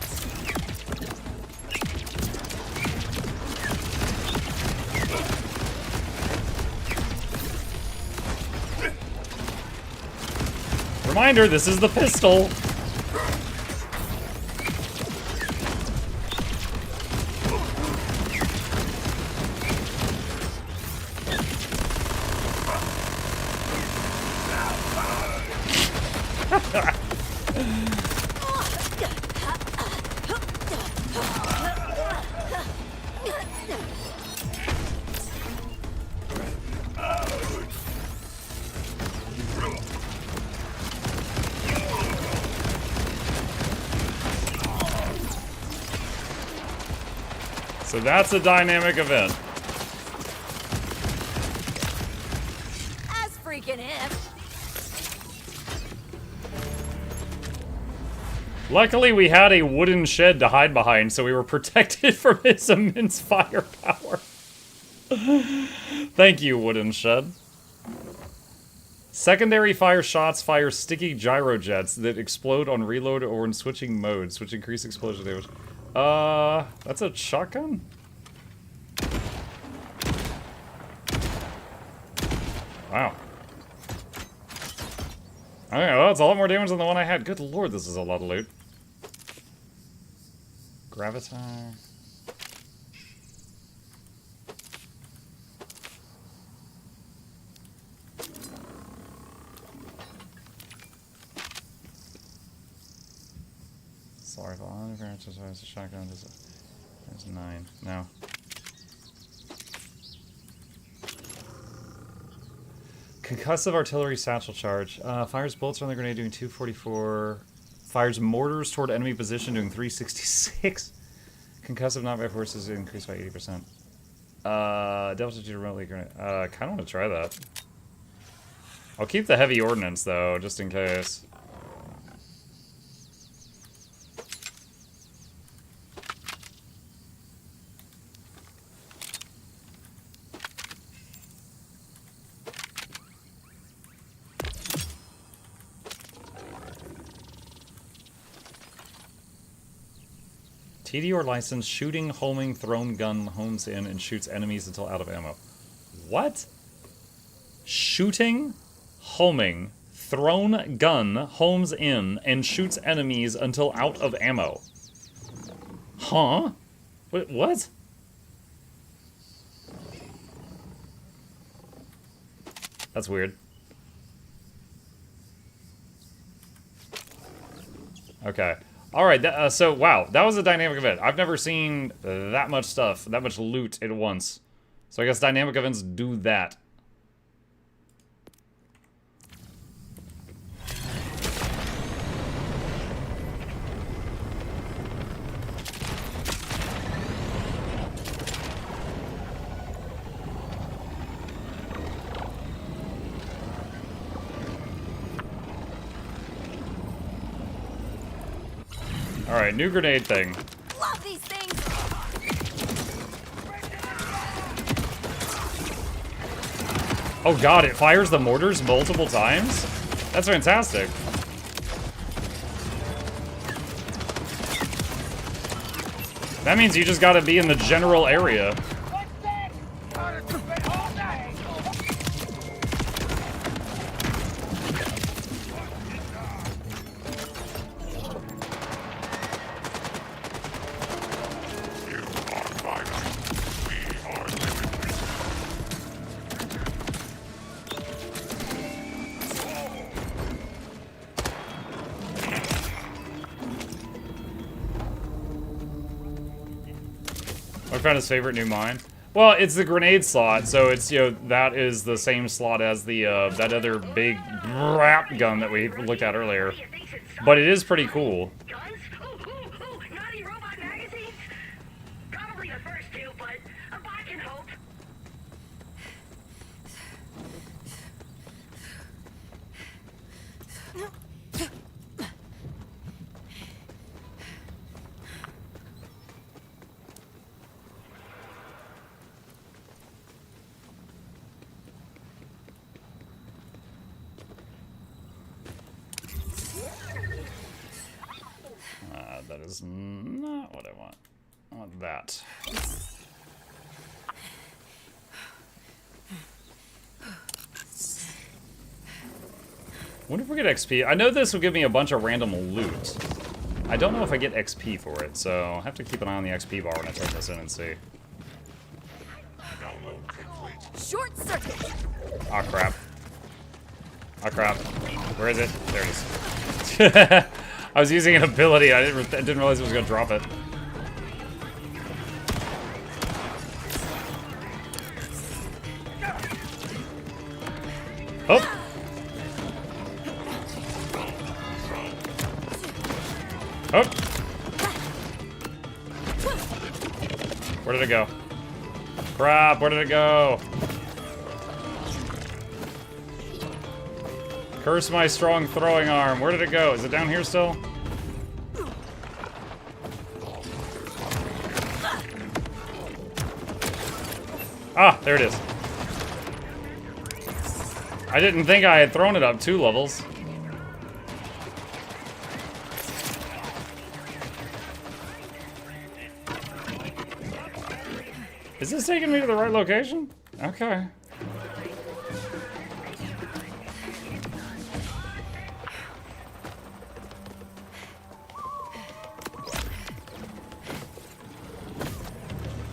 Reminder, this is the pistol. So that's a dynamic event. As freaking if. Luckily, we had a wooden shed to hide behind, so we were protected from his immense firepower. Thank you, wooden shed. Secondary fire shots fire sticky gyrojets that explode on reload or when switching modes, which increase explosion damage. That's a shotgun? Wow. Okay, well, it's a lot more damage than the one I had. Good lord, this is a lot of loot. Gravitar. Sorry, but on the ground, just as a shotgun. There's 9. No. Concussive artillery satchel charge. Fires bullets from the grenade doing 244. Fires mortars toward enemy position doing 366. Concussive not by forces increased by 80%. Delta to remotely grenade. Kinda wanna try that. I'll keep the heavy ordnance though, just in case. TDR license, shooting, homing, thrown gun, homes in, and shoots enemies until out of ammo. What? Shooting, homing, thrown gun, homes in, and shoots enemies until out of ammo. Huh? What? That's weird. Okay. Alright, so, wow, that was a dynamic event. I've never seen that much stuff, that much loot at once. So I guess dynamic events do that. Alright, new grenade thing. Love these things. Oh god, it fires the mortars multiple times? That's fantastic. That means you just gotta be in the general area. I found his favorite new mine. Well, it's the grenade slot, so it's, you know, that is the same slot as the, that other big rap gun that we looked at earlier. But it is pretty cool. is not what I want. I want that. Wonder if we get XP. I know this will give me a bunch of random loot. I don't know if I get XP for it, so I'll have to keep an eye on the XP bar when I turn this in and see. Short circuit. Oh crap. Oh crap. Where is it? There it is. I was using an ability. I didn't realize it was gonna drop it. Oh! Oh! Where did it go? Crap, where did it go? Curse my strong throwing arm. Where did it go? Is it down here still? Ah, there it is. I didn't think I had thrown it up 2 levels. Is this taking me to the right location? Okay.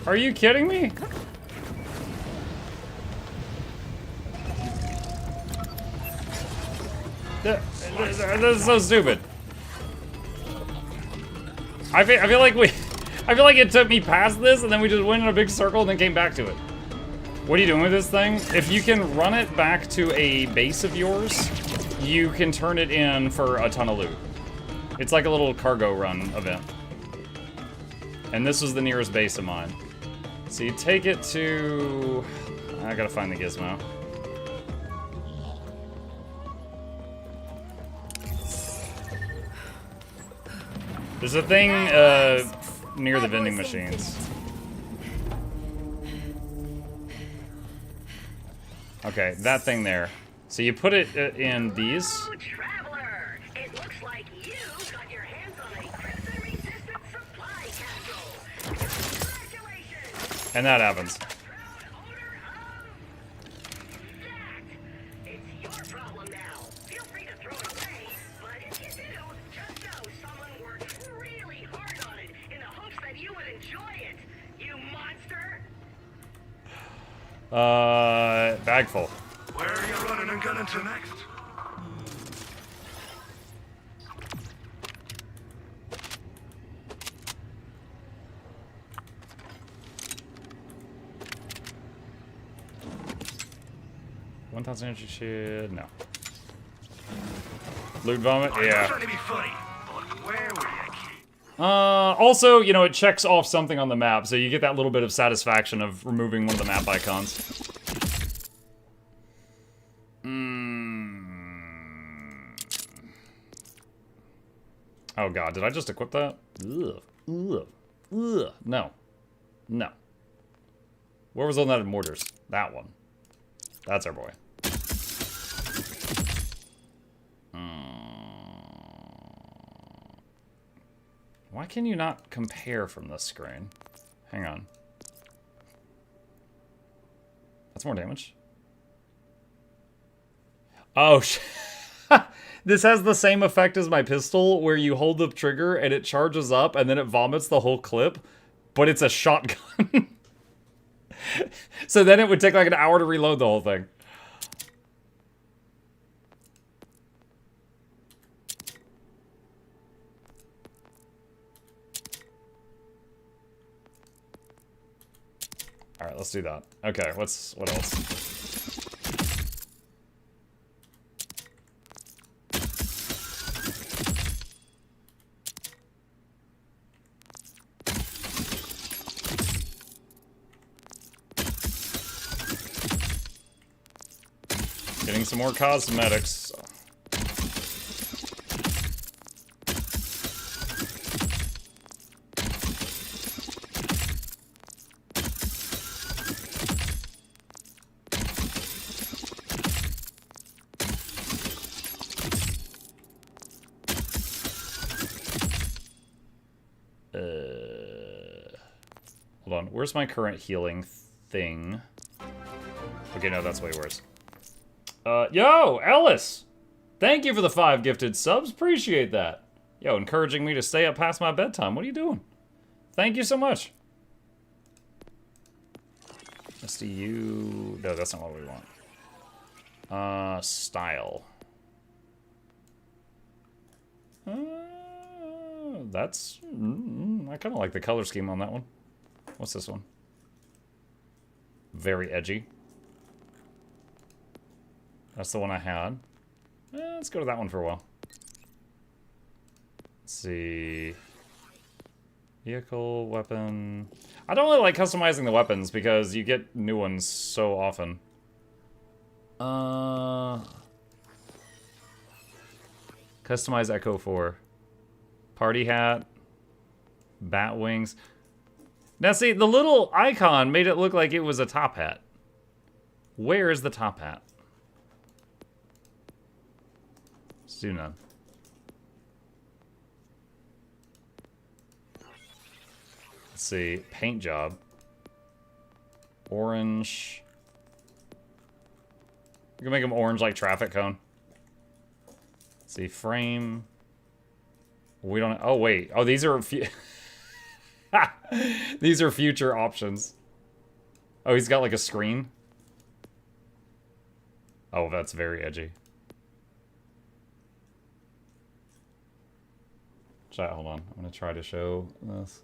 Are you kidding me? This is so stupid. I feel like it took me past this and then we just went in a big circle and then came back to it. What are you doing with this thing? If you can run it back to a base of yours, you can turn it in for a ton of loot. It's like a little cargo run event. And this was the nearest base of mine. So you take it to... I gotta find the gizmo. There's a thing near the vending machines. Okay, that thing there. So you put it in these. Traveler, it looks like you got your hands on a crimson-resistant supply capsule. Congratulations! And that happens. Bag full. Where are you running and gunning to next? $1,000 energy shield. No. Loot vomit. Yeah. Trying to be funny, but where were you? Also, you know, it checks off something on the map, so you get that little bit of satisfaction of removing one of the map icons. Oh god, did I just equip that? Ugh. Ugh. Ugh. No. No. Where was all that in mortars? That one. That's our boy. Why can you not compare from this screen? Hang on. That's more damage. Oh, this has the same effect as my pistol, where you hold the trigger and it charges up and then it vomits the whole clip, but it's a shotgun. So then it would take like an hour to reload the whole thing. All right, let's do that. Okay, what else? Getting some more cosmetics. Hold on. Where's my current healing thing? Okay, no, that's way worse. Yo, Ellis! Thank you for the 5 gifted subs. Appreciate that. Yo, encouraging me to stay up past my bedtime. What are you doing? Thank you so much. SDU... No, that's not what we want. Style. That's... I kind of like the color scheme on that one. What's this one? Very edgy. That's the one I had. Let's go to that one for a while. Let's see. Vehicle, weapon... I don't really like customizing the weapons because you get new ones so often. Customize Echo 4. Party hat. Bat wings. Now see, the little icon made it look like it was a top hat. Where is the top hat? Let's do none. Let's see, paint job. Orange. We can make them orange like traffic cone. Let's see, frame. We don't, oh wait, oh these are, these are future options. Oh, he's got like a screen. Oh, that's very edgy. Chat, hold on, I'm gonna try to show this.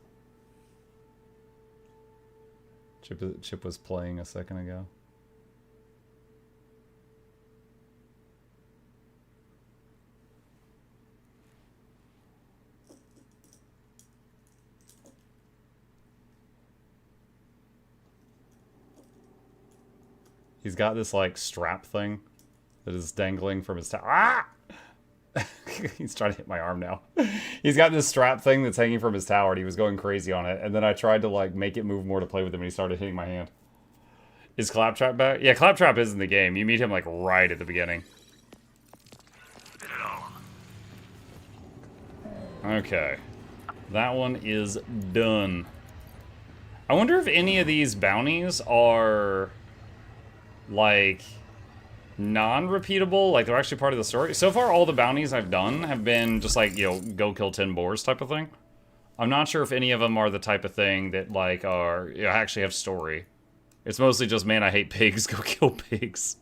Chip was playing a second ago. He's got this like strap thing that is dangling from his tower. Ah! He's trying to hit my arm now. He's got this strap thing that's hanging from his tower, and he was going crazy on it. And then I tried to like make it move more to play with him, and he started hitting my hand. Is Claptrap back? Yeah, Claptrap is in the game. You meet him like right at the beginning. Okay, that one is done. I wonder if any of these bounties are like non-repeatable, like they're actually part of the story. So far, all the bounties I've done have been just like, you know, go kill 10 boars type of thing. I'm not sure if any of them are the type of thing that like are, you know, actually have story. It's mostly just, man, I hate pigs, go kill pigs.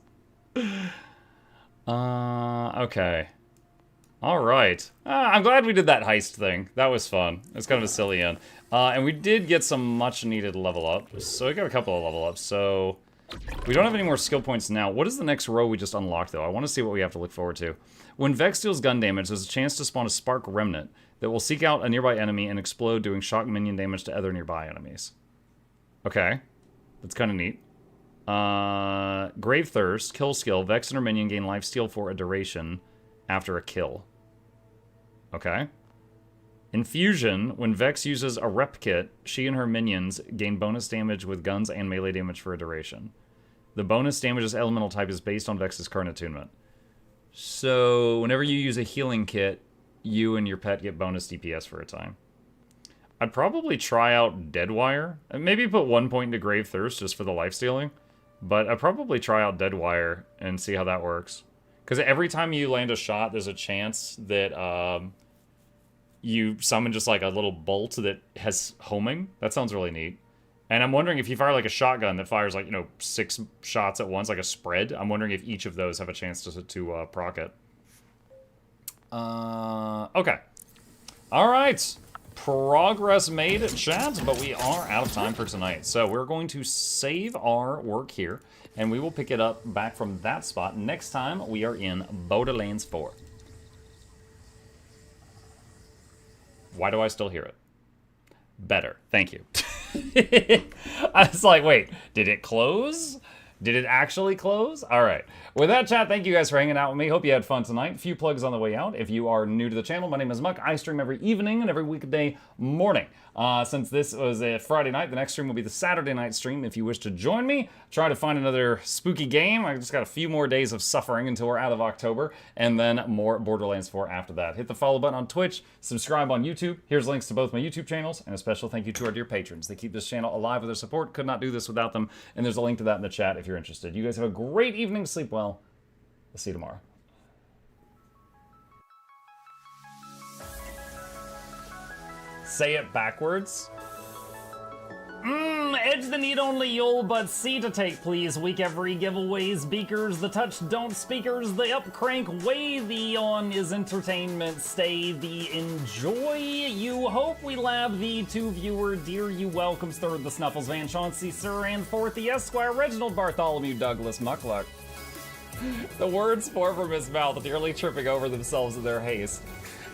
Okay. Alright. I'm glad we did that heist thing. That was fun. It's kind of a silly end. And we did get some much needed level up. So we got a couple of level ups, so... We don't have any more skill points now. What is the next row we just unlocked, though? I want to see what we have to look forward to. When Vex deals gun damage, there's a chance to spawn a Spark Remnant that will seek out a nearby enemy and explode, doing shock minion damage to other nearby enemies. Okay. That's kind of neat. Grave Thirst, kill skill. Vex and her minion gain lifesteal for a duration after a kill. Okay. Infusion, when Vex uses a rep kit, she and her minions gain bonus damage with guns and melee damage for a duration. The bonus damage's elemental type is based on Vex's current attunement. So, whenever you use a healing kit, you and your pet get bonus DPS for a time. I'd probably try out Deadwire. Maybe put 1 point into Grave Thirst just for the lifestealing. But I'd probably try out Deadwire and see how that works. Because every time you land a shot, there's a chance that... you summon just like a little bolt that has homing. That sounds really neat. And I'm wondering if you fire like a shotgun that fires like, you know, 6 shots at once, like a spread. I'm wondering if each of those have a chance to proc it. Okay. All right. Progress made, chat, but we are out of time for tonight. So we're going to save our work here, and we will pick it up back from that spot next time we are in Borderlands 4. Why do I still hear it? Better. Thank you. I was like, wait, did it close? Did it actually close? All right. With that, chat, thank you guys for hanging out with me. Hope you had fun tonight. A few plugs on the way out. If you are new to the channel, my name is Muck. I stream every evening and every weekday morning. Since this was a Friday night, the next stream will be the Saturday night stream. If you wish to join me, try to find another spooky game. I just got a few more days of suffering until we're out of October, and then more Borderlands 4 after that. Hit the follow button on Twitch, subscribe on YouTube. Here's links to both my YouTube channels, and a special thank you to our dear patrons. They keep this channel alive with their support. Could not do this without them, and there's a link to that in the chat if you're interested. You guys have a great evening. Sleep well. We'll see you tomorrow. Say it backwards. Edge the need only you'll but see to take, please. Week every giveaways, beakers, the touch don't speakers, the up crank way, the on is entertainment, stay the enjoy. You hope we lab the two viewer, dear you welcomes, third the Snuffles, Van Chauncey, Sir, and fourth the Esquire, Reginald Bartholomew, Douglas, Mukluk. The words pour from his mouth, nearly tripping over themselves in their haste.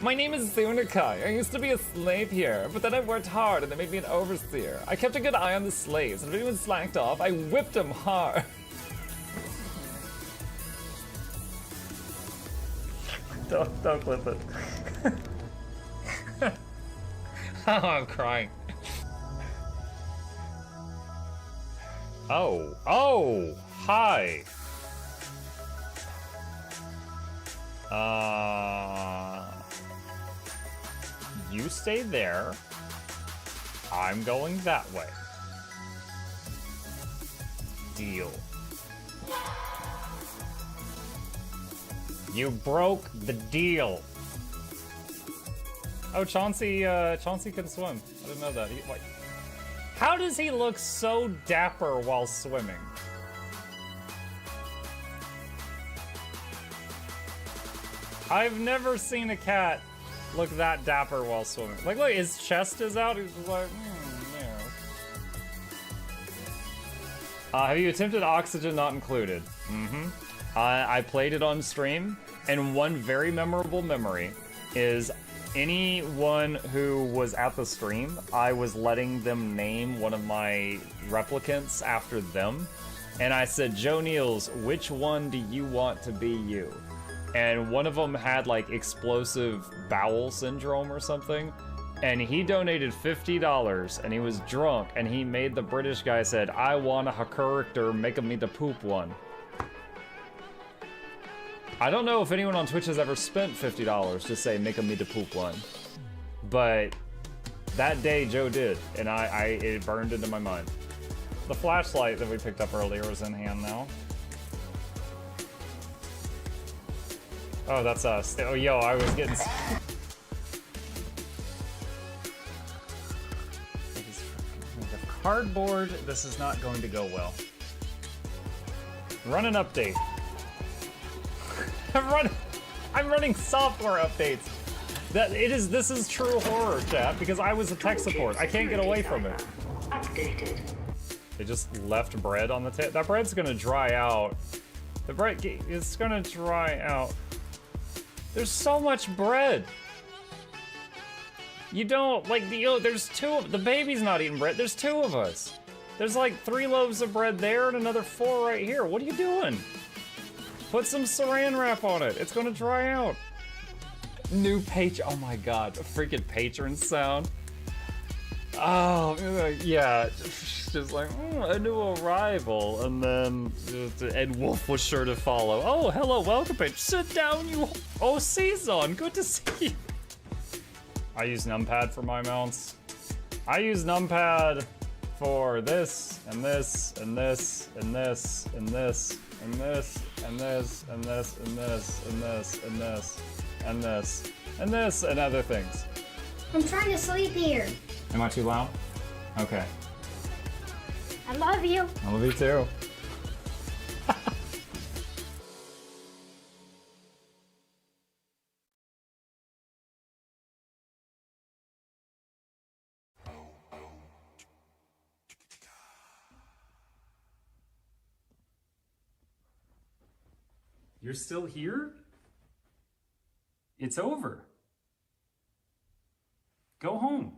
My name is Zunikai. I used to be a slave here, but then I worked hard and they made me an overseer. I kept a good eye on the slaves, and if anyone slacked off, I whipped them hard. Don't clip it. Oh, I'm crying. Oh, hi. You stay there. I'm going that way. Deal. You broke the deal. Oh, Chauncey can swim. I didn't know that. How does he look so dapper while swimming? I've never seen a cat look that dapper while swimming. Like, look, his chest is out. He's just like, yeah. Have you attempted Oxygen Not Included? I played it on stream, and one very memorable memory is anyone who was at the stream, I was letting them name one of my replicants after them, and I said, Joe Niels, which one do you want to be you? And one of them had like explosive bowel syndrome or something, and he donated $50 and he was drunk and he made the British guy said, I want a character, make me the poop one. I don't know if anyone on Twitch has ever spent $50 to say make me the poop one, but that day Joe did, and it burned into my mind. The flashlight that we picked up earlier is in hand now. Oh, that's us. Oh, yo, I was getting... Cardboard, this is not going to go well. Run an update. I'm running software updates. This is true horror, chat, because I was a tech support. I can't get away from it. Updated. They just left bread on the table. That bread's gonna dry out. The bread is gonna dry out. There's so much bread. You don't, like, there's the baby's not eating bread. There's 2 of us. There's like 3 loaves of bread there and another 4 right here. What are you doing? Put some saran wrap on it. It's gonna dry out. New patron, oh my God, a freaking patron sound. Oh, yeah, just like, a new arrival, and then Ed Wolf was sure to follow. Oh, hello, welcome, page. Sit down, you. Oh, Season, good to see you. I use numpad for my mounts. I use numpad for this, and this, and this, and this, and this, and this, and this, and this, and this, and this, and this, and this, and this, and other things. I'm trying to sleep here. Am I too loud? Okay. I love you. I love you too. You're still here? It's over. Go home.